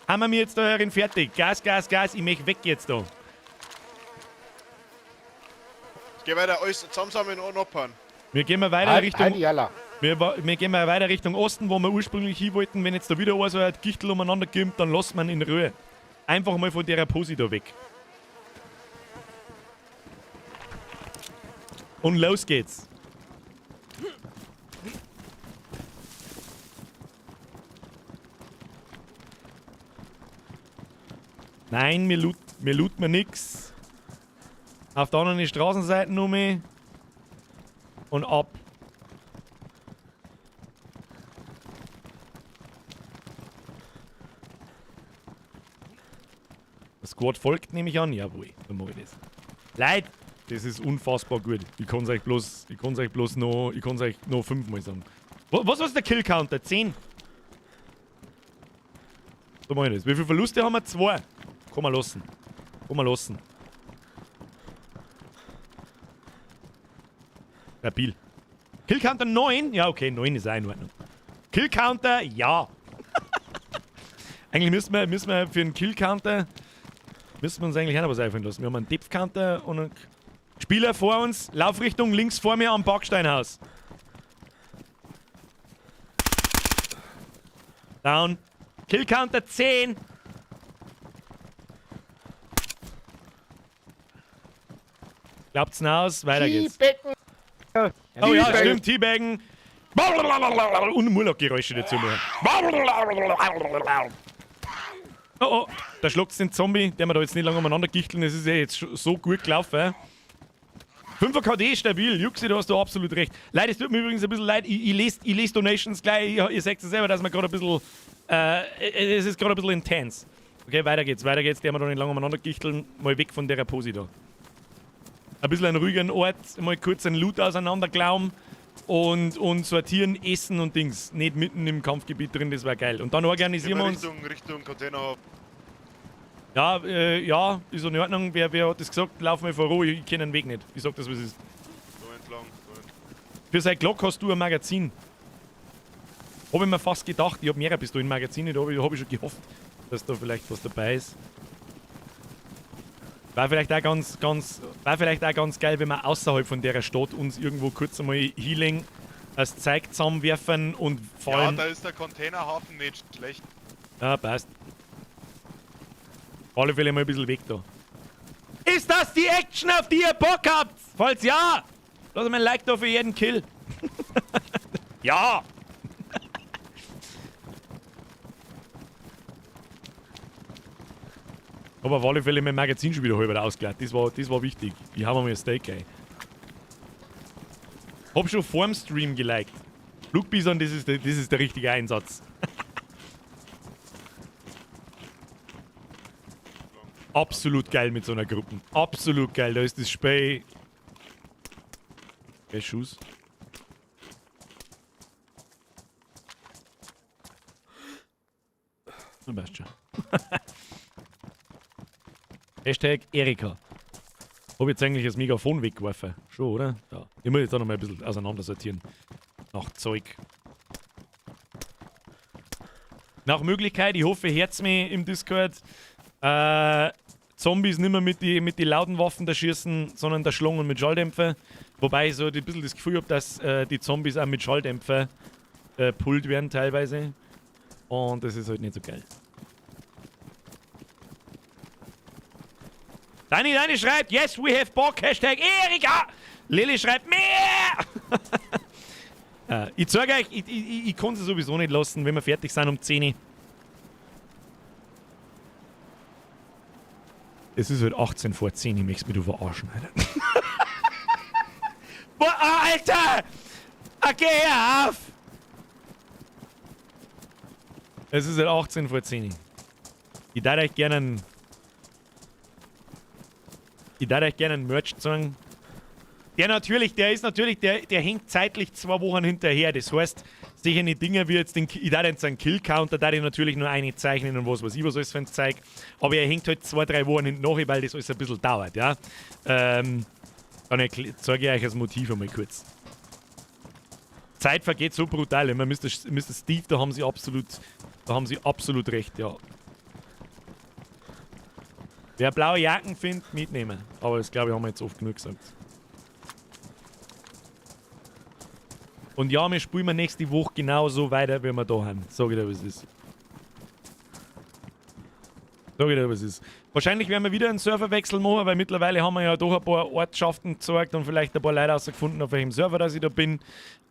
Haben wir mir jetzt da herin fertig. Gas, ich möchte weg jetzt da. Ich geh weiter, alles zusammensammeln und abhauen. Wir gehen mal weiter Richtung... Wir gehen mal weiter Richtung Osten, wo wir ursprünglich hin wollten. Wenn jetzt da wieder so ein Gichtel umeinander kommt, dann lassen wir ihn in Ruhe. Einfach mal von der Posi da weg. Und los geht's. Nein, mir looten nix. Auf der anderen Straßenseite noch mehr. Und ab. Das Squad folgt, nehme ich an. Jawohl, dann mache ich das. Leute, das ist unfassbar gut. Ich kann es euch bloß noch 5-mal sagen. Was ist der Kill-Counter? 10? So mache ich das. Wie viele Verluste haben wir? 2. Kann man lassen. Stabil. Kill-Counter 9? Ja, okay, 9 ist auch in Ordnung. Kill-Counter, ja. Eigentlich müssen wir für einen Kill-Counter uns eigentlich auch noch was einfallen lassen. Wir haben einen Depth-Counter und einen Spieler vor uns. Laufrichtung links vor mir am Backsteinhaus. Down. Kill Counter 10. Klappt's aus, weiter geht's. Oh ja, stimmt, Teabaggen. Und Murloc-Geräusche dazu machen. Oh oh, da schluckt's den Zombie, der wir da jetzt nicht lange umeinander gichteln. Es ist ja jetzt so gut gelaufen. 5er KD stabil, Juxi, da hast du absolut recht. Leute, es tut mir übrigens ein bisschen leid, ich lese Donations gleich. Ihr seht es selber, dass wir gerade ein bisschen. Es ist gerade ein bisschen intens. Okay, weiter geht's, der wir da nicht lange umeinander gichteln. Mal weg von der Pose da. Ein bisschen einen ruhigen Ort, mal kurz einen Loot auseinanderglauben und sortieren, essen und Dings. Nicht mitten im Kampfgebiet drin, das wäre geil. Und dann organisieren wir uns. Richtung Container. Ja, ja, ist in Ordnung. Wer hat das gesagt? Lauf mal vor Ruhe, ich kenne den Weg nicht. Ich sag das, was es ist. So entlang. Für sein Glock hast du ein Magazin. Habe ich mir fast gedacht, ich habe mehrere Pistolen-Magazine, da hab ich schon gehofft, dass da vielleicht was dabei ist. War vielleicht auch ganz geil, wenn wir außerhalb von der Stadt uns irgendwo kurz einmal Healing als Zeug zusammenwerfen und vor allem... Ja, da ist der Containerhafen nicht schlecht. Ja, passt. Auf alle Fälle mal ein bisschen weg da. Ist das die Action, auf die ihr Bock habt? Falls ja, lasst mir ein Like da für jeden Kill. Ja! Aber auf alle Fälle mein Magazin schon wieder halber ausgeladen. Das war wichtig. Ich habe mir ein Steak, ey. Hab schon vorm Stream geliked. Flugbison, das ist der richtige Einsatz. Absolut geil mit so einer Gruppe. Absolut geil. Da ist das Spiel. Der Schuss. Du weißt schon. Hashtag Erika. Hab jetzt eigentlich das Megafon weggeworfen. Schon, oder? Ja. Ich muss jetzt auch noch mal ein bisschen auseinandersortieren. Nach Zeug. Nach Möglichkeit, ich hoffe, ihr hört's mir im Discord. Zombies nicht mehr mit die lauten Waffen da schießen, sondern da Schlungen mit Schalldämpfer. Wobei ich so ein bisschen das Gefühl habe, dass die Zombies auch mit Schalldämpfer pullt werden teilweise. Und das ist halt nicht so geil. Dani schreibt, yes, we have Bock, Hashtag Erika. Lilly schreibt, mehr. Ich sage euch, ich kann sie sowieso nicht lassen, wenn wir fertig sind um 10 Uhr. Es ist halt 18 vor 10, ich möchte mich da verarschen, Alter. Boah, Alter! Okay, hör auf! Es ist halt 18 vor 10. Ich darf euch gerne einen Merch zeigen. Der hängt zeitlich 2 Wochen hinterher. Das heißt, sicher nicht Dinge wie jetzt ich darf jetzt einen Kill-Counter, da ich natürlich nur eine zeichnen und was weiß ich, was alles für ein Zeug. Aber er hängt halt 2-3 Wochen hinten nach, weil das alles ein bisschen dauert, ja. Dann zeige ich euch das Motiv einmal kurz. Zeit vergeht so brutal. Immer Mr. Steve, da haben sie absolut recht, ja. Wer blaue Jacken findet, mitnehmen. Aber das glaube ich haben wir jetzt oft genug gesagt. Und ja, wir spielen nächste Woche genauso weiter, wie wir da haben. Sag ich dir, was ist. Wahrscheinlich werden wir wieder einen Serverwechsel machen, weil mittlerweile haben wir ja doch ein paar Ortschaften gezeigt und vielleicht ein paar Leute herausgefunden, auf welchem Server dass ich da bin.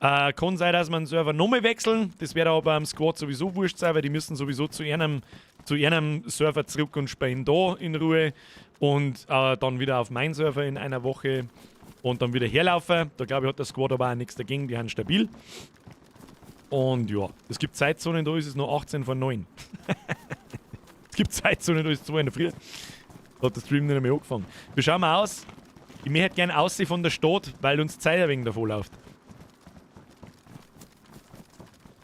Kann sein, dass wir einen Server nochmal wechseln. Das wäre aber am Squad sowieso wurscht sein, weil die müssen sowieso zu ihrem Server zurück und spielen da in Ruhe. Und dann wieder auf meinen Server in einer Woche. Und dann wieder herlaufen. Da glaube ich, hat der Squad aber auch nichts dagegen. Die haben stabil. Und ja, es gibt Zeitzonen, da ist es noch 18 vor 9. Es gibt Zeitzonen, da ist es 2 in der Früh. Da hat der Stream nicht mehr angefangen. Wir schauen mal aus. Ich möchte gerne aussehen von der Stadt, weil uns Zeit ein wenig davon läuft.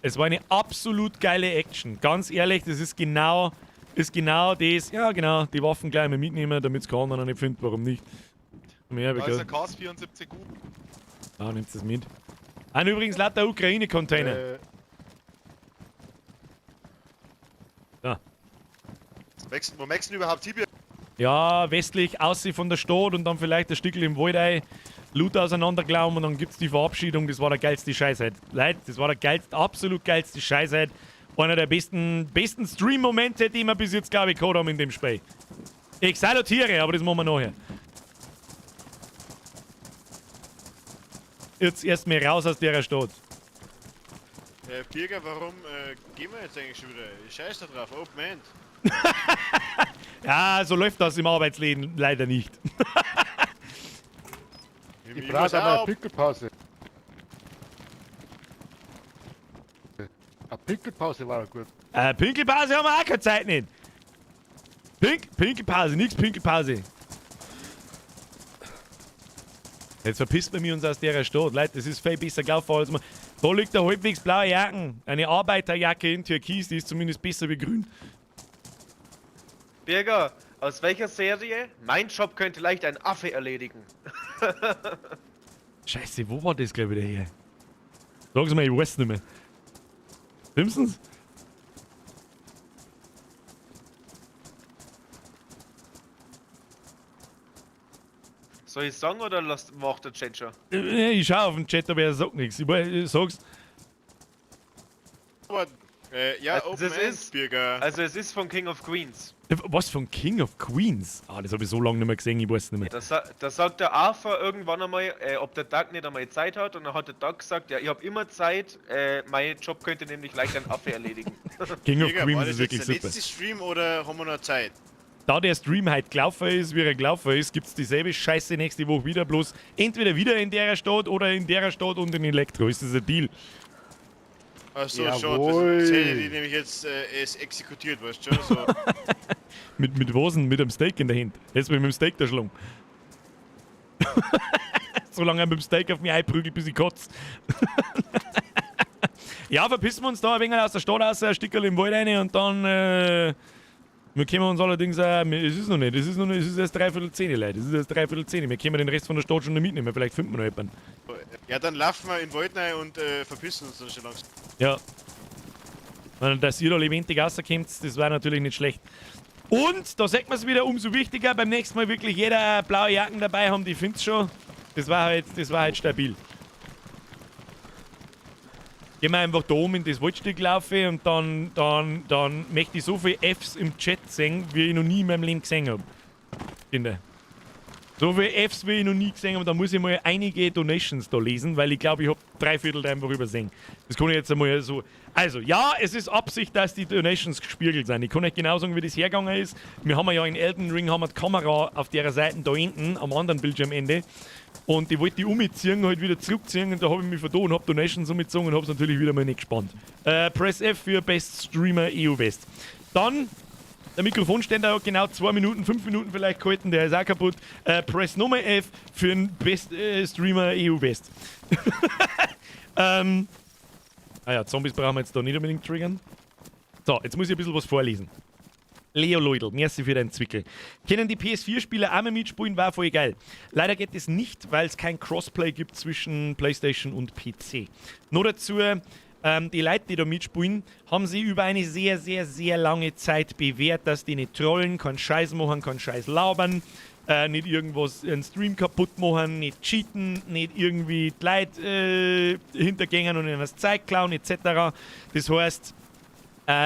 Es war eine absolut geile Action. Ganz ehrlich, das ist genau das. Ja, genau. Die Waffen gleich mal mitnehmen, damit es keiner anderen nicht findet. Warum nicht? Mehr, Da ist ein KS-74 gut. Ah, nimmt es mit. Übrigens lauter Ukraine-Container. Ja. Wo wächst denn überhaupt Tibia? Ja, westlich, aussehen von der Stadt und dann vielleicht ein Stückchen im Wald ein, Loot auseinanderglauben und dann gibt's die Verabschiedung. Das war der geilste Scheißheit. Leute, das war der absolut geilste Scheißheit. Einer der besten Stream-Momente, die wir bis jetzt, glaube ich, gehabt haben in dem Spiel. Ich salutiere, aber das machen wir nachher. Jetzt erst mal raus aus der Stadt. Birger, warum gehen wir jetzt eigentlich schon wieder? Ich scheiß da drauf, Open End. Ja, so läuft das im Arbeitsleben leider nicht. Ich brauche aber eine Pickelpause. Eine Pickelpause war gut. Pinkelpause haben wir auch keine Zeit nicht. Pinkelpause, nix Pinkelpause. Jetzt verpisst man mich uns aus der Stadt. Leute, das ist viel besser gelaufen als man. Da liegt eine halbwegs blaue Jacken. Eine Arbeiterjacke in Türkis, die ist zumindest besser wie grün. Birger, aus welcher Serie? Mein Job könnte leicht ein Affe erledigen. Scheiße, wo war das gleich wieder her? Sag's mal, ich weiß nicht mehr. Simpsons? Soll ich sagen oder macht der Chat schon? Ich schau auf den Chat, aber er sagt nichts. Ich sag's. Aber, ja, Also Open das End, ist- Birger. Also es ist von King of Queens. Was von King of Queens? Ah, das habe ich so lange nicht mehr gesehen, ich weiß nicht mehr. Da sagt der Arthur irgendwann einmal, ob der Doug nicht einmal Zeit hat. Und dann hat der Doug gesagt, ja, ich habe immer Zeit, mein Job könnte nämlich leicht ein Affe erledigen. King of Birger, Queens war das ist jetzt wirklich der super. letzte Stream oder haben wir noch Zeit? Da der Stream halt gelaufen ist, wie er gelaufen ist, gibt's dieselbe Scheiße nächste Woche wieder, bloß entweder wieder in der Stadt oder in der Stadt und in Elektro. Ist das ein Deal? Achso, Jawohl. schon. Das hätte die nämlich jetzt exekutiert, weißt du schon? So. Mit was denn? Mit einem Steak in der Hand. Jetzt bin ich mit dem Steak da schlungen. So lange mit dem Steak auf mich einprügelt, bis ich kotze. Ja, verpissen wir uns da ein wenig aus der Stadt raus, ein Stückchen im Wald rein und dann wir können uns allerdings auch, es ist noch nicht, es ist erst 3:15, Leute, es ist erst 3:15. Wir können den Rest von der Stadt schon nicht mitnehmen, vielleicht finden wir noch jemanden. Ja, dann laufen wir in den Wald rein und verpissen uns dann schon langsam. Ja. Und dass ihr da lebendig rauskommt, das war natürlich nicht schlecht. Und, da sagt man es wieder, umso wichtiger, beim nächsten Mal wirklich jeder blaue Jacken dabei haben, die findet schon. Das war halt stabil. Gehen wir einfach da oben in das Waldstück laufen und dann möchte ich so viele Fs im Chat sehen, wie ich noch nie in meinem Leben gesehen habe. Kinder. So viele Fs, wie ich noch nie gesehen habe, da muss ich mal einige Donations da lesen, weil ich glaube, ich habe 3/4 einfach übersehen. Das kann ich jetzt einmal so. Also, ja, es ist Absicht, dass die Donations gespiegelt sind. Ich kann euch genau sagen, wie das hergegangen ist. Wir haben ja in Elden Ring haben wir die Kamera auf der Seite da hinten, am anderen Bildschirmende. Und ich wollte die umziehen, halt wieder zurückziehen und da habe ich mich vertan und habe Donations umgezogen und habe es natürlich wieder mal nicht gespannt. Press F für Best Streamer EU West. Dann, der Mikrofonständer hat genau 2 Minuten, 5 Minuten vielleicht gehalten, der ist auch kaputt. Press Nummer F für den Best Streamer EU West. Zombies brauchen wir jetzt da nicht unbedingt triggern. So, jetzt muss ich ein bisschen was vorlesen. Leo Leudl, merci für deinen Zwickel. Können die PS4-Spieler auch mal mitspielen, war voll geil. Leider geht es nicht, weil es kein Crossplay gibt zwischen PlayStation und PC. Nur dazu, die Leute, die da mitspielen, haben sie über eine sehr, sehr, sehr lange Zeit bewährt, dass die nicht trollen, keinen Scheiß machen, keinen Scheiß labern, nicht irgendwas, einen Stream kaputt machen, nicht cheaten, nicht irgendwie die Leute hintergängen und ihnen das Zeug klauen, etc. Das heißt,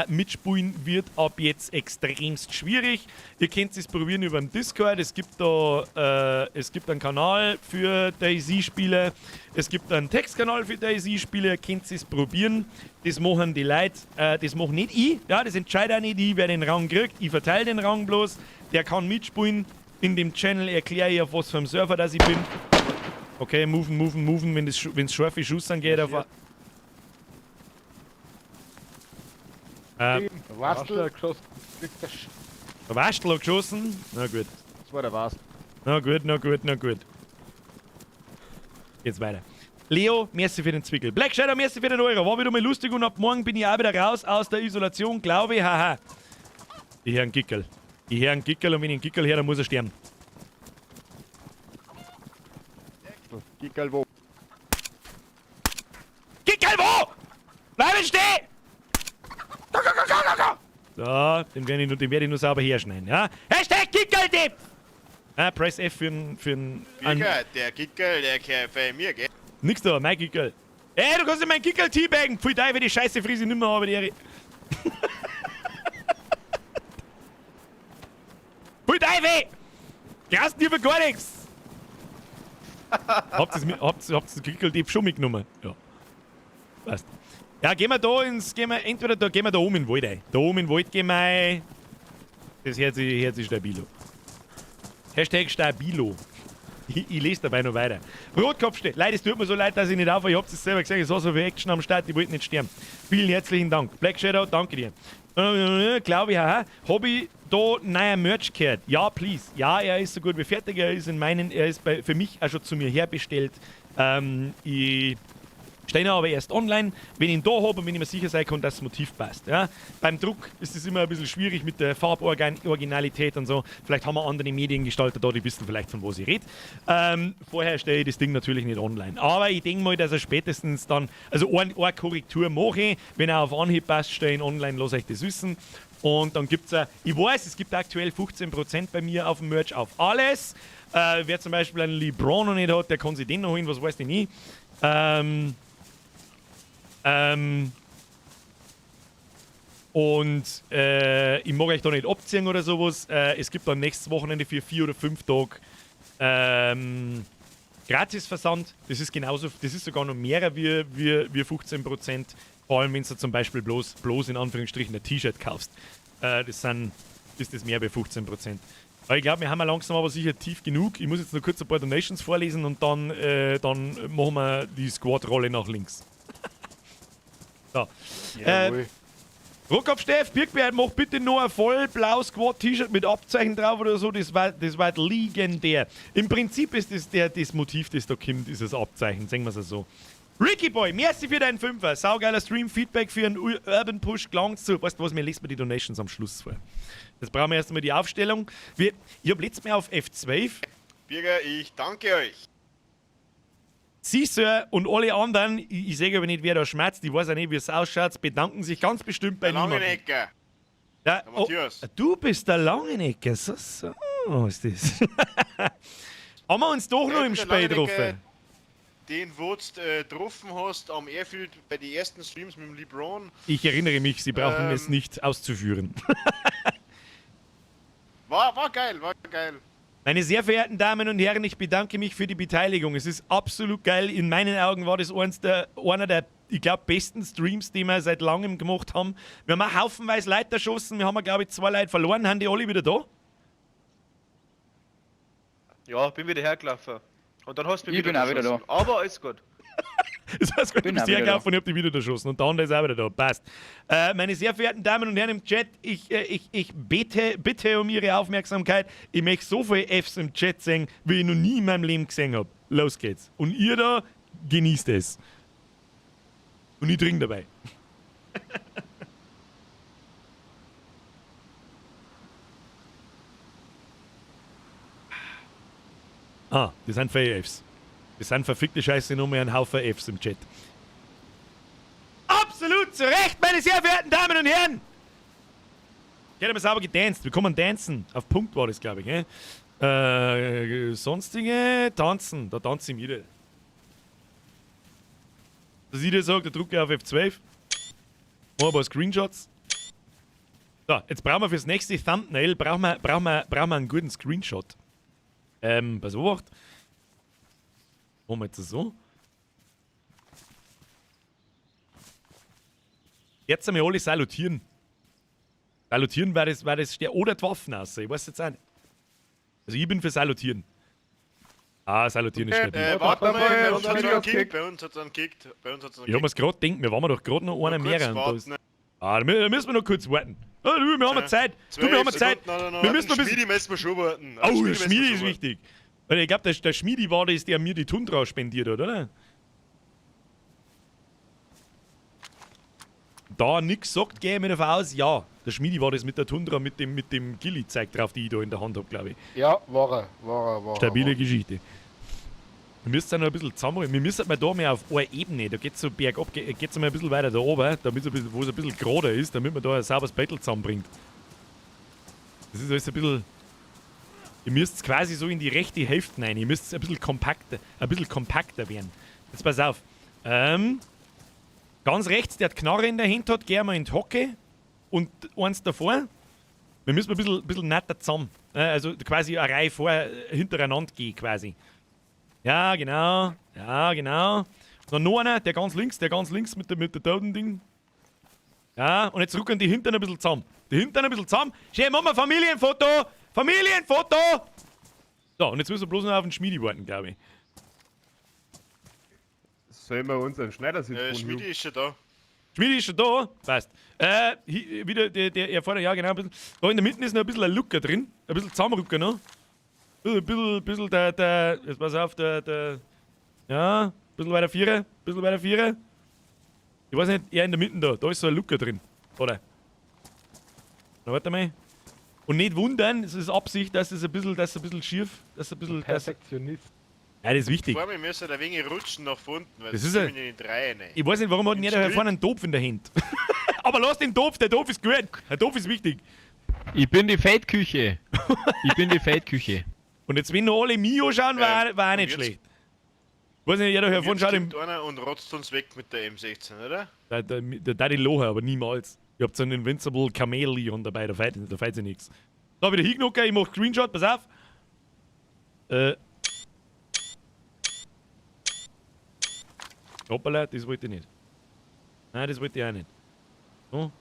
mitspielen wird ab jetzt extremst schwierig. Ihr könnt es probieren über den Discord. Es gibt da es gibt einen Kanal für DayZ-Spieler. Es gibt einen Textkanal für DayZ-Spieler. Ihr könnt es probieren. Das machen die Leute. Das mache nicht ich. Ja, das entscheidet auch nicht ich, wer den Rang kriegt. Ich verteile den Rang bloß. Der kann mitspielen. In dem Channel erkläre ich, auf was für einem Server das ich bin. Okay, moven. Wenn es scharfe Schuss angeht. Wastel geschossen. Der Wastel hat geschossen. Na gut. Das war der Wastel. Na gut. Jetzt weiter. Leo, merci für den Zwickel. Black Shadow, merci für den Euro. War wieder mal lustig und ab morgen bin ich auch wieder raus aus der Isolation, glaube ich. Haha. Ich höre einen Gickel. Und wenn ich einen Gickel höre, dann muss er sterben. Gickel wo? Gickel wo? Bleiben stehen! So, den werde ich nur sauber herschneiden, ja? Hashtag Gickel-Tipp! Press F für einen... Birger, der Gickel, der gehört bei mir, gell? Nix da, mein Gickel. Ey, du kannst in meinen Gickel teabaggen! Pfui Teufel, die Scheiße friese ich nimmer, aber die... Voll Teufel! Graust dir für gar nichts! Habt ihr das Kickel-Tipp schon mitgenommen? Ja. Passt. Ja, gehen wir da oben in den Wald ein. Da oben in den Wald gehen wir ein. Das hört sich stabilo. Hashtag stabilo. Ich lese dabei noch weiter. Rotkopfstedt. Leute, es tut mir so leid, dass ich nicht aufhöre. Ich hab's selber gesagt, es war so viel Action am Start, ich wollte nicht sterben. Vielen herzlichen Dank. Black Shadow, danke dir. Glaube ich, haha. Hab ich da neuer Merch gehört? Ja, please. Ja, er ist so gut wie fertig. Er ist für mich auch schon zu mir herbestellt. Ich stehe aber erst online, wenn ich ihn da habe und wenn ich mir sicher sein kann, dass das Motiv passt. Ja? Beim Druck ist es immer ein bisschen schwierig mit der Farboriginalität und so. Vielleicht haben wir andere Mediengestalter da, die wissen vielleicht, von wo sie reden. Vorher stelle ich das Ding natürlich nicht online. Aber ich denke mal, dass er spätestens dann, also eine Korrektur mache, wenn er auf Anhieb passt, stelle ich ihn online, lasse euch das wissen. Und dann gibt es, ich weiß, es gibt aktuell 15% bei mir auf dem Merch auf alles. Wer zum Beispiel einen LeBron noch nicht hat, der kann sich den noch holen, was weiß ich nie. Ich mag euch da nicht abziehen oder sowas. Es gibt dann nächstes Wochenende für 4 oder 5 Tage Gratisversand. Das ist genauso, das ist sogar noch mehr wie 15%. Vor allem, wenn du zum Beispiel bloß in Anführungsstrichen ein T-Shirt kaufst. Ist das mehr wie 15%. Aber ich glaube, wir haben ja langsam aber sicher tief genug. Ich muss jetzt noch kurz ein paar Donations vorlesen und dann machen wir die Squad-Rolle nach links. So. Rockkopf-Steff, Birkbeer, mach bitte noch ein voll blaues Squad-T-Shirt mit Abzeichen drauf oder so. Das war legendär. Im Prinzip ist das Motiv, das da kommt, ist das Abzeichen. Sagen wir es so. Ricky Boy, merci für deinen Fünfer. Saugeiler Stream, Feedback für einen Urban Push, gelangt zu. Weißt du was, mir lesen wir die Donations am Schluss vor. Jetzt brauchen wir erstmal die Aufstellung. Ich habe letztes Mal auf F12. Birger, ich danke euch. Sie, Sir, und alle anderen, ich sehe aber nicht, wer da schmerzt, ich weiß auch nicht, wie es ausschaut, bedanken sich ganz bestimmt bei niemandem. Langenecker. Ja, Der Matthias. Du bist der Langenecker, so ist das. Haben wir uns doch noch im Spiel getroffen? Den wo du getroffen hast am Airfield bei den ersten Streams mit dem LeBron. Ich erinnere mich, Sie brauchen es nicht auszuführen. War geil, war geil. Meine sehr verehrten Damen und Herren, ich bedanke mich für die Beteiligung. Es ist absolut geil. In meinen Augen war das einer der, ich glaube, besten Streams, die wir seit langem gemacht haben. Wir haben auch haufenweise Leute erschossen. Wir haben, glaube ich, 2 Leute verloren. Haben die alle wieder da? Ja, bin wieder hergelaufen. Und dann hast du mich Ich bin auch wieder da. Aber alles gut. Das heißt, du Bin bist auch wieder hergelaufen da. und ich hab dich wieder erschossen. Und der andere ist auch wieder da. Passt. Meine sehr verehrten Damen und Herren im Chat, ich bitte um Ihre Aufmerksamkeit. Ich möchte so viele Fs im Chat sehen, wie ich noch nie in meinem Leben gesehen habe. Los geht's. Und ihr da, genießt es. Und ich trinke dabei. Das sind viele Fs. Das sind verfickte Scheiße nur mehr ein Haufen Fs im Chat. Absolut zu Recht, meine sehr verehrten Damen und Herren! Ich hätte mal sauber gedanced. Wir kommen dancen. Auf Punkt war das, glaube ich. Sonstige tanzen. Da tanze ich wieder. Dass ich dir sage, der drücke auf F12. Mach ein paar Screenshots. So, jetzt brauchen wir fürs nächste Thumbnail brauchen wir einen guten Screenshot. Pass auf. Machen wir jetzt so. Jetzt einmal alle salutieren. Salutieren war das der oder die Waffen aus. Ich weiß jetzt auch nicht. Also ich bin für salutieren. Salutieren ist stabil. Warte mal, bei uns hat es einen Kick. Kick. Bei uns hat es einen Kick. Ich hab mir's gerade gedacht, wir waren doch gerade noch einer mehr. Da müssen wir noch kurz warten. Wir haben Zeit. Wir haben Zeit. Wir müssen noch ein bisschen... Schmiedi müssen wir schon warten. Oh, der Schmiedi ist wichtig. Weil ich glaube, der Schmiedi war das, der mir die Tundra spendiert hat, oder? Da nix sagt, gehe ich mir davon aus, ja. Der Schmiedi war das mit der Tundra, mit dem Gilly-Zeig drauf, die ich da in der Hand habe, glaube ich. Ja, war er. Stabile Geschichte. Wir müssen ja noch ein bisschen zusammenrühren. Wir müssen mal da mehr auf einer Ebene, da geht es so bergab, geht es mal ein bisschen weiter da oben, damit wo es ein bisschen gerader ist, damit man da ein sauberes Battle zusammenbringt. Das ist alles ein bisschen... Ihr müsst quasi so in die rechte Hälfte rein, ihr müsst ein bisschen kompakter werden. Jetzt pass auf. Ganz rechts, der die Knarre in der Hand hat, geh mal in die Hocke. und eins davor. Wir müssen ein bisschen netter zusammen. Also quasi eine Reihe hintereinander gehen quasi. Ja, genau. Ja, genau. Dann noch einer, der ganz links mit der Toten-Ding. Ja, und jetzt rücken die Hintern ein bisschen zusammen. Schön, machen wir Familienfoto! Familienfoto! So, und jetzt müssen wir bloß noch auf den Schmiedi warten, glaube ich. Sollen wir unseren Schneidersitz Schmiedi ist schon da. Schmiedi ist schon da? Passt. Wieder der vorne, ja genau, ein bisschen. Da in der Mitte ist noch ein bisschen ein Lucker drin. Ein bisschen Zusammenrücken noch. Ein bisschen der, jetzt pass auf, ja, ein bisschen weiter Vierer. Ich weiß nicht, eher in der Mitte da ist so ein Lucker drin. Oder? Na, warte mal. Und nicht wundern, es ist Absicht, dass es ein bisschen schief, Perfektionist. Ja, das ist wichtig. Vor mir müssen ein wenig rutschen nach unten, weil Das das ist ist in die Reihe rein. Ich weiß nicht, warum hat jeder da vorne einen Topf in der Hand. Aber lass den Topf, der Topf ist gut. Der Topf ist wichtig. Ich bin die Feldküche. Und jetzt, wenn noch alle Mio schauen, war auch nicht jetzt- schlecht. Ich weiß nicht, jeder hier vorne Jetzt schaut kommt einer und rotzt uns weg mit der M16, oder? der Daddy Loher, aber niemals. Ihr habt so einen Invincible Chameleon dabei, da fällt sie nichts. Da wieder hingenommen, ich mach Screenshot, pass auf. Hoppala, das wollte ich nicht. Nein, das wollte ich auch nicht. So.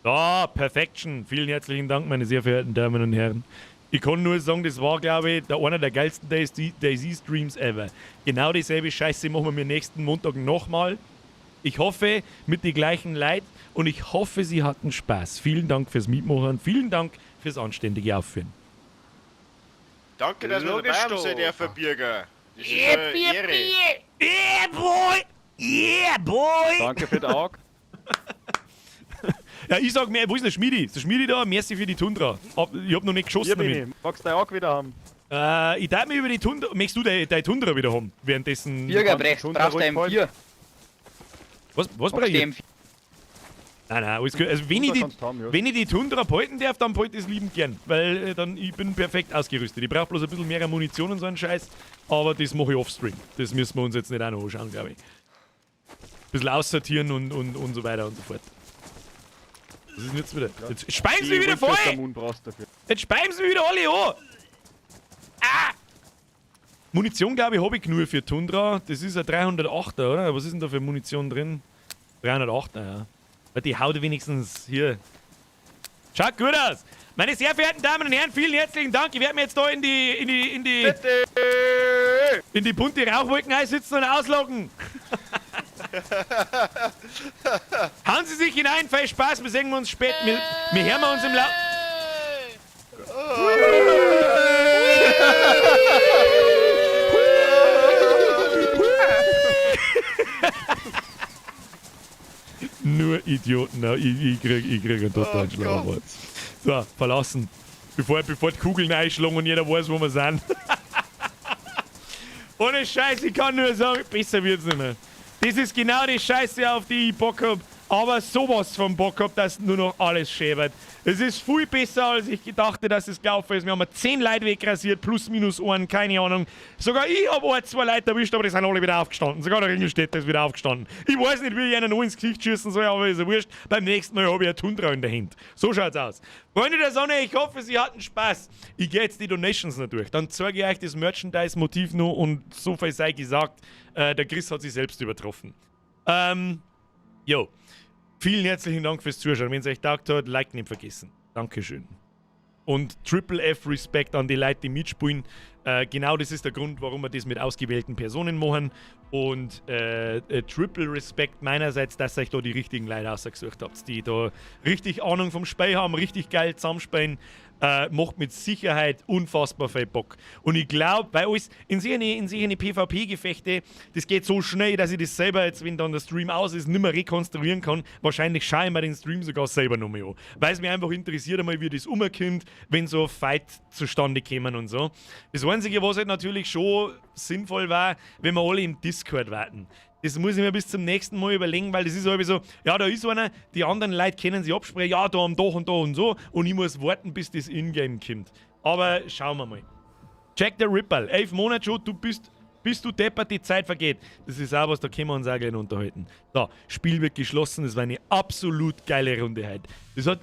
Da, Perfection. Vielen herzlichen Dank, meine sehr verehrten Damen und Herren. Ich kann nur sagen, das war, glaube ich, einer der geilsten DayZ-Streams ever. Genau dieselbe Scheiße machen wir nächsten Montag nochmal. Ich hoffe, mit den gleichen Leuten und ich hoffe, Sie hatten Spaß. Vielen Dank fürs Mitmachen, vielen Dank fürs anständige Aufführen. Danke, dass wir dabei Logisch haben, doch. seid ihr Verbirger. Das ist eine Ehre. Yeah, boy! Yeah, boy! Danke für den Auge. Ja, ich sag mir, wo ist der Schmiedi? Ist der Schmiedi da? Merci für die Tundra. Ich hab noch nicht geschossen Hier bin damit. ich. Magst du dein Auge wieder haben? Ich darf mich über die Tundra. Möchtest du deine Tundra wieder haben? Währenddessen. Bürgerbrecht, Schon brauchst du ruhig voll. M4. Was Brauchst brauche du ich? M4? Nein, alles gut. Also, wenn Tundra kannst du haben, ja. ich die Tundra behalten darf, dann behalte ich es liebend gern. Weil dann, ich bin perfekt ausgerüstet. Ich brauche bloß ein bisschen mehr Munition und so einen Scheiß. Aber das mache ich offstream. Das müssen wir uns jetzt nicht auch noch anschauen, glaube ich. Ein bisschen aussortieren und so weiter und so fort. Was ist denn jetzt wieder? Jetzt speien sie wieder voll! Mund brauchst du dafür. Jetzt speien sie wieder alle an! Ah! Munition, glaube ich, habe ich genug für Tundra. Das ist ein 308er, oder? Was ist denn da für Munition drin? 308er, ja. Weil die haut wenigstens hier. Schaut gut aus! Meine sehr verehrten Damen und Herren, vielen herzlichen Dank. Ich werde mir jetzt da in die bunte Rauchwolken einsitzen und ausloggen. Hauen Sie sich hinein, viel Spaß, wir sehen uns spät. Wir hören uns im Lauf. Nur Idioten, na, ich krieg einen totalen Schlauch. So, verlassen. Bevor die Kugeln einschlagen und jeder weiß, wo wir sind. Ohne Scheiß, ich kann nur sagen, besser wird's nicht mehr. Das ist genau die Scheiße, auf die ich Bock hab. Aber sowas von Bock hab, dass nur noch alles schön wird. Es ist viel besser, als ich gedachte, dass es gelaufen ist. Wir haben 10 Leute wegrasiert, plus minus 1, keine Ahnung. Sogar ich habe 2 Leute erwischt, aber die sind alle wieder aufgestanden. Sogar der Ringelstädter ist wieder aufgestanden. Ich weiß nicht, wie ich einen noch ins Gesicht schießen soll, aber ist ja wurscht. Beim nächsten Mal habe ich eine Tundra in der Hand. So schaut's aus. Freunde der Sonne, ich hoffe, Sie hatten Spaß. Ich gehe jetzt die Donations noch durch. Dann zeige ich euch das Merchandise-Motiv noch und so viel sei gesagt, der Chris hat sich selbst übertroffen. Jo. Vielen herzlichen Dank fürs Zuschauen. Wenn es euch taugt hat, Like nicht vergessen. Dankeschön. Und Triple F Respekt an die Leute, die mitspielen. Genau das ist der Grund, warum wir das mit ausgewählten Personen machen. Und Triple Respekt meinerseits, dass ihr euch da die richtigen Leute ausgesucht habt, die da richtig Ahnung vom Spiel haben, richtig geil zusammenspielen. Macht mit Sicherheit unfassbar viel Bock. Und ich glaube, bei uns in solche PvP-Gefechte, das geht so schnell, dass ich das selber jetzt, wenn dann der Stream aus ist, nicht mehr rekonstruieren kann. Wahrscheinlich schaue ich mir den Stream sogar selber noch mal an. Weil es mich einfach interessiert einmal, wie das umkommt, wenn so Fight zustande kommen und so. Das Einzige, was halt natürlich schon sinnvoll war, wenn wir alle im Discord warten. Das muss ich mir bis zum nächsten Mal überlegen, weil das ist halt so, ja, da ist einer, die anderen Leute können sich absprechen, ja, da am Dach und da und so, und ich muss warten, bis das Ingame kommt. Aber schauen wir mal. Jack the Ripper, 11 Monate schon, du bist bis du deppert die Zeit vergeht. Das ist auch was, da können wir uns auch gleich unterhalten. So, Spiel wird geschlossen, das war eine absolut geile Runde heute. Das hat,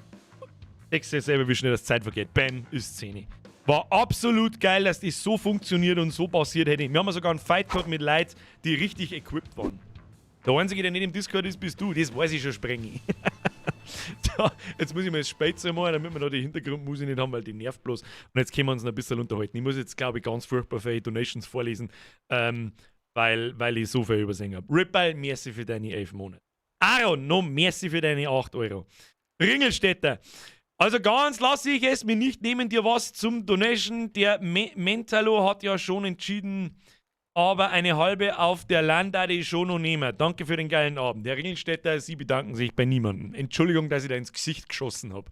denkst du dir selber, wie schnell das Zeit vergeht. Bam, ist Szene. War absolut geil, dass das so funktioniert und so passiert hätte. Wir haben sogar einen Fight gehabt mit Leuten, die richtig equipped waren. Der Einzige, der nicht im Discord ist, bist du. Das weiß ich schon, Sprengi. So, jetzt muss ich mal das Spätzle machen, damit wir da die Hintergrundmusik nicht haben, weil die nervt bloß. Und jetzt können wir uns noch ein bisschen unterhalten. Ich muss jetzt, glaube ich, ganz furchtbar viele Donations vorlesen, weil ich so viel übersehen habe. Ripple, merci für deine 11 Monate. Aaron, no, merci für deine 8 Euro. Ringelstädter, also ganz lasse ich es mir nicht nehmen, dir was zum Donation. Der Mentalo hat ja schon entschieden, aber eine halbe auf der Landade schon noch nehmen. Danke für den geilen Abend. Der Ringelstädter, Sie bedanken sich bei niemandem. Entschuldigung, dass ich da ins Gesicht geschossen habe.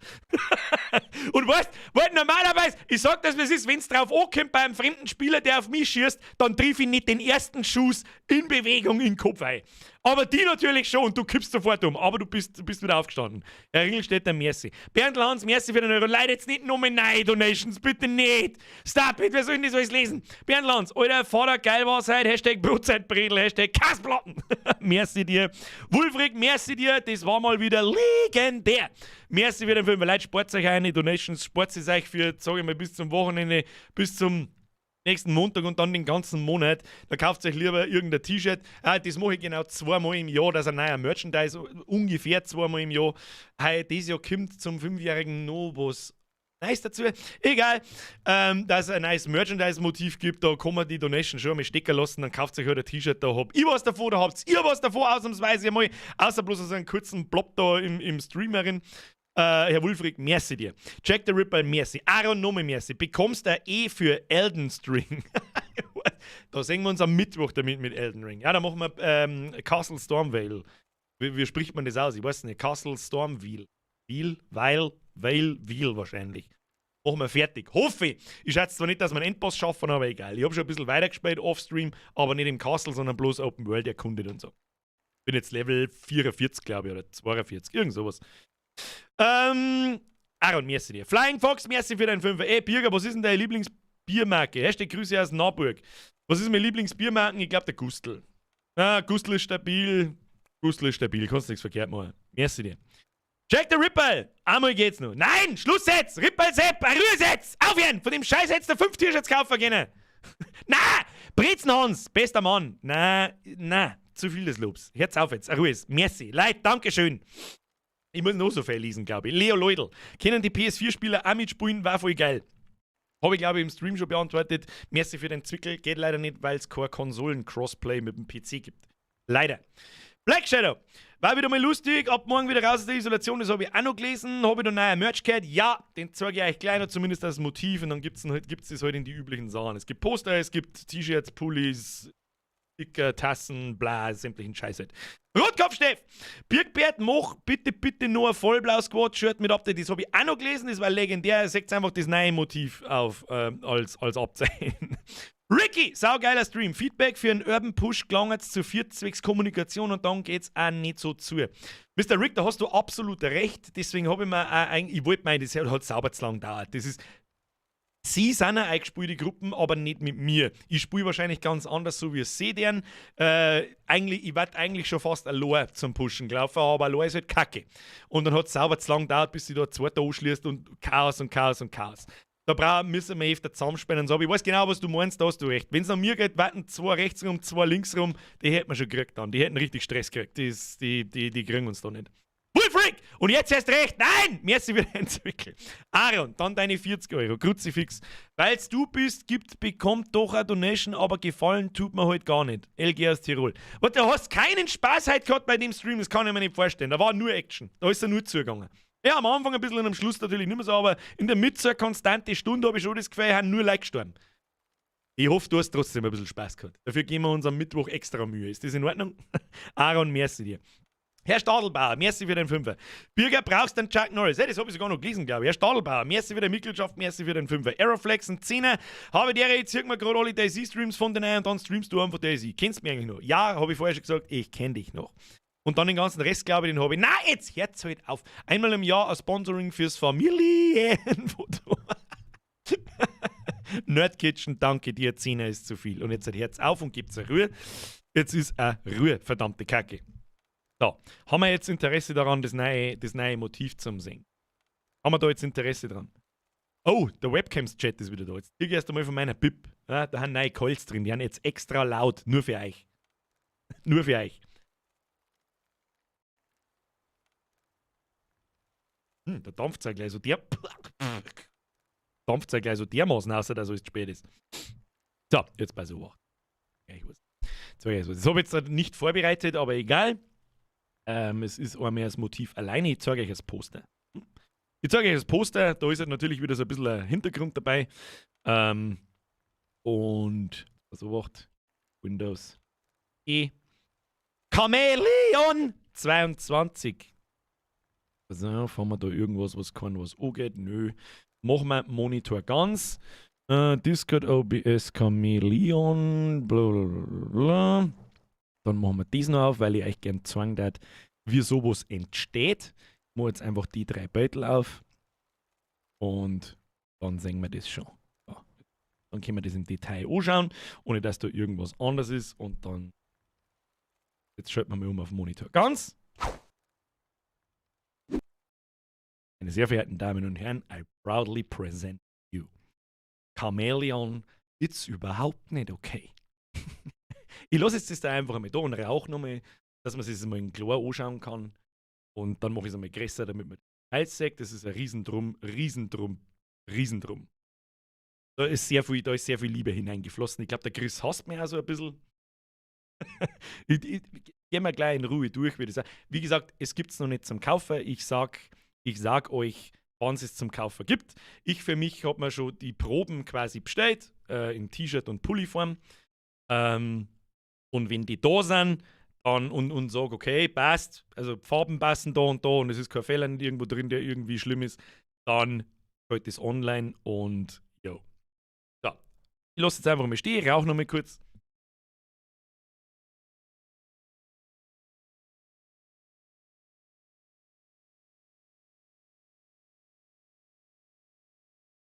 Und weißt, normalerweise, ich sag das, was ist, wenn es drauf ankommt bei einem fremden Spieler, der auf mich schießt, dann triff ich nicht den ersten Schuss in Bewegung in den Kopf ein. Aber die natürlich schon und du kippst sofort um. Aber du bist wieder aufgestanden. Herr Ringelstädter, merci. Bernd Lanz, merci für den Euro. Leider jetzt nicht nur nein, Donations, bitte nicht. Stop it, wer soll denn das alles lesen? Bernd Lanz, alter Vater, geil war's heute. Hashtag Brotzeitbredel, Hashtag Kassplatten. Merci dir. Wulfrig, merci dir. Das war mal wieder legendär. Merci für den Film. Leute, spart euch eine Donations. Spart es euch für, sage ich mal, bis zum Wochenende, bis zum nächsten Montag und dann den ganzen Monat. Da kauft euch lieber irgendein T-Shirt. Das mache ich genau 2-mal im Jahr. Das ist ein neuer Merchandise, ungefähr 2-mal im Jahr. Dieses Jahr kommt zum 5-jährigen noch was Nice dazu. Egal, dass es ein neues Merchandise-Motiv gibt. Da kann man die Donation schon mal stecken lassen. Dann kauft euch halt ein T-Shirt. Da habt ihr was davon, da habt ihr was davon, ausnahmsweise einmal. Außer bloß so einen kurzen Blob da im Streamerin. Herr Wulfrig, merci dir. Jack the Ripper, merci. Aaron Nome, merci. Bekommst du für Elden Ring. Da sehen wir uns am Mittwoch damit mit Elden Ring. Ja, da machen wir Castle Stormvale. Wie spricht man das aus? Ich weiß nicht. Castle Stormvale. Weil wahrscheinlich. Machen wir fertig. Hoffe ich. Ich schätze zwar nicht, dass wir einen Endboss schaffen, aber egal. Ich habe schon ein bisschen weitergespielt offstream, aber nicht im Castle, sondern bloß Open World erkundet und so. Bin jetzt Level 44, glaube ich, oder 42, irgend sowas. Aaron, merci dir. Flying Fox, merci für deinen 5er. Ey, Birger, was ist denn deine Lieblingsbiermarke? Hashtag Grüße aus Naburg. Was ist meine Lieblingsbiermarken? Ich glaube, der Gustl. Gustl ist stabil. Kannst nichts verkehrt machen. Merci dir. Jack the Ripple! Einmal geht's noch. Nein! Schluss jetzt! Ripple Sepp! Rühr jetzt! Aufhören! Von dem Scheiß hättest du 5 T-Shirts kaufen können! Na! Brezen Hans! Bester Mann! Na! Zu viel des Lobs. Hört's auf jetzt. Ruhe. Merci. Leid, Dankeschön. Ich muss noch so viel lesen, glaube ich. Leo Leudl. Können die PS4-Spieler auch mitspielen? War voll geil. Habe ich, glaube ich, im Stream schon beantwortet. Merci für den Zwickel. Geht leider nicht, weil es kein Konsolen-Crossplay mit dem PC gibt. Leider. Black Shadow. War wieder mal lustig. Ab morgen wieder raus aus der Isolation. Das habe ich auch noch gelesen. Habe ich da neuer Merch gehört? Ja, den zeige ich euch gleich noch, zumindest das Motiv. Und dann gibt's das halt in die üblichen Sachen. Es gibt Poster, es gibt T-Shirts, Pullis, Sticker, Tassen, bla, sämtlichen Scheiß halt. Rotkopfsteff! Birgbert, mach bitte nur ein vollblaues Squad-Shirt mit Update. Das habe ich auch noch gelesen, das war legendär. Ihr seht einfach das neue Motiv auf, als Abzeichen. Ricky, saugeiler Stream. Feedback für einen Urban Push gelang jetzt zu 4 zwecks Kommunikation und dann geht's auch nicht so zu. Mr. Rick, da hast du absolut recht. Deswegen habe ich mir auch ich wollte meinen, das hat sauber zu lang gedauert. Das ist. Sie sind auch eingespielte Gruppen, aber nicht mit mir. Ich spiele wahrscheinlich ganz anders, so wie es sie deren. Ich werde eigentlich schon fast allein zum Pushen gelaufen, aber allein ist halt kacke. Und dann hat es sauber zu lang gedauert, bis sie da 2 anschließt und Chaos. Da müssen wir öfter zusammenspielen und so. Aber ich weiß genau, was du meinst, da hast du recht. Wenn es nach mir geht, warten 2 rechts rum, 2 links rum, die hätten wir schon gekriegt dann. Die hätten richtig Stress gekriegt. Die kriegen uns da nicht. Wolfrick! Und jetzt erst recht! Nein! Merci für den Zwickel. Aaron, dann deine 40 Euro. Kruzifix. Weil's du bist, bekommt doch eine Donation, aber gefallen tut mir halt gar nicht. LG aus Tirol. Und du hast keinen Spaß heute gehabt bei dem Stream, das kann ich mir nicht vorstellen. Da war nur Action. Da ist er nur zugegangen. Ja, am Anfang ein bisschen und am Schluss natürlich nicht mehr so, aber in der Mitte so eine konstante Stunde habe ich schon das Gefühl, haben nur Leute gestorben. Ich hoffe, du hast trotzdem ein bisschen Spaß gehabt. Dafür geben wir uns am Mittwoch extra Mühe. Ist das in Ordnung? Aaron, merci dir. Herr Stadelbauer, merci für den 5er. Bürger, brauchst du einen Chuck Norris? Das habe ich sogar noch gelesen, glaube ich. Herr Stadelbauer, merci für die Mitgliedschaft, merci für den 5er. Aeroflex, ein 10er. Habe der jetzt mir gerade alle DayZ-Streams von den und dann streamst du einfach DayZ. Kennst du mich eigentlich noch? Ja, habe ich vorher schon gesagt, ich kenne dich noch. Und dann den ganzen Rest, glaube ich, den habe ich. Na, jetzt hört's halt auf. Einmal im Jahr ein Sponsoring fürs Familienfoto. Nerdkitchen, danke dir, 10er ist zu viel. Und jetzt hat Herz auf und gibt's eine Ruhe. Jetzt ist eine Ruhe, verdammte Kacke. So, haben wir jetzt Interesse daran, das neue Motiv zu sehen? Haben wir da jetzt Interesse dran? Oh, der Webcams-Chat ist wieder da. Jetzt kriege ich erst einmal von meiner Pip. Ja, da haben neue Calls drin. Die haben jetzt extra laut. Nur für euch. Nur für euch. Da dampft es gleich so dermaßen aus, dass es spät ist. So, jetzt bei so. Das habe ich jetzt nicht vorbereitet, aber egal. Es ist einmal das Motiv alleine. Ich zeige euch das Poster. Da ist halt natürlich wieder so ein bisschen ein Hintergrund dabei. Und also wacht. Windows E. Chameleon 22. Also, fahren wir da irgendwas, was angeht? Nö. Machen wir Monitor ganz. Discord, OBS, Chameleon, bla bla bla. Dann machen wir das noch auf, weil ich euch gern zeigen darf, wie sowas entsteht. Ich mache jetzt einfach die 3 Beutel auf. Und dann sehen wir das schon. Ja. Dann können wir das im Detail anschauen, ohne dass da irgendwas anderes ist. Und dann. Jetzt schalten wir mal auf den Monitor ganz. Meine sehr verehrten Damen und Herren, I proudly present you. Chameleon, ist überhaupt nicht okay. Ich lasse jetzt das da einfach einmal da und rauche nochmal, dass man sich das mal in klar anschauen kann. Und dann mache ich es einmal größer, damit man Hals sagt, das ist ein Riesendrum. Da ist sehr viel Liebe hineingeflossen. Ich glaube, der Chris hasst mich auch so ein bisschen. Ich gehe mal gleich in Ruhe durch, wie das ist. Wie gesagt, es gibt es noch nicht zum Kaufen. Ich sag euch, wann es zum Kaufen gibt. Ich für mich habe mir schon die Proben quasi bestellt, in T-Shirt und Pulliform. Und wenn die da sind, dann und sage, okay, passt, also Farben passen da und es ist kein Fehler nicht irgendwo drin, der irgendwie schlimm ist, dann geht das online und ja. So. Ich lasse jetzt einfach mal stehen, rauche noch mal kurz.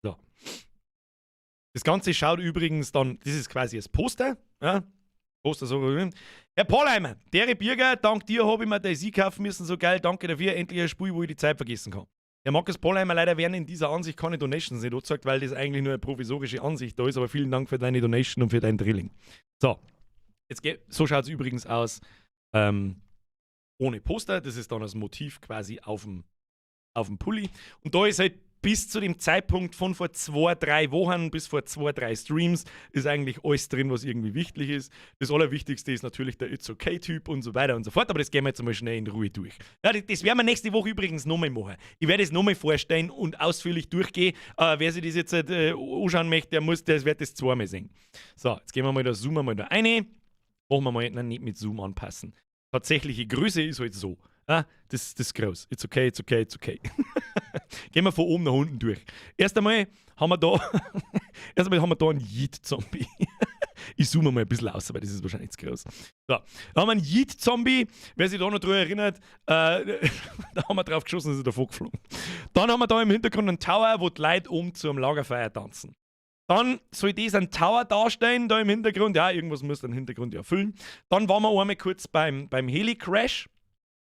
So. Das Ganze schaut übrigens dann, das ist quasi das Poster, ja. Poster so. Herr Paulheimer, der Bürger, dank dir habe ich mir den Sieg kaufen müssen, so geil, danke dafür, endlich ein Spiel, wo ich die Zeit vergessen kann. Herr Markus Paulheimer, leider werden in dieser Ansicht keine Donations nicht angezeigt, weil das eigentlich nur eine provisorische Ansicht da ist, aber vielen Dank für deine Donation und für dein Drilling. So, so schaut es übrigens aus, ohne Poster, das ist dann das Motiv quasi auf dem Pulli und da ist halt bis zu dem Zeitpunkt von vor 2-3 Wochen bis vor 2-3 Streams ist eigentlich alles drin, was irgendwie wichtig ist. Das Allerwichtigste ist natürlich der It's Okay-Typ und so weiter und so fort, aber das gehen wir jetzt mal schnell in Ruhe durch. Ja, das werden wir nächste Woche übrigens nochmal machen. Ich werde es nochmal vorstellen und ausführlich durchgehen. Wer sich das jetzt anschauen möchte, der wird das zweimal sehen. So, jetzt gehen wir mal da, zoomen wir mal da rein. Machen wir mal nicht mit Zoom anpassen. Tatsächliche Größe ist halt so. Das ist groß. It's okay. Gehen wir von oben nach unten durch. Erst einmal haben wir da einen Yeet-Zombie. Ich zoome mal ein bisschen aus, aber das ist wahrscheinlich zu groß. So, da haben wir einen Yeet-Zombie. Wer sich da noch dran erinnert, da haben wir drauf geschossen und ist davon geflogen. Dann haben wir da im Hintergrund einen Tower, wo die Leute oben zum Lagerfeuer tanzen. Dann soll das ein Tower darstellen, da im Hintergrund. Ja, irgendwas muss den Hintergrund erfüllen. Dann waren wir einmal kurz beim Heli-Crash.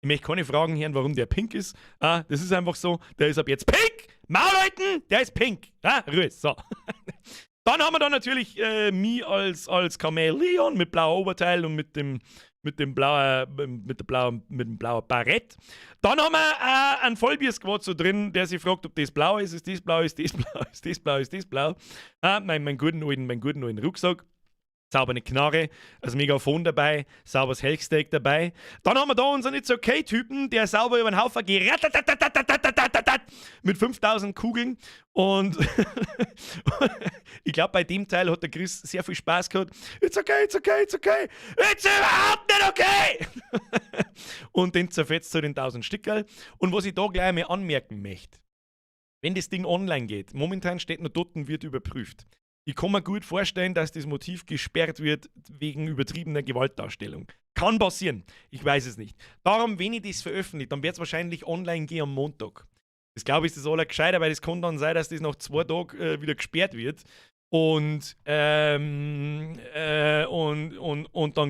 Ich möchte keine Fragen hören, warum der pink ist. Das ist einfach so. Der ist ab jetzt pink. Maulleuten, der ist pink. Ruhe. So. Dann haben wir da natürlich mich als Chameleon mit blauem Oberteil und mit dem blauen Barett. Dann haben wir einen Vollbier-Squad so drin, der sich fragt, ob das blau ist, ist das blau, ist das blau, ist das blau, ist das blau. Mein guten alten Rucksack. Saubere Knarre, das Megafon dabei, sauberes Helgsteak dabei. Dann haben wir da unseren It's Okay-Typen, der sauber über den Haufen geht mit 5000 Kugeln. Und ich glaube, bei dem Teil hat der Chris sehr viel Spaß gehabt. It's okay. It's überhaupt nicht okay! Und den zerfetzt so den 1000 Stickerl. Und was ich da gleich einmal anmerken möchte, wenn das Ding online geht, momentan steht nur dort und wird überprüft. Ich kann mir gut vorstellen, dass das Motiv gesperrt wird wegen übertriebener Gewaltdarstellung. Kann passieren. Ich weiß es nicht. Darum, wenn ich das veröffentliche, dann wird es wahrscheinlich online gehen am Montag. Das glaube ich, ist das Allergescheiter, weil es kann dann sein, dass das nach 2 Tagen wieder gesperrt wird. Und dann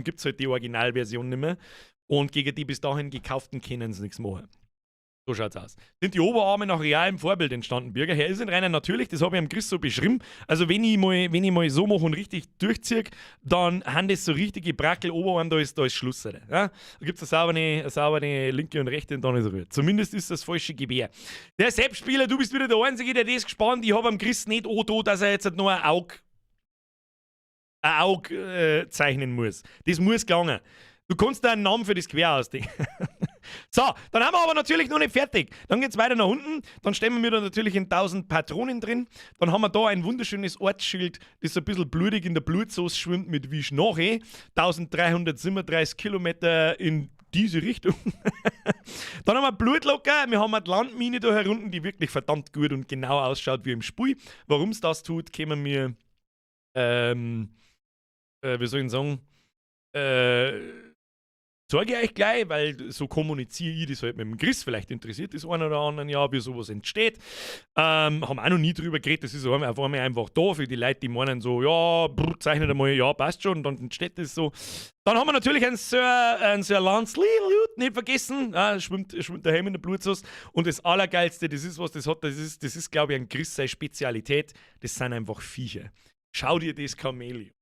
gibt es halt die Originalversion nicht mehr. Und gegen die bis dahin gekauften können sie nichts machen. So schaut's aus. Sind die Oberarme nach realem Vorbild entstanden, Bürger? Herr ist in Reiner natürlich, das habe ich am Chris so beschrieben. Also wenn ich mal so mache und richtig durchziehe, dann haben das so richtige Brackel-Oberarm, da ist Schluss. Ja? Da gibt es eine saubere linke und rechte und dann ist Ruhe. Zumindest ist das falsche Gewehr. Der Selbstspieler, du bist wieder der Einzige, der das gespannt. Ich habe am Chris nicht dass er jetzt noch ein Auge zeichnen muss. Das muss gelangen. Du kannst da einen Namen für das Gewehr ausdenken. So, dann haben wir aber natürlich noch nicht fertig. Dann geht es weiter nach unten. Dann stellen wir da natürlich in 1000 Patronen drin. Dann haben wir da ein wunderschönes Ortsschild, das so ein bisschen blutig in der Blutsauce schwimmt mit Wischnache. 1337 Kilometer in diese Richtung. Dann haben wir Blutlocker. Wir haben eine Landmine da herunten, die wirklich verdammt gut und genau ausschaut wie im Spiel. Warum es das tut, können wir, wie soll ich sagen, sage ich euch gleich, weil so kommuniziere ich das halt mit dem Chris. Vielleicht interessiert das einen oder anderen ja, wie sowas entsteht. Haben auch noch nie drüber geredet. Das ist auf einmal einfach da für die Leute, die meinen so, ja, zeichnet einmal, ja, passt schon. Und dann entsteht das so. Dann haben wir natürlich einen Sir Lance Lee, nicht vergessen. Schwimmt daheim in der Blutsauce. Und das Allergeilste, das ist, was das hat, das ist glaube ich, ein Chris seine Spezialität. Das sind einfach Viecher. Schau dir das Chamäleon.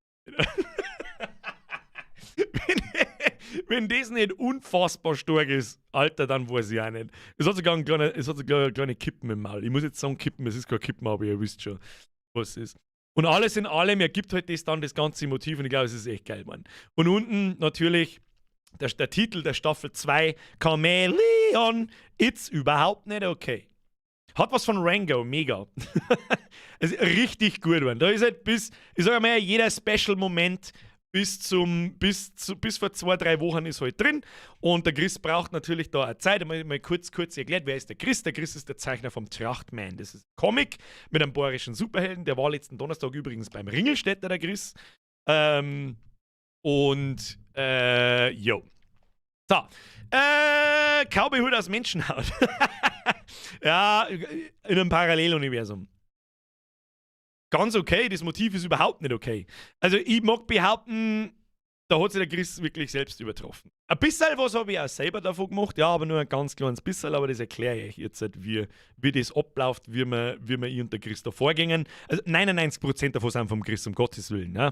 Wenn das nicht unfassbar stark ist, Alter, dann weiß ich auch nicht. Es hat sogar eine kleine Kippen im Maul. Ich muss jetzt sagen Kippen, es ist kein Kippen, aber ihr wisst schon, was es ist. Und alles in allem ergibt halt das dann das ganze Motiv und ich glaube, es ist echt geil, Mann. Und unten natürlich der Titel der Staffel 2, Chamäleon, it's überhaupt nicht okay. Hat was von Rango, mega. Also richtig gut, Mann. Da ist halt ich sage mal, jeder Special-Moment bis vor 2-3 Wochen ist halt drin und der Chris braucht natürlich da eine Zeit. Mal kurz erklärt, wer ist der Chris? Der Chris ist der Zeichner vom Trachtman. Das ist ein Comic mit einem bayerischen Superhelden. Der war letzten Donnerstag übrigens beim Ringelstädter, der Chris. Jo. So. Cowboy-Hut aus Menschenhaut. Ja, in einem Paralleluniversum. Ganz okay, das Motiv ist überhaupt nicht okay. Also ich mag behaupten, da hat sich der Chris wirklich selbst übertroffen. Ein bisschen was habe ich auch selber davon gemacht, ja, aber nur ein ganz kleines bisschen, aber das erkläre ich jetzt, wie das abläuft, wie wir ich und der Chris da vorgehen. Also 99% davon sind vom Chris, um Gottes Willen. Ja.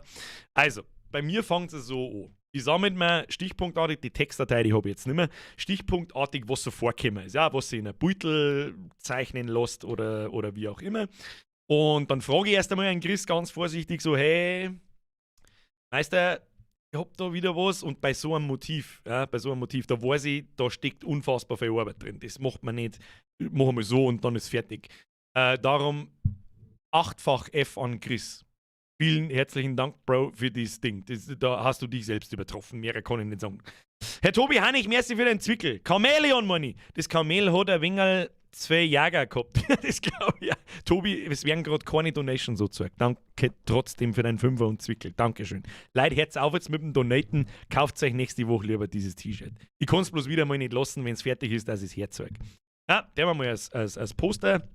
Also, bei mir fängt es so an. Ich sammle mir stichpunktartig, die Textdatei, die habe ich jetzt nicht mehr, stichpunktartig, was so vorgekommen ist. Ja, was sie in einem Beutel zeichnen lässt oder wie auch immer. Und dann frage ich erst einmal einen Chris ganz vorsichtig so, hey, Meister, ich hab da wieder was. Und bei so einem Motiv, da weiß ich, da steckt unfassbar viel Arbeit drin. Das macht man nicht, machen wir so und dann ist fertig. Darum 8-fach F an Chris. Vielen herzlichen Dank, Bro, für dieses Ding. Da hast du dich selbst übertroffen. Mehr kann ich nicht sagen. Herr Tobi Hannig, merci für den Zwickel. Chamäleon, Money. Das Kamel hat ein wenig 2 Jäger gehabt. Das glaube ich ja. Tobi, es werden gerade keine Donations so gezeigt. Danke trotzdem für deinen 5er und Zwickel. Dankeschön. Leute, Herz auf jetzt mit dem Donaten. Kauft euch nächste Woche lieber dieses T-Shirt. Ich kann es bloß wieder mal nicht lassen, wenn es fertig ist, dass ich es herzeige. Ja, der war mal als Poster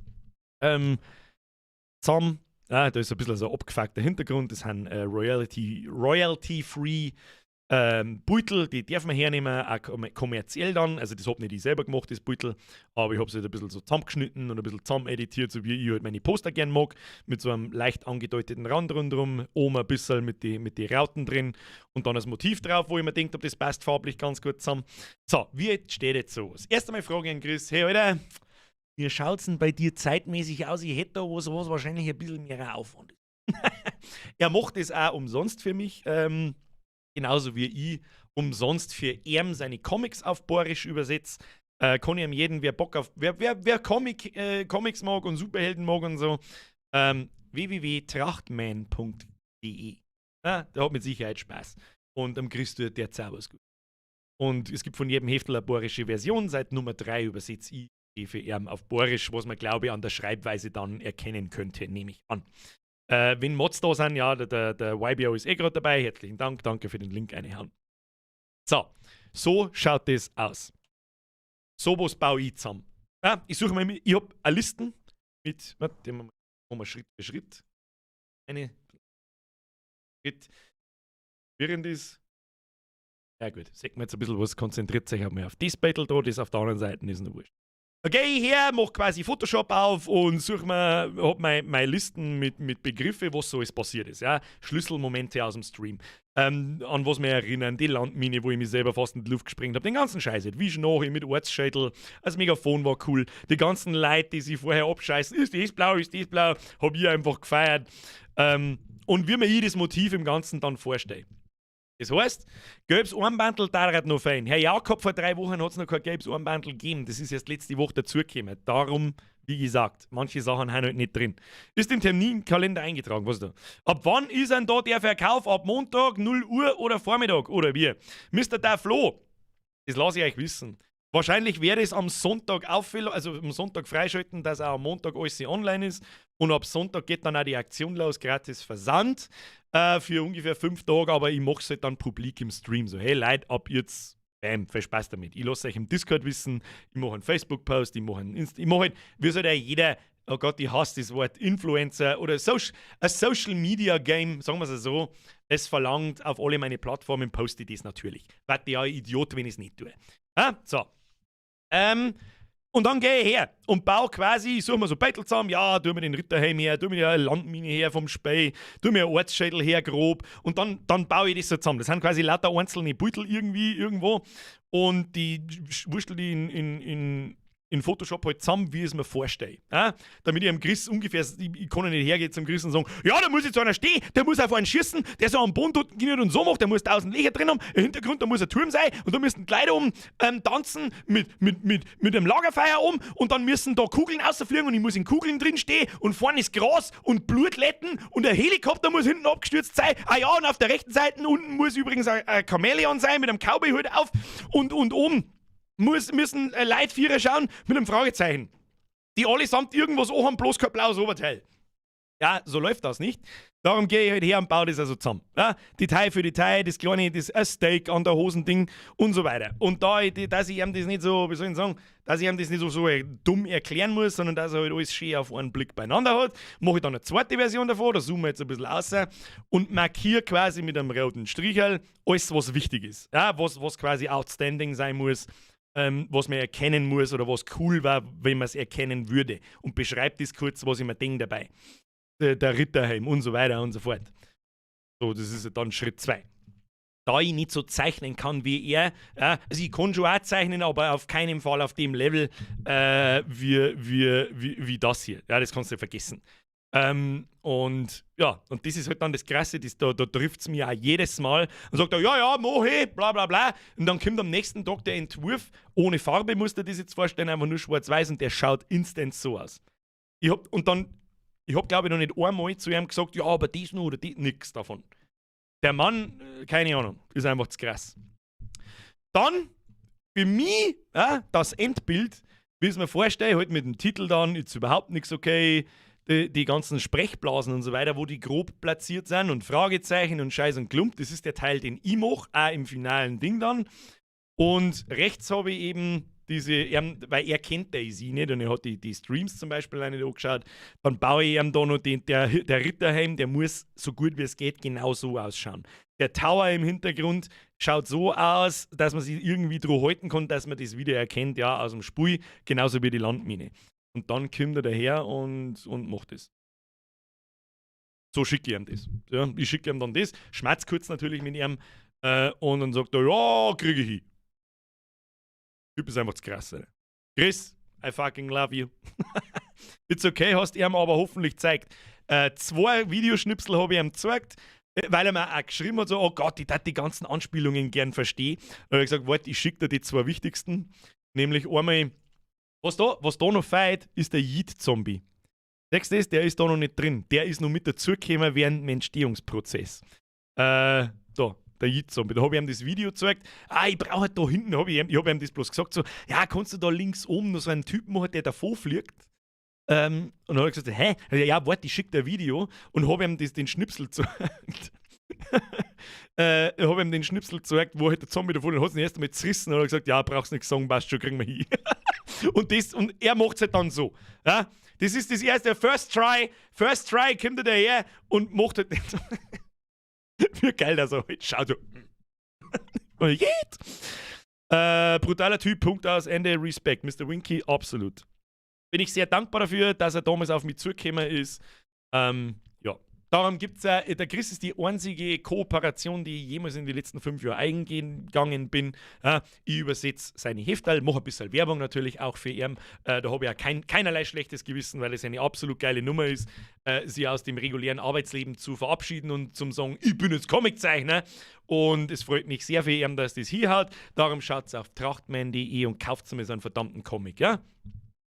zusammen. Da ist ein bisschen so ein abgefuckter Hintergrund. Das sind Royalty-Free Beutel, die darf man hernehmen, auch kommerziell dann. Also das habe nicht ich selber gemacht, das Beutel, aber ich habe es halt ein bisschen so zusammengeschnitten und ein bisschen zusammen editiert, so wie ich halt meine Poster gern mag, mit so einem leicht angedeuteten Rand rundherum, oben ein bisschen mit den Rauten drin und dann das Motiv drauf, wo ich mir denke, das passt farblich ganz gut zusammen. So, wie steht jetzt so? Das erste Mal frage ich an Chris, hey Alter, wie schaut's denn bei dir zeitmäßig aus? Ich hätte da was wahrscheinlich ein bisschen mehr Aufwand. Er macht das auch umsonst für mich, genauso wie ich umsonst für ihn seine Comics auf Bayerisch übersetze. Kann ich ihm jeden, wer Bock auf, wer Comics mag und Superhelden mag und so, www.trachtman.de. Ja, der hat mit Sicherheit Spaß. Und am Chris tut der Zaubers gut. Und es gibt von jedem Heftel eine bayerische Version. Seit Nummer 3 übersetze ich für ihn auf Bayerisch, was man, glaube ich, an der Schreibweise dann erkennen könnte, nehme ich an. Wenn Mods da sind, ja, der YBO ist gerade dabei. Herzlichen Dank, danke für den Link, eine Hand. So schaut das aus. So was baue ich zusammen. Ja, ich suche mal, ich habe eine Liste mit, warte, Schritt für Schritt. Während ist. Ja gut, sagt man jetzt ein bisschen was, konzentriert sich einmal auf das Battle da, das auf der anderen Seite ist noch wurscht. Okay, ich her, mach quasi Photoshop auf und suche mir, hab meine Listen mit Begriffen, was so alles passiert ist. Ja? Schlüsselmomente aus dem Stream. An was mir erinnern, die Landmine, wo ich mich selber fast in die Luft gesprengt habe, den ganzen Scheiß. Vision Nache mit Ortsschädel, das Megafon war cool. Die ganzen Leute, die sich vorher abscheißen, ist das blau, hab ich einfach gefeiert. Und wie mir ich das Motiv im Ganzen dann vorstelle. Das heißt, gelbes Armbandel dauert noch fein. Herr Jakob, vor 3 Wochen hat es noch kein gelbes Armbandel gegeben. Das ist erst letzte Woche dazugekommen. Darum, wie gesagt, manche Sachen haben halt nicht drin. Ist im Terminkalender eingetragen, was da? Ab wann ist denn da der Verkauf? Ab Montag, 0 Uhr oder Vormittag? Oder wie? Mr. Daflo, das lasse ich euch wissen. Wahrscheinlich werde es am Sonntag also am Sonntag freischalten, dass auch am Montag alles online ist. Und ab Sonntag geht dann auch die Aktion los, gratis Versand für ungefähr 5 Tage. Aber ich mache es halt dann publik im Stream. So, hey Leute, ab jetzt, bam, viel Spaß damit. Ich lasse euch im Discord wissen, ich mache einen Facebook-Post, ich mache einen ich mache halt, wie soll ja jeder, oh Gott, ich hasse das Wort, Influencer oder ein Social-Media-Game, sagen wir es so, es verlangt auf alle meine Plattformen, poste ich das natürlich. Warte ja ein Idiot, wenn ich es nicht tue. So. Und dann gehe ich her und baue quasi, ich suche mir so Battle zusammen, ja, tue mir den Ritterhelm her, tue mir eine Landmine her vom Spey, tue mir einen Ortsschädel her grob und dann baue ich das so zusammen. Das sind quasi lauter einzelne Beutel irgendwo und die wurstel die in Photoshop halt zusammen, wie ich es mir vorstelle. Damit ich am Chris ungefähr, ich kann nicht hergehen zum Chris und sagen, ja, da muss jetzt einer stehen, der muss auf einen schießen, der so am Boden dort geht und so macht, der muss 1000 Löcher drin haben, im Hintergrund, da muss ein Turm sein und da müssen Kleider tanzen mit einem Lagerfeuer und dann müssen da Kugeln rausfliegen und ich muss in Kugeln drin stehen und vorne ist Gras und Blutletten und ein Helikopter muss hinten abgestürzt sein. Ah ja, und auf der rechten Seite unten muss übrigens ein Chamäleon sein mit einem Cowboy-Hut auf und oben müssen Leitvierer schauen mit einem Fragezeichen. Die allesamt irgendwas haben, bloß kein blaues Oberteil. Ja, so läuft das nicht. Darum gehe ich halt her und baue das also zusammen. Ja, Detail für Detail, das kleine, das Steak an der Hosending und so weiter. Und dass ich ihm das nicht so, wie soll ich sagen, dass ich ihm das nicht so dumm erklären muss, sondern dass er halt alles schön auf einen Blick beieinander hat, mache ich dann eine zweite Version davon, da zoome ich jetzt ein bisschen raus und markiere quasi mit einem roten Strichel alles, was wichtig ist. Ja, was quasi outstanding sein muss. Was man erkennen muss oder was cool war, wenn man es erkennen würde. Und beschreibt das kurz, was ich mir denke dabei. Der Ritterhelm und so weiter und so fort. So, das ist dann Schritt 2. Da ich nicht so zeichnen kann wie er, also ich kann schon auch zeichnen, aber auf keinen Fall auf dem Level wie das hier. Ja, das kannst du vergessen. Und das ist halt dann das Krasse, da trifft es mich auch jedes Mal und sagt er, ja, mach ich, bla bla bla. Und dann kommt am nächsten Tag der Entwurf, ohne Farbe musst du dir das jetzt vorstellen, einfach nur schwarz-weiß und der schaut instant so aus. Ich hab glaube ich noch nicht einmal zu ihm gesagt, ja, aber das nur oder das, nix davon. Der Mann, keine Ahnung, ist einfach zu krass. Dann, für mich, das Endbild, wie ich es mir vorstelle, halt mit dem Titel dann, ist überhaupt nichts okay, die ganzen Sprechblasen und so weiter, wo die grob platziert sind und Fragezeichen und Scheiß und Klump, das ist der Teil, den ich mache, auch im finalen Ding dann. Und rechts habe ich eben weil er kennt sie nicht und er hat die Streams zum Beispiel nicht angeschaut, dann baue ich ihm da noch der Ritterhelm, der muss so gut wie es geht genau so ausschauen. Der Tower im Hintergrund schaut so aus, dass man sich irgendwie drauf halten kann, dass man das wieder erkennt, ja, aus dem Spiel, genauso wie die Landmine. Und dann kommt er daher und macht das. So schicke ich ihm das. Ja, ich schicke ihm dann das, schmerz kurz natürlich mit ihm und dann sagt er, ja, kriege ich hin. Der Typ ist einfach zu krass. Alter. Chris, I fucking love you. It's okay, hast ihm aber hoffentlich gezeigt. 2 Videoschnipsel habe ich ihm gezeigt, weil er mir auch geschrieben hat, so, oh Gott, ich darf die ganzen Anspielungen gern verstehen. Da habe ich gesagt, warte, ich schicke dir die 2 wichtigsten. Nämlich einmal, was da noch fehlt, ist der Yeet-Zombie. Siehst du das? Der ist da noch nicht drin. Der ist noch mit dazugekommen während dem Entstehungsprozess. Der Yeet-Zombie. Da habe ich ihm das Video gezeigt. Ich brauche halt da hinten, ich habe ihm das bloß gesagt, so, ja, kannst du da links oben noch so einen Typen machen, der davor fliegt? Und dann habe ich gesagt, hä? Ja, warte, ich schicke dir ein Video und habe ihm den Schnipsel gezeigt. Habe ihm den Schnipsel gezeigt, wo halt der Zombie davon hat es erst einmal zerrissen und hat gesagt, ja, brauchst nichts sagen, passt schon, kriegen wir hin. und er macht es halt dann so. Ja? Das ist das erste, First Try kommt er daher und macht halt nicht so. Wie geil, dass er heute schaut. So. Und geht. Brutaler Typ, Punkt aus, Ende, Respekt. Mr. Winky, absolut. Bin ich sehr dankbar dafür, dass er damals auf mich zugekommen ist. Ja. Darum gibt es der Chris ist die einzige Kooperation, die ich jemals in den letzten 5 Jahren eingegangen bin. Ich übersetze seine Heftal, mache ein bisschen Werbung natürlich auch für ihn. Da habe ich ja keinerlei schlechtes Gewissen, weil es eine absolut geile Nummer ist, sie aus dem regulären Arbeitsleben zu verabschieden und zum sagen, ich bin jetzt Comiczeichner. Und es freut mich sehr für ihn, dass das hier hat. Darum schaut auf trachtman.de und kauft mir so einen verdammten Comic. Ja?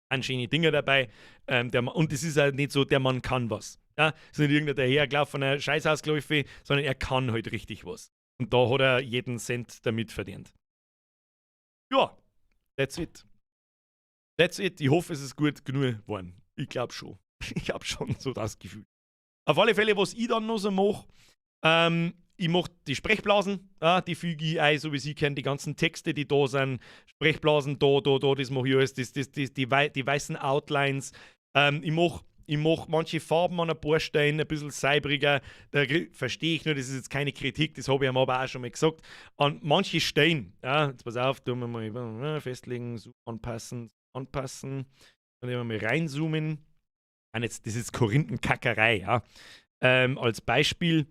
An schöne Dinge dabei. Und es ist ja nicht so, der Mann kann was. Ja, es ist nicht irgendein dahergelaufener Scheißhausläufe, sondern er kann halt richtig was. Und da hat er jeden Cent damit verdient. Ja, that's it. That's it. Ich hoffe, es ist gut genug geworden. Ich glaube schon. Ich habe schon so das Gefühl. Auf alle Fälle, was ich dann noch so mache, ich mache die Sprechblasen, die füge ich ein, so wie Sie kennen, die ganzen Texte, die da sind, Sprechblasen da, das mache ich alles, die weißen Outlines. Ich mache manche Farben an ein paar Stellen ein bisschen seibriger. Da verstehe ich nur, das ist jetzt keine Kritik, das habe ich ihm aber auch schon mal gesagt. An manche Stellen, jetzt pass auf, tun wir mal festlegen, so anpassen. Dann nehmen wir mal reinzoomen. Das ist Korinthenkackerei, ja. Als Beispiel.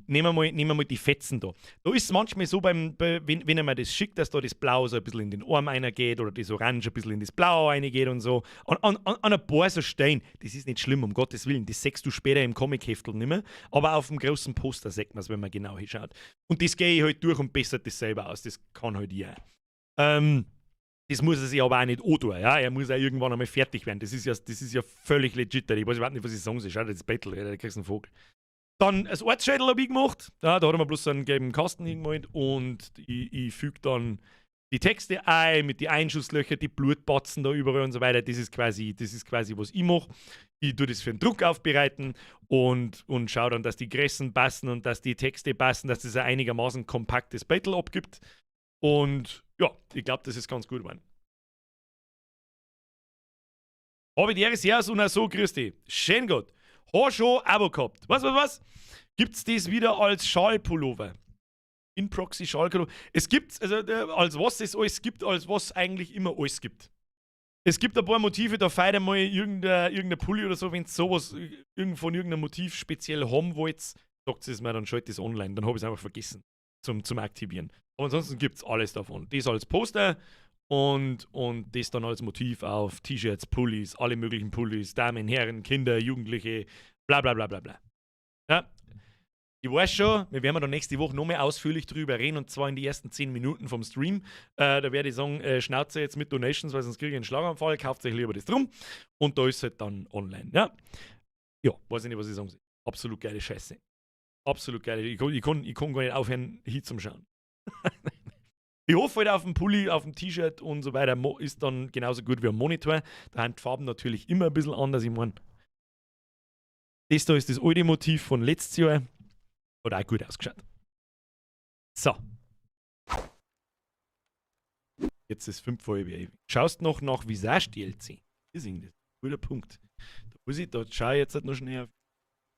Nehmen wir mal die Fetzen da. Da ist es manchmal so, wenn er mir das schickt, dass da das Blau so ein bisschen in den Arm reingeht oder das Orange ein bisschen in das Blau reingeht und so. An ein paar so Stellen, das ist nicht schlimm, um Gottes Willen, das siehst du später im Comic-Heftel nicht mehr, aber auf dem großen Poster sieht man es, wenn man genau hinschaut. Und das gehe ich halt durch und bessert das selber aus, das kann halt ich auch. Das muss er sich aber auch nicht antun, ja. Er muss auch irgendwann einmal fertig werden. Das ist ja völlig legit. Ich weiß überhaupt nicht, was ich sagen soll. Schau, das ist Battle, da kriegst du einen Vogel. Dann ein Ortsschädel habe ich gemacht. Da hat er bloß so einen gelben Kasten hingemalt und ich füge dann die Texte ein mit die Einschusslöcher, die Blutbatzen da überall und so weiter. Das ist quasi, was ich mache. Ich tue das für den Druck aufbereiten und schaue dann, dass die Gressen passen und dass die Texte passen, dass das ein einigermaßen kompaktes Battle abgibt. Und ja, ich glaube, das ist ganz gut geworden. Habe ich dir sehr und auch so, grüß dich. Schön gut. Hast schon Abo gehabt. Was? Gibt's das wieder als Schalpullover? In-Proxy Schalpullover. Es gibt, also als was es alles gibt, als was eigentlich immer alles gibt. Es gibt ein paar Motive, da feiert einmal irgendein Pulli oder so, wenn es sowas von irgendeinem Motiv speziell haben wollt, sagt es mir, dann schaltet es online. Dann habe ich es einfach vergessen zum Aktivieren. Aber ansonsten gibt es alles davon. Das als Poster und das dann als Motiv auf T-Shirts, Pullis, alle möglichen Pullis, Damen, Herren, Kinder, Jugendliche, bla bla bla bla bla. Ja. Ich weiß schon, wir werden da nächste Woche noch mehr ausführlich drüber reden und zwar in die ersten 10 Minuten vom Stream. Da werde ich sagen, Schnauze jetzt mit Donations, weil sonst kriege ich einen Schlaganfall, kauft euch lieber das drum und da ist halt dann online. Ja, weiß ich nicht, was ich sagen soll. Absolut geile Scheiße. Absolut geil. Ich kann gar nicht aufhören, hinzuschauen. Ich hoffe halt auf dem Pulli, auf dem T-Shirt und so weiter ist dann genauso gut wie am Monitor. Da haben die Farben natürlich immer ein bisschen anders. Ich meine, das da ist das alte Motiv von letztes Jahr. Hat auch gut ausgeschaut. So. Jetzt ist 5,5. Schaust noch nach Visage-DLC? Das ist ein guter Punkt. Da schaue ich jetzt halt noch schnell auf.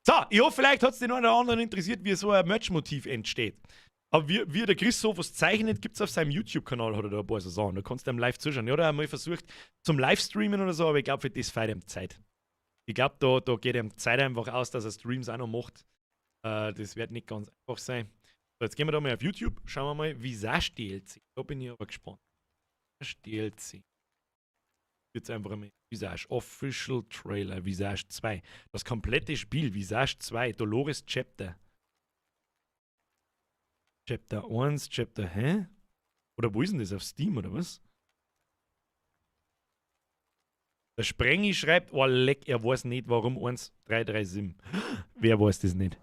So, ich hoffe, vielleicht hat es den einen oder anderen interessiert, wie so ein Merch-Motiv entsteht. Aber wie der Chris sowas zeichnet, gibt es auf seinem YouTube-Kanal, hat er da ein paar so Sachen. Da kannst du ihm live zuschauen. Ja, da haben wir versucht zum Livestreamen oder so, aber ich glaube, für das feiert ihm Zeit. Ich glaube, da geht ihm Zeit einfach aus, dass er Streams auch noch macht. Das wird nicht ganz einfach sein. So, jetzt gehen wir da mal auf YouTube. Schauen wir mal, Visage DLC. Da bin ich aber gespannt. Visage DLC. Jetzt einfach mal Visage Official Trailer, Visage 2. Das komplette Spiel, Visage 2, Dolores Chapter. Chapter 1, Chapter, hä? Oder wo ist denn das? Auf Steam oder was? Der Sprengi schreibt, oh leck, er weiß nicht, warum 1337. Wer weiß das nicht?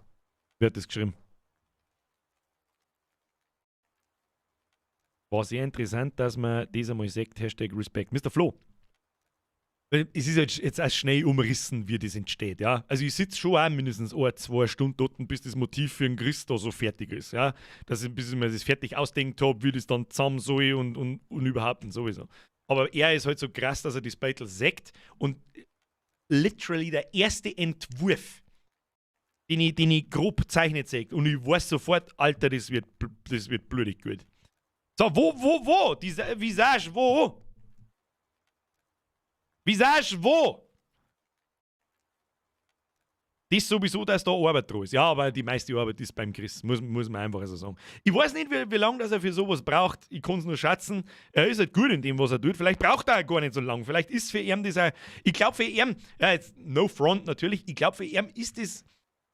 Wer hat das geschrieben? War sehr interessant, dass man das einmal sagt, Hashtag Respect. Mr. Flo. Es ist jetzt auch schnell umrissen, wie das entsteht, ja. Also ich sitze schon auch mindestens 1-2 Stunden dort, bis das Motiv für einen Christ da so fertig ist, ja. Bis ich mir das fertig ausdenkt habe, wie das dann zusammen soll und überhaupt und sowieso. Aber er ist halt so krass, dass er das Battle sagt und literally der erste Entwurf den ich grob zeichnet sehe. Und ich weiß sofort, Alter, das wird blutig gut. So, wo? Die Visage, wo? Visage, wo? Das sowieso, dass da Arbeit dran ist. Ja, aber die meiste Arbeit ist beim Chris, muss man einfach so sagen. Ich weiß nicht, wie lange das er für sowas braucht. Ich kann es nur schätzen. Er ist halt gut in dem, was er tut. Vielleicht braucht er auch gar nicht so lange. Vielleicht ist für ihn dieser. Ich glaube, für ihn, ja, jetzt no front natürlich, ich glaube, für ihn ist das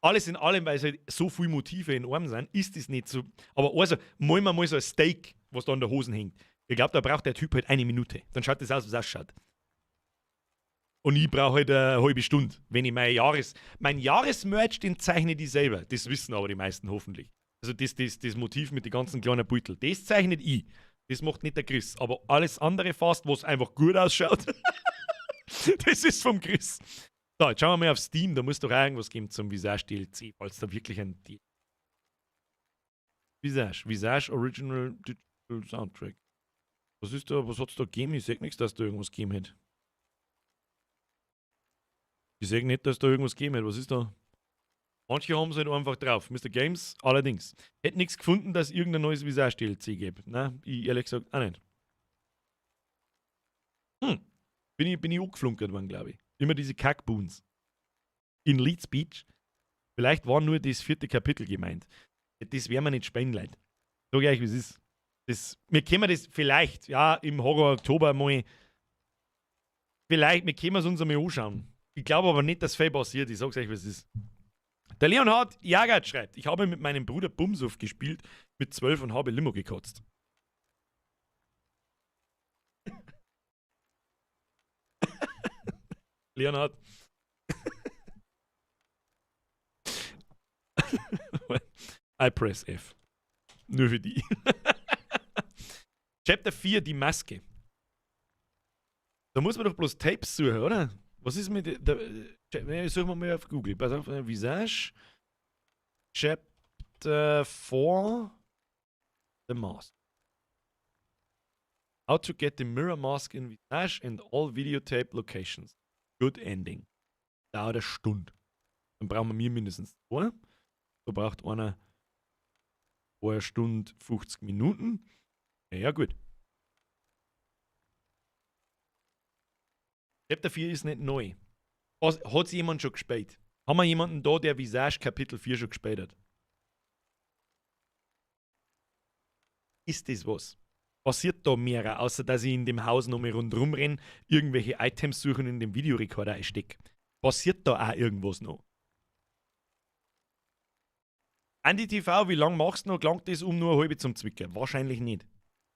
alles in allem, weil es halt so viele Motive in einem sind, ist das nicht so. Aber also, mal so ein Steak, was da an der Hosen hängt. Ich glaube, da braucht der Typ halt 1 Minute. Dann schaut das aus, wie es ausschaut. Und ich brauche halt eine halbe Stunde, wenn ich mein Jahresmerch, den zeichne ich selber. Das wissen aber die meisten hoffentlich. Also das Motiv mit den ganzen kleinen Beutel, das zeichnet ich. Das macht nicht der Chris. Aber alles andere fast, was einfach gut ausschaut, das ist vom Chris. So, jetzt schauen wir mal auf Steam. Da muss doch auch irgendwas geben zum Visage DLC, falls da wirklich ein DLC. Visage Original Digital Soundtrack. Was hat es da gegeben? Ich sehe nichts, dass da irgendwas gegeben hätte. Ich sehe nicht, dass da irgendwas gegeben hat. Was ist da? Manche haben es halt einfach drauf. Mr. Games allerdings. Hätte nichts gefunden, dass es irgendein neues Visage-DLC gibt. Nein, ich ehrlich gesagt auch nicht. Bin ich angeflunkert worden, glaube ich. Immer diese Kackboons. In Leeds Beach. Vielleicht war nur das 4. Kapitel gemeint. Das werden wir nicht spielen, Leute. Sag ich euch, wie es ist. Wir können das vielleicht, ja, im Horror Oktober mal. Vielleicht, wir können es uns einmal anschauen. Ich glaube aber nicht, dass viel passiert. Ich sag's euch, was es ist. Der Leonhard Jagert schreibt, ich habe mit meinem Bruder Bumsuff gespielt, mit 12 und habe Limo gekotzt. Leonhard. I press F. Nur für die. Chapter 4, die Maske. Da muss man doch bloß Tapes suchen, oder? Was ist mit der. Suchen wir mal auf Google. Pass auf, Visage. Chapter 4. The Mask. How to get the mirror mask in Visage and all videotape locations. Good ending. Dauert 1 Stunde. Dann brauchen wir mindestens 2. Da braucht einer 1 Stunde 50 Minuten. Ja, gut. Chapter 4 ist nicht neu. Hat es jemand schon gespielt? Haben wir jemanden da, der Visage Kapitel 4 schon gespielt hat? Ist das was? Passiert da mehr, außer dass ich in dem Haus nochmal rundherum renne, irgendwelche Items suchen und in dem Videorekorder einstecke? Passiert da auch irgendwas noch? Andi TV, wie lange machst du noch? Gelangt das um nur eine halbe zum Zwicken? Wahrscheinlich nicht.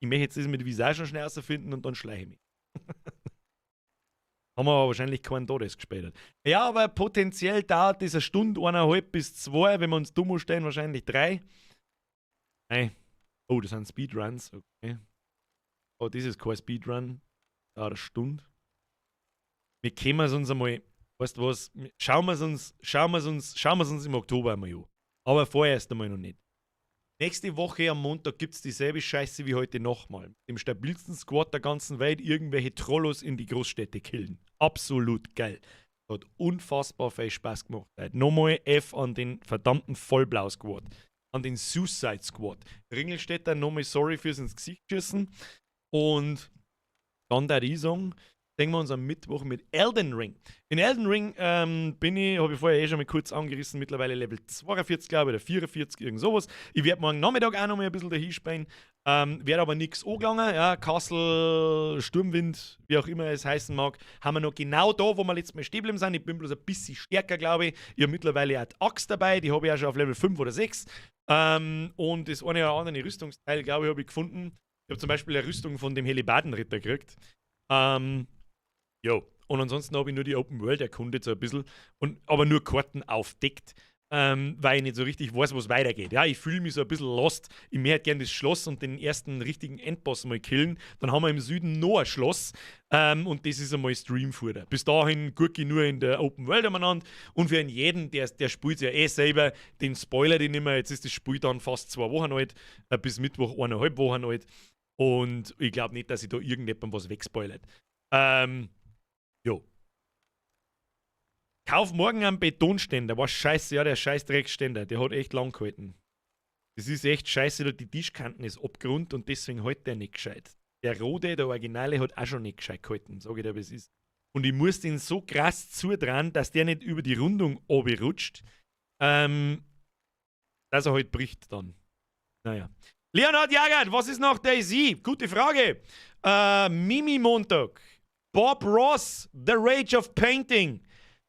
Ich möchte jetzt das mit Visage noch schnell rausfinden und dann schleiche ich mich. Haben wir aber wahrscheinlich keinen da, das gespielt hat. Ja, aber potenziell dauert das 1 Stunde, 1,5 bis 2, wenn wir uns dumm stellen, wahrscheinlich 3. Nein. Oh, das sind Speedruns, okay. Oh, das ist kein Speedrun. Dauert 1 Stunde. Wir können es uns einmal, weißt du was, schauen wir es uns im Oktober einmal an. Aber vorerst einmal noch nicht. Nächste Woche am Montag gibt es dieselbe Scheiße wie heute nochmal. Mit dem stabilsten Squad der ganzen Welt irgendwelche Trollos in die Großstädte killen. Absolut geil. Hat unfassbar viel Spaß gemacht. Nochmal F an den verdammten Vollblau-Squad. An den Suicide Squad. Ringelstädter nochmal sorry fürs ins Gesicht schießen. Und dann der ich sagen, sehen wir uns am Mittwoch mit Elden Ring. In Elden Ring habe ich vorher schon mal kurz angerissen, mittlerweile Level 42, glaube ich, oder 44, irgend sowas. Ich werde morgen Nachmittag auch noch mal ein bisschen dahin spielen. Werde aber nichts angelangen. Ja, Castle, Sturmwind, wie auch immer es heißen mag, haben wir noch genau da, wo wir letztes Mal stehen geblieben sind. Ich bin bloß ein bisschen stärker, glaube ich. Ich habe mittlerweile auch die Axt dabei, die habe ich auch schon auf Level 5 oder 6. Und das eine oder andere Rüstungsteil, glaube ich, habe ich gefunden. Ich habe zum Beispiel eine Rüstung von dem Helibardenritter gekriegt. Jo. Und ansonsten habe ich nur die Open World erkundet, so ein bisschen. Aber nur Karten aufdeckt, weil ich nicht so richtig weiß, was weitergeht. Ja, ich fühle mich so ein bisschen lost. Ich möchte gerne das Schloss und den ersten richtigen Endboss mal killen. Dann haben wir im Süden noch ein Schloss. Und das ist einmal Streamfutter. Bis dahin gucke ich nur in der Open World umeinander. Und für jeden, der spielt ja eh selber, den Spoiler, den immer. Jetzt ist das Spiel dann fast 2 Wochen alt. Bis Mittwoch 1,5 Wochen alt. Und ich glaube nicht, dass ich da irgendjemandem was wegspoilert. Jo. Kauf morgen einen Betonständer. Was scheiße, ja, der scheiß Dreckständer, der hat echt lang gehalten. Das ist echt scheiße, die Tischkanten ist abgerund und deswegen hält der nicht gescheit. Der Rode, der Originale, hat auch schon nicht gescheit gehalten, sage ich dir, wie es ist. Und ich muss den so krass zudrehen, dass der nicht über die Rundung runterrutscht, dass er halt bricht dann. Naja. Leonhard Jagert, was ist nach Daisy? Gute Frage. Mimi Montag, Bob Ross, The Rage of Painting,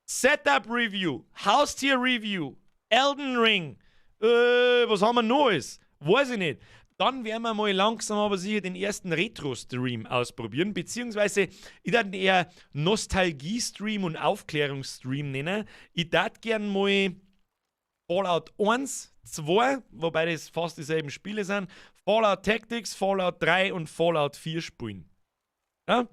Setup Review, Haustier Review, Elden Ring, was haben wir noch? Weiß ich nicht. Dann werden wir mal langsam aber sicher den ersten Retro-Stream ausprobieren, beziehungsweise ich würde ihn eher Nostalgie-Stream und Aufklärungsstream nennen. Ich würde gerne mal Fallout 1, 2, wobei das fast dieselben Spiele sind, Fallout Tactics, Fallout 3 und Fallout 4 spielen. Ja?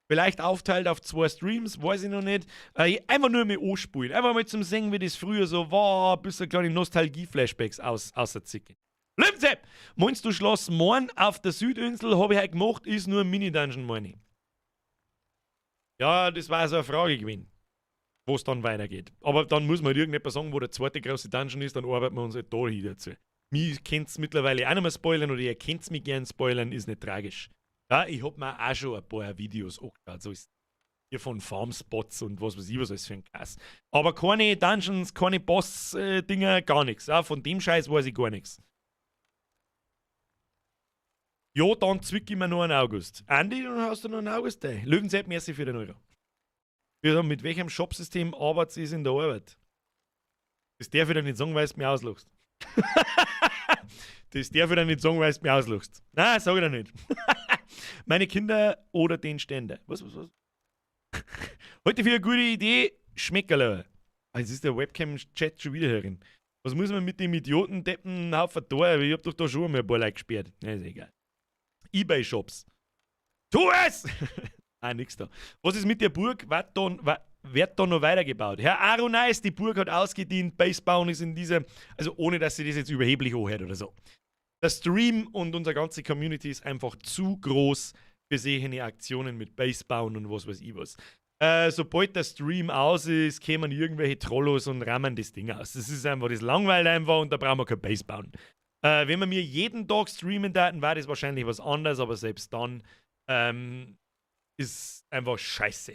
Vielleicht aufteilt auf 2 Streams, weiß ich noch nicht. Einfach nur mal anspielen. Einfach mal zum Singen, wie das früher so war, ein bisschen kleine Nostalgie-Flashbacks außerzicken. Limsepp, meinst du Schloss Morn auf der Südinsel, habe ich heute gemacht, ist nur ein Mini-Dungeon, meine ich. Ja, das war so eine Frage gewesen, wo es dann weitergeht. Aber dann muss man halt irgendjemand sagen, wo der zweite große Dungeon ist, dann arbeiten wir uns halt da hin dazu. Mich könnt es mittlerweile auch nicht mehr spoilern oder ihr könnt es mich gerne spoilern, ist nicht tragisch. Ja, ich habe mir auch schon ein paar Videos angeschaut, so ist hier von Farmspots und was weiß ich, was alles für ein Kass. Aber keine Dungeons, keine Boss-Dinger, gar nichts. Ja, von dem Scheiß weiß ich gar nichts. Ja, dann zwick ich mir noch einen August. Andi, dann hast du noch einen August. Löwensepp, merci für den Euro. Mit welchem Shopsystem arbeitet ihr in der Arbeit? Das darf ich dir nicht sagen, weil du mich auslachst. Das darf ich dir nicht sagen, weil du mich auslachst. Nein, sag ich dir nicht. Meine Kinder oder den Ständer. Was? Heute für eine gute Idee, Schmeckerler. Jetzt ist der Webcam-Chat schon wieder herin. Was muss man mit dem Idioten-Deppen Haufen tun? Ich hab doch da schon einmal ein paar Leute gesperrt. Ja, ist egal. Ebay-Shops. Tu es! Nix da. Was ist mit der Burg? Wird da noch weitergebaut? Herr Aronais, die Burg hat ausgedient. Basebauen ist in dieser... Also ohne, dass sie das jetzt überheblich anhört oder so. Der Stream und unsere ganze Community ist einfach zu groß für solche Aktionen mit Basebauen und was weiß ich was. Sobald der Stream aus ist, kämen irgendwelche Trollos und rammen das Ding aus. Das ist einfach, das langweilt einfach und da brauchen wir kein Base bauen. Wenn wir mir jeden Tag streamen daten, war das wahrscheinlich was anderes, aber selbst dann ist einfach scheiße.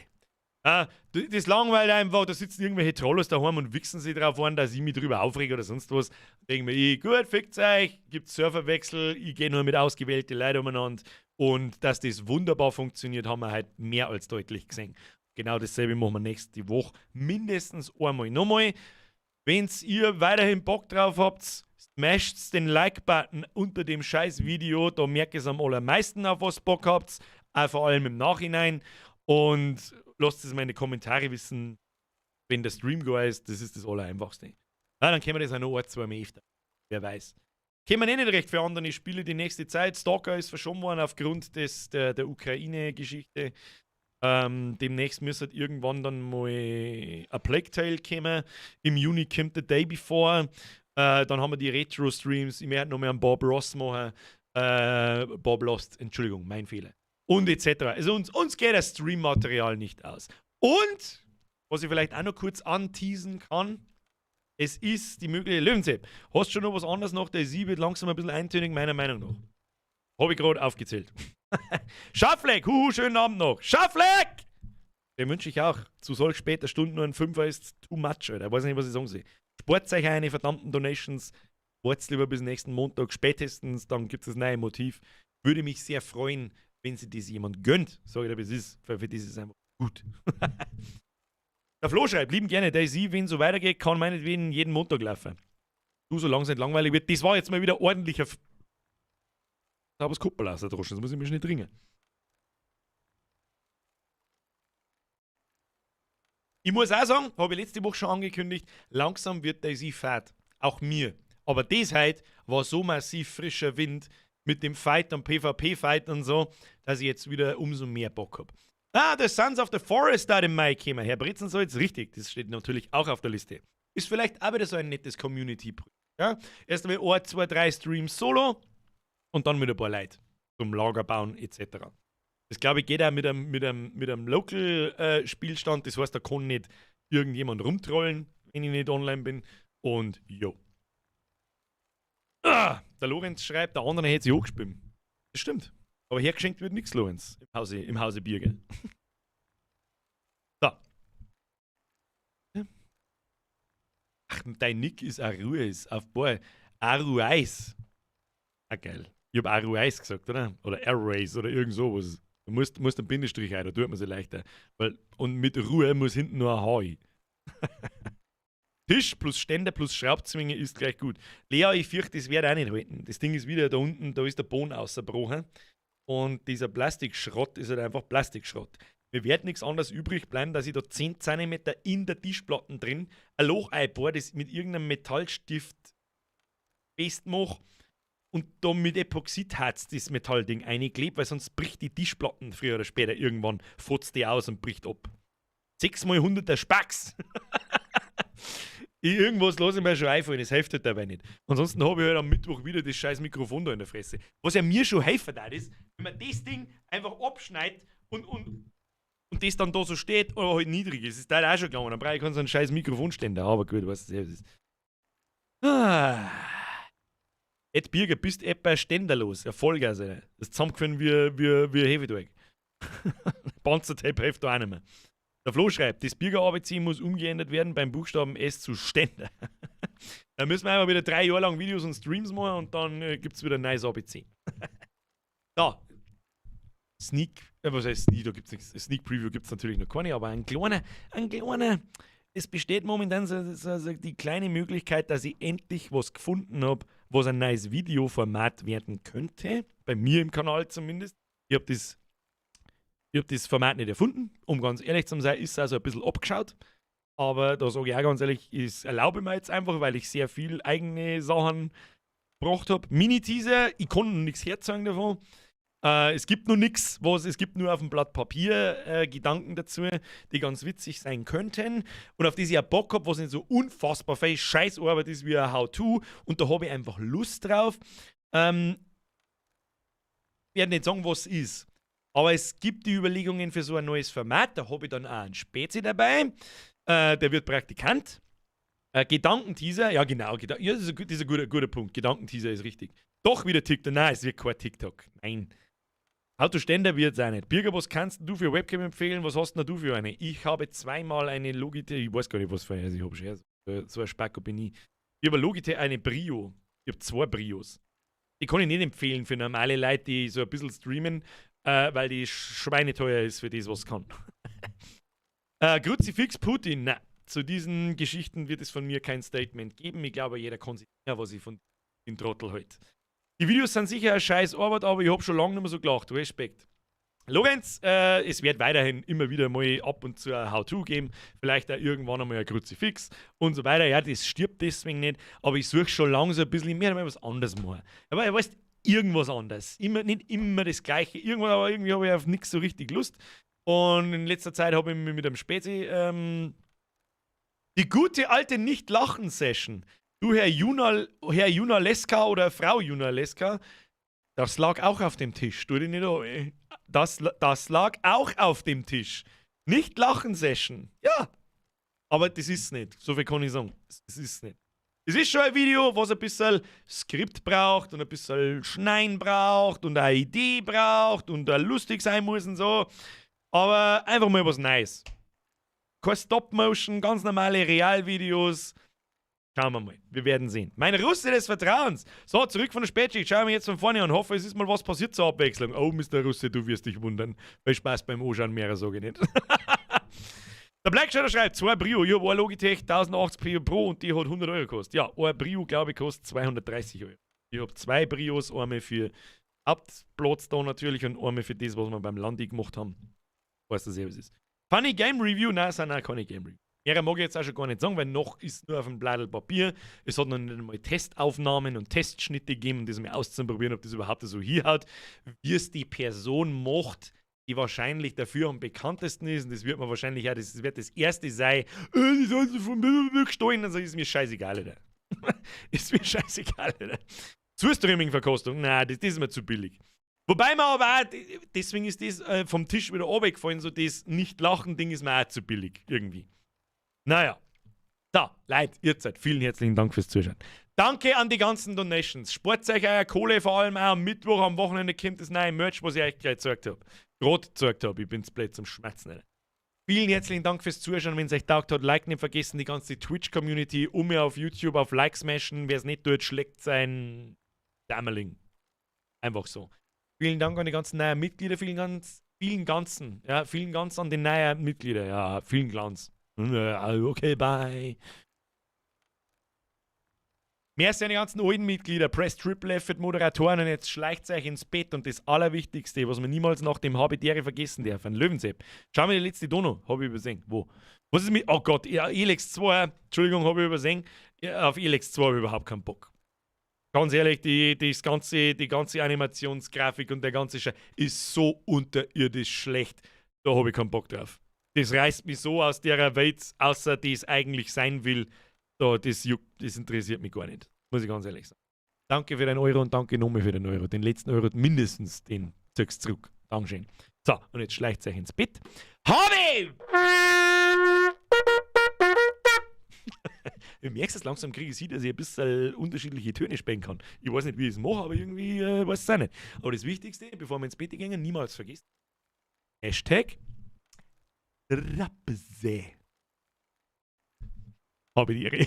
Das langweilt einfach, da sitzen irgendwelche Trollos daheim und wichsen sich drauf an, dass ich mich drüber aufrege oder sonst was. Denken wir, gut, fickt's euch, gibt's Serverwechsel, ich gehe nur mit ausgewählten Leuten umeinander. Und dass das wunderbar funktioniert, haben wir halt mehr als deutlich gesehen. Genau dasselbe machen wir nächste Woche mindestens einmal. Nochmal, wenn ihr weiterhin Bock drauf habt, smasht den Like-Button unter dem scheiß Video, da merkt es am allermeisten, auf was Bock habt, auch vor allem im Nachhinein. Und lasst es mal in die Kommentare wissen, wenn der Stream geil ist, das ist das Allereinfachste. Dann können wir das auch noch ein, zwei Mal öfter. Wer weiß. Können wir nicht recht für andere Spiele die nächste Zeit. Stalker ist verschoben worden aufgrund der Ukraine-Geschichte. Demnächst müsste irgendwann dann mal ein Plague Tale kommen. Im Juni kommt The Day Before. Dann haben wir die Retro-Streams. Ich werde noch mal einen Bob Ross machen. Bob Lost, Entschuldigung, mein Fehler. Und etc. Also uns geht das Stream-Material nicht aus. Und, was ich vielleicht auch noch kurz anteasen kann, es ist die Möglichkeit, Löwensepp, hast du schon noch was anderes nach der 7 wird langsam ein bisschen eintönig, meiner Meinung nach. Habe ich gerade aufgezählt. Schaffleck, schönen Abend noch. Schaffleck! Den wünsche ich auch. Zu solch später Stunden nur ein Fünfer ist too much, Alter. Ich weiß nicht, was ich sagen soll. Sport euch eine verdammten Donations. Wart's lieber bis nächsten Montag. Spätestens, dann gibt es das neue Motiv. Würde mich sehr freuen, wenn sie das jemand gönnt. Sag ich dir, wie es ist. Für das ist es einfach gut. Der Flo schreibt, lieben gerne, Daisy, wenn es so weitergeht, kann meinetwegen jeden Montag laufen. Du, solange es nicht langweilig wird. Das war jetzt mal wieder ordentlicher. Ich habe das Kuppel aus der Droschen, das muss ich mir schon nicht dringen. Ich muss auch sagen, habe ich letzte Woche schon angekündigt, langsam wird Daisy fad. Auch mir. Aber das heute war so massiv frischer Wind mit dem Fight und PvP-Fight und so, dass ich jetzt wieder umso mehr Bock habe. The Sons of the Forest da im Mai kommen. Herr Britzen soll jetzt richtig, das steht natürlich auch auf der Liste. Ist vielleicht auch wieder so ein nettes Community-Projekt. Ja? Erst einmal 1, 2, 3 Streams solo und dann mit ein paar Leuten zum Lager bauen etc. Das glaube ich geht auch mit einem Local-Spielstand, das heißt, da kann nicht irgendjemand rumtrollen, wenn ich nicht online bin. Und jo. Der Lorenz schreibt, der andere hätte sich hochgespielt. Das stimmt. Aber hergeschenkt wird nichts, Lorenz, im Hause Birger. So. Ach, dein Nick ist Aruis. Auf Boy. Aruis. Ah, geil. Ich hab Aruis gesagt, oder? Oder Aruis oder irgend sowas. Du musst einen Bindestrich rein, da tut man sich leichter. Und mit Ruhe muss hinten nur ein H hin. Tisch plus Ständer plus Schraubzwinge ist gleich gut. Lea, ich fürchte, das wird auch nicht halten. Das Ding ist wieder da unten, da ist der Boden ausgebrochen. Und dieser Plastikschrott ist halt einfach Plastikschrott. Mir wird nichts anderes übrig bleiben, dass ich da 10 cm in der Tischplatte drin ein Loch einbohre, das mit irgendeinem Metallstift festmache und da mit Epoxidharz das Metallding einklebe, weil sonst bricht die Tischplatten früher oder später irgendwann, fotzt die aus und bricht ab. 6x100er Spacks! Irgendwas lasse ich mir schon einfallen, das hilft halt dabei nicht. Ansonsten habe ich halt am Mittwoch wieder das scheiß Mikrofon da in der Fresse. Was ja mir schon helfen da ist, wenn man das Ding einfach abschneidet und das dann da so steht oder halt niedrig ist. Das ist da auch schon gegangen. Dann brauche ich so einen scheiß Mikrofonständer. Aber gut, was das ist. Ed Birger, bist etwa ständerlos. Erfolgreich sein. Das zusammengeführt wie Hefeteig. Panzertape hilft da auch nicht mehr. Der Flo schreibt, das Birger ABC muss umgeändert werden beim Buchstaben S zu Ständer. Da müssen wir einfach wieder 3 Jahre lang Videos und Streams machen und dann gibt es wieder ein neues ABC. Da. Was heißt Sneak? Da gibt es nichts. Sneak Preview gibt es natürlich noch keine, aber ein kleiner. Es besteht momentan so die kleine Möglichkeit, dass ich endlich was gefunden habe, was ein neues Videoformat werden könnte. Bei mir im Kanal zumindest. Ich habe das Format nicht erfunden, um ganz ehrlich zu sein, ist es also ein bisschen abgeschaut. Aber da sage ich auch ganz ehrlich, ich erlaube mir jetzt einfach, weil ich sehr viel eigene Sachen gebracht habe. Mini-Teaser, ich konnte noch nichts herzeigen davon. Es gibt noch nichts, es gibt nur auf dem Blatt Papier Gedanken dazu, die ganz witzig sein könnten. Und auf die ich auch Bock habe, was nicht so unfassbar viel Scheißarbeit ist wie ein How-To. Und da habe ich einfach Lust drauf. Ich werde nicht sagen, was es ist. Aber es gibt die Überlegungen für so ein neues Format. Da habe ich dann auch einen Spezi dabei. Der wird Praktikant. Gedankenteaser, ja genau. Ja, das ist ein guter Punkt. Gedankenteaser ist richtig. Doch wieder TikTok. Nein, es wird kein TikTok. Nein. Autoständer wird es auch nicht. Birger, was kannst du für Webcam empfehlen? Was hast denn du für eine? Ich habe zweimal eine Logitech, ich weiß gar nicht, was für eine ich habe. So ein Spacko bin ich. Ich habe eine Logitech, eine Brio. Ich habe 2 Brios. Die kann ich nicht empfehlen für normale Leute, die so ein bisschen streamen, weil die schweineteuer ist für das, was es kann. Kruzifix Putin, na, zu diesen Geschichten wird es von mir kein Statement geben. Ich glaube, jeder kann sich ja, was ich von den Trottel halte. Die Videos sind sicher eine scheiß Arbeit, aber ich habe schon lange nicht mehr so gelacht. Respekt. Lorenz, es wird weiterhin immer wieder mal ab und zu ein How-To geben. Vielleicht auch irgendwann einmal ein Kruzifix und so weiter. Ja, das stirbt deswegen nicht. Aber ich suche schon lange so ein bisschen mehr was anderes machen. Aber ihr weißt, irgendwas anderes. Nicht immer das Gleiche. Irgendwann, aber irgendwie habe ich auf nichts so richtig Lust. Und in letzter Zeit habe ich mich mit einem Spezi die gute alte Nicht-Lachen-Session. Du, Herr Junaleska oder Frau Junaleska, das lag auch auf dem Tisch. Tu dir nicht an. Das lag auch auf dem Tisch. Nicht-Lachen-Session. Ja. Aber das ist es nicht. So viel kann ich sagen. Das ist es nicht. Es ist schon ein Video, was ein bisschen Skript braucht und ein bisschen Schneiden braucht und eine Idee braucht und lustig sein muss und so. Aber einfach mal was Neues. Kein Stop-Motion, ganz normale Realvideos. Schauen wir mal. Wir werden sehen. Meine Russe des Vertrauens. So, zurück von der Spätschicht. Schauen wir jetzt von vorne an. Hoffe, es ist mal was passiert zur Abwechslung. Oh, Mr. Russe, du wirst dich wundern. Viel Spaß beim Anschauen, mehr sage ich nicht. Der Black Shadow schreibt, 2 Brio. Ich habe eine Logitech 1080p Pro und die hat 100 Euro gekostet. Ja, ein Brio, glaube ich, kostet 230 Euro. Ich habe 2 Brios. Einmal für Hauptplatz da natürlich und einmal für das, was wir beim Landi gemacht haben. Weißt du sehr, was es ist. Funny Game Review? Nein, es sind auch keine Game Review. Ja, mag ich jetzt auch schon gar nicht sagen, weil noch ist nur auf dem Blatt Papier. Es hat noch nicht einmal Testaufnahmen und Testschnitte gegeben, um das mal auszuprobieren, ob das überhaupt so hinhaut. Wie es die Person macht, die wahrscheinlich dafür am bekanntesten ist, und das wird man wahrscheinlich auch, das wird das erste sein, das haben sie von mir gestohlen, dann ist mir scheißegal, Alter. Ist mir scheißegal, Alter. Streaming-Verkostung? Nein, das ist mir zu billig. Wobei man aber auch, deswegen ist das vom Tisch wieder runtergefallen, so das Nicht-Lachen-Ding ist mir auch zu billig, irgendwie. Naja. So, Leute, ihr seid. Vielen herzlichen Dank fürs Zuschauen. Danke an die ganzen Donations. Spart euch euer Kohle, vor allem auch am Mittwoch, am Wochenende kommt das neue Merch, was ich euch gleich gezeigt habe. Gerade gezeigt habe. Ich bin's blöd zum Schmerzen. Alter. Vielen herzlichen Dank fürs Zuschauen. Wenn es euch taugt hat, like nicht vergessen, die ganze Twitch-Community um mir auf YouTube auf Like smashen. Wer es nicht tut, schlägt sein Dämmerling. Einfach so. Vielen Dank an die ganzen neuen Mitglieder, vielen Glanz an die neuen Mitglieder. Ja, vielen Glanz. Okay, bye. Merci an die ganzen alten Mitglieder. Press Triple F für die Moderatoren und jetzt schleicht euch ins Bett und das Allerwichtigste, was man niemals nach dem Habitäre vergessen darf, ein Löwensepp. Schau mir die letzte Dono, habe ich übersehen. Wo? Was ist mit. Oh Gott, ja, Elex 2, Entschuldigung, habe ich übersehen. Ja, auf Elex 2 habe ich überhaupt keinen Bock. Ganz ehrlich, die ganze Animationsgrafik und der ganze Scheiß ist so unterirdisch schlecht. Da habe ich keinen Bock drauf. Das reißt mich so aus der Welt, außer die es eigentlich sein will. So, das interessiert mich gar nicht. Muss ich ganz ehrlich sagen. Danke für den Euro und danke nochmal für den Euro. Den letzten Euro mindestens, den zurück's zurück. Dankeschön. So, und jetzt schleicht euch ins Bett. Habe! Du merkst es langsam, kriege ich sie, dass ich ein bisschen unterschiedliche Töne spielen kann. Ich weiß nicht, wie ich es mache, aber irgendwie weiß ich es auch nicht. Aber das Wichtigste, bevor wir ins Bett gehen, niemals vergessen. Hashtag Rapse. Habe die Ehre.